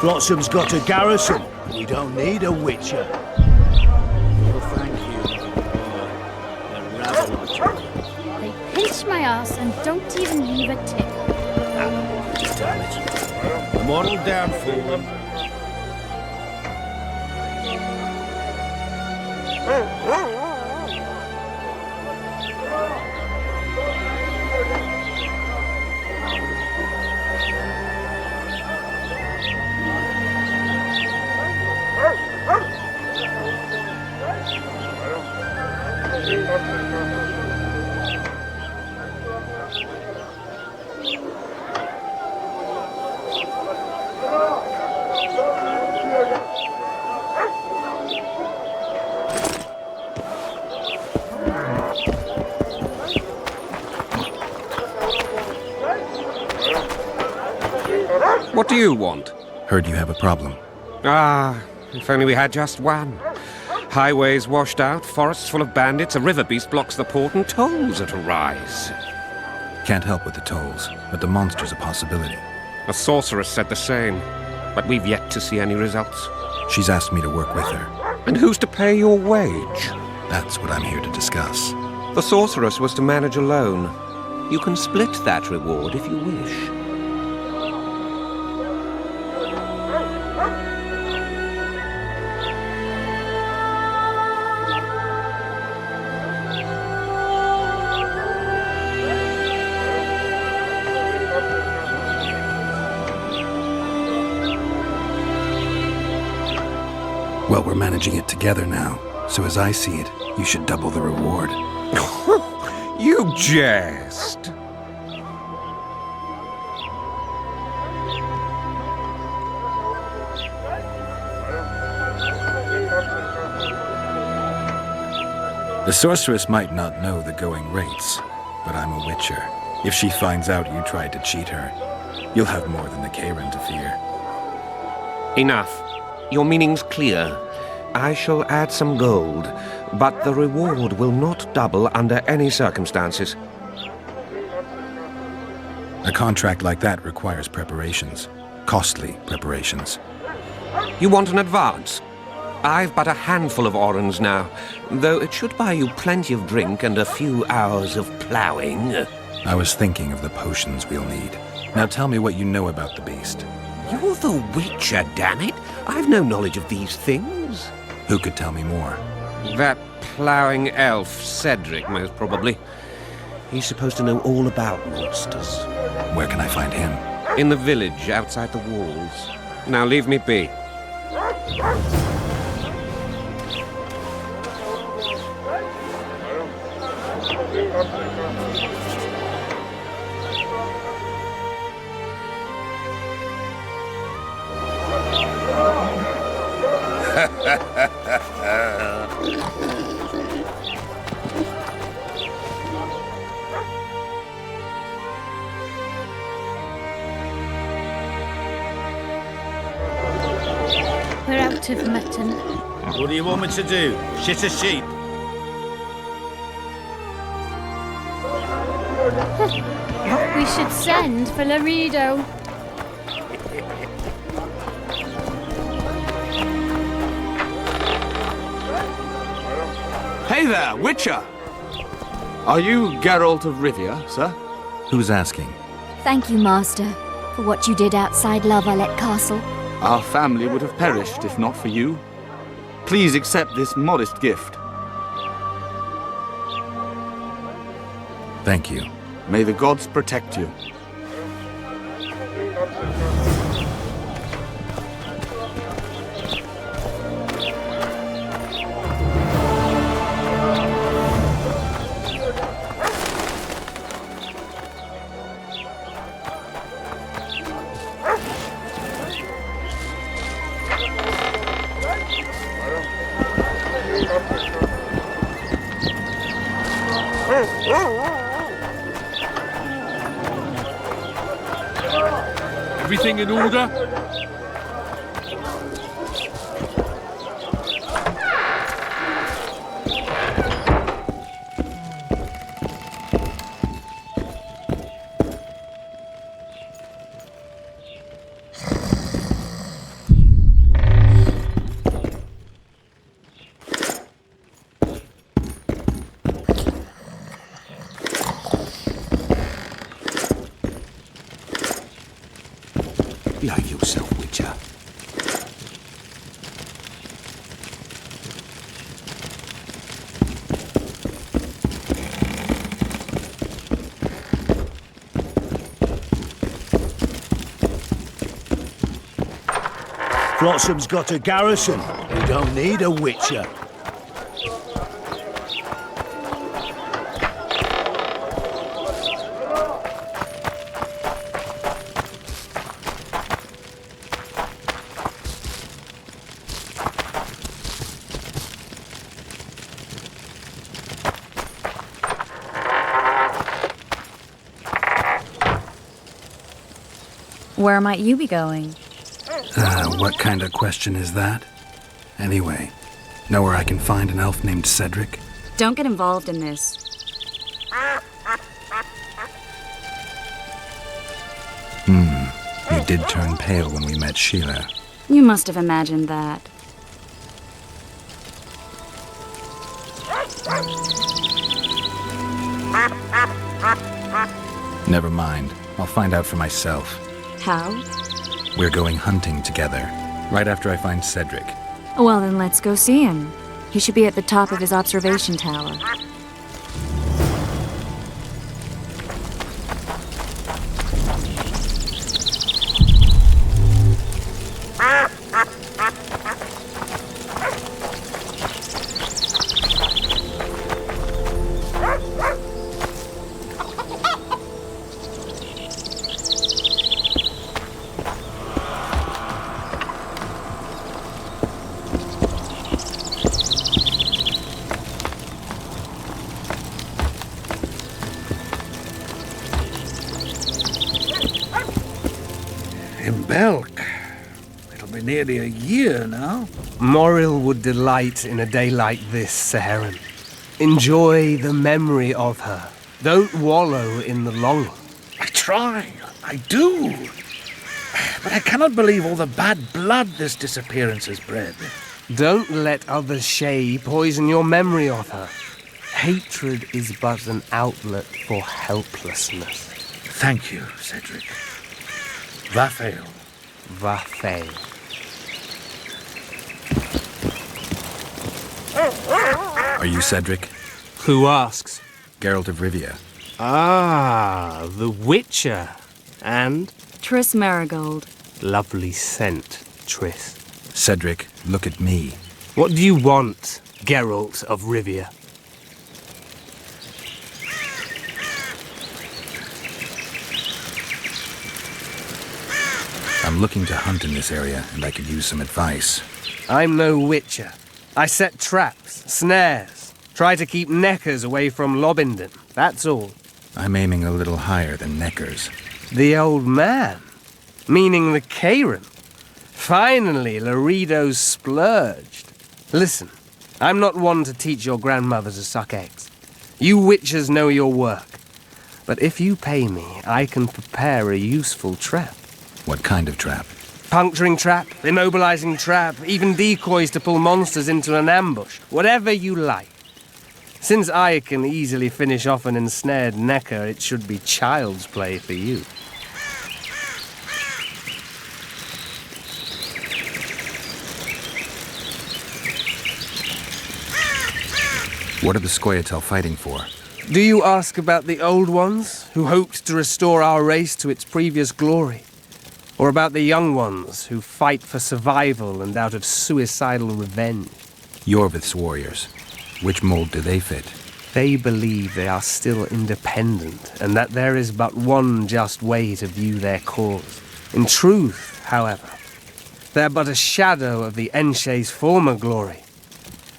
Flotsam's got a garrison. We don't need a witcher. Well, thank you. A rabble. They pinch my ass and don't even leave a tip. Damn it. A moral downfall. What do you want? Heard you have a problem. Ah, if only we had just one. Highways washed out, forests full of bandits, a river beast blocks the port, and tolls at a rise. Can't help with the tolls, but the monster's a possibility. A sorceress said the same, but we've yet to see any results. She's asked me to work with her. And who's to pay your wage? That's what I'm here to discuss. The sorceress was to manage alone. You can split that reward if you wish. Well, we're managing it together now, so as I see it, you should double the reward. You jest! The sorceress might not know the going rates, but I'm a witcher. If she finds out you tried to cheat her, you'll have more than the Karen to fear. Enough. Your meaning's clear. I shall add some gold, but the reward will not double under any circumstances. A contract like that requires preparations. Costly preparations. You want an advance? I've but a handful of orens now, though it should buy you plenty of drink and a few hours of ploughing. I was thinking of the potions we'll need. Now tell me what you know about the beast. You're the Witcher, damn it! I've no knowledge of these things. Who could tell me more? That ploughing elf, Cedric, most probably. He's supposed to know all about monsters. Where can I find him? In the village, outside the walls. Now leave me be. We're out of mutton. What do you want me to do? Shit a sheep? We should send for Laredo. Hey there, Witcher! Are you Geralt of Rivia, sir? Who's asking? Thank you, Master, for what you did outside La Valette Castle. Our family would have perished if not for you. Please accept this modest gift. Thank you. May the gods protect you. Everything in order? Behave yourself, Witcher. Flotsam's got a garrison. You don't need a Witcher. Where might you be going? What kind of question is that? Anyway, know where I can find an elf named Cedric? Don't get involved in this. You did turn pale when we met Sheila. You must have imagined that. Never mind. I'll find out for myself. How? We're going hunting together, right after I find Cedric. Well, then let's go see him. He should be at the top of his observation tower. In Belk. It'll be nearly a year now. Moril would delight in a day like this, Saharan. Enjoy the memory of her. Don't wallow in the longing. I try. I do. But I cannot believe all the bad blood this disappearance has bred. Don't let others' shade poison your memory of her. Hatred is but an outlet for helplessness. Thank you, Cedric. Vafael. Vafael. Are you Cedric? Who asks? Geralt of Rivia. Ah, the Witcher. And? Triss Marigold. Lovely scent, Triss. Cedric, look at me. What do you want, Geralt of Rivia? I'm looking to hunt in this area, and I could use some advice. I'm no witcher. I set traps, snares, try to keep Neckers away from Lobindon, that's all. I'm aiming a little higher than Neckers. The old man? Meaning the Kayran? Finally, Laredo's splurged. Listen, I'm not one to teach your grandmother to suck eggs. You witchers know your work. But if you pay me, I can prepare a useful trap. What kind of trap? Puncturing trap, immobilizing trap, even decoys to pull monsters into an ambush. Whatever you like. Since I can easily finish off an ensnared Necker, it should be child's play for you. What are the Scoia'tael fighting for? Do you ask about the old ones, who hoped to restore our race to its previous glory? Or about the young ones, who fight for survival and out of suicidal revenge? Yorvith's warriors. Which mold do they fit? They believe they are still independent, and that there is but one just way to view their cause. In truth, however, they're but a shadow of the Enshe's former glory.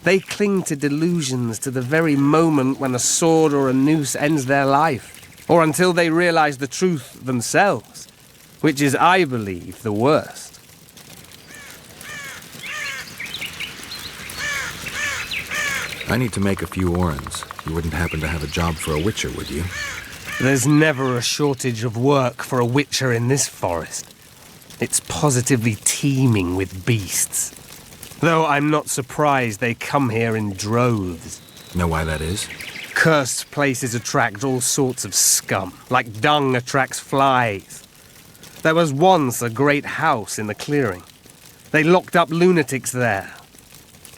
They cling to delusions to the very moment when a sword or a noose ends their life, or until they realize the truth themselves, which is, I believe, the worst. I need to make a few orens. You wouldn't happen to have a job for a witcher, would you? There's never a shortage of work for a witcher in this forest. It's positively teeming with beasts. Though I'm not surprised they come here in droves. Know why that is? Cursed places attract all sorts of scum, like dung attracts flies. There was once a great house in the clearing. They locked up lunatics there.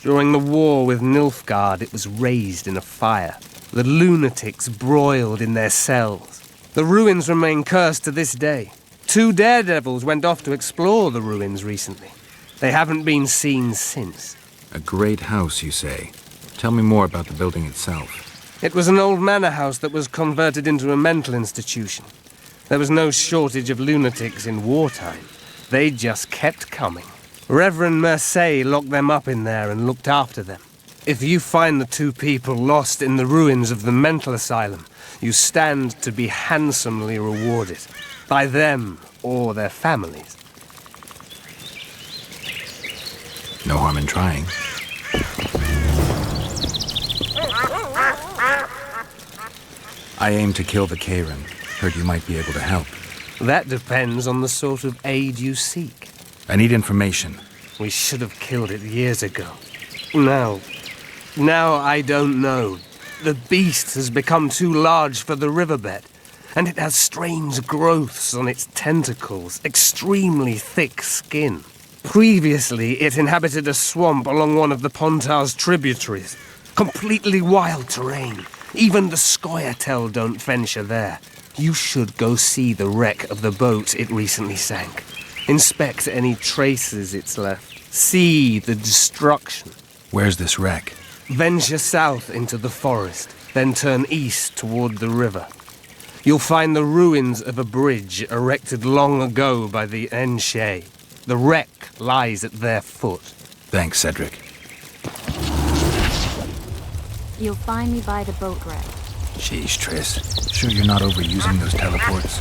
During the war with Nilfgaard, it was raised in a fire. The lunatics broiled in their cells. The ruins remain cursed to this day. 2 daredevils went off to explore the ruins recently. They haven't been seen since. A great house, you say. Tell me more about the building itself. It was an old manor house that was converted into a mental institution. There was no shortage of lunatics in wartime. They just kept coming. Reverend Mercey locked them up in there and looked after them. If you find the 2 people lost in the ruins of the mental asylum, you stand to be handsomely rewarded. By them or their families. No harm in trying. I aim to kill the Kayran. Heard you might be able to help. That depends on the sort of aid you seek. I need information. We should have killed it years ago. Now I don't know. The beast has become too large for the riverbed, and it has strange growths on its tentacles, extremely thick skin. Previously, it inhabited a swamp along one of the Pontar's tributaries. Completely wild terrain. Even the Scoia'tael don't venture there. You should go see the wreck of the boat it recently sank. Inspect any traces it's left. See the destruction. Where's this wreck? Venture south into the forest, then turn east toward the river. You'll find the ruins of a bridge erected long ago by the Enshe. The wreck lies at their foot. Thanks, Cedric. You'll find me by the boat wreck. Sheesh, Triss. Sure you're not overusing those teleports?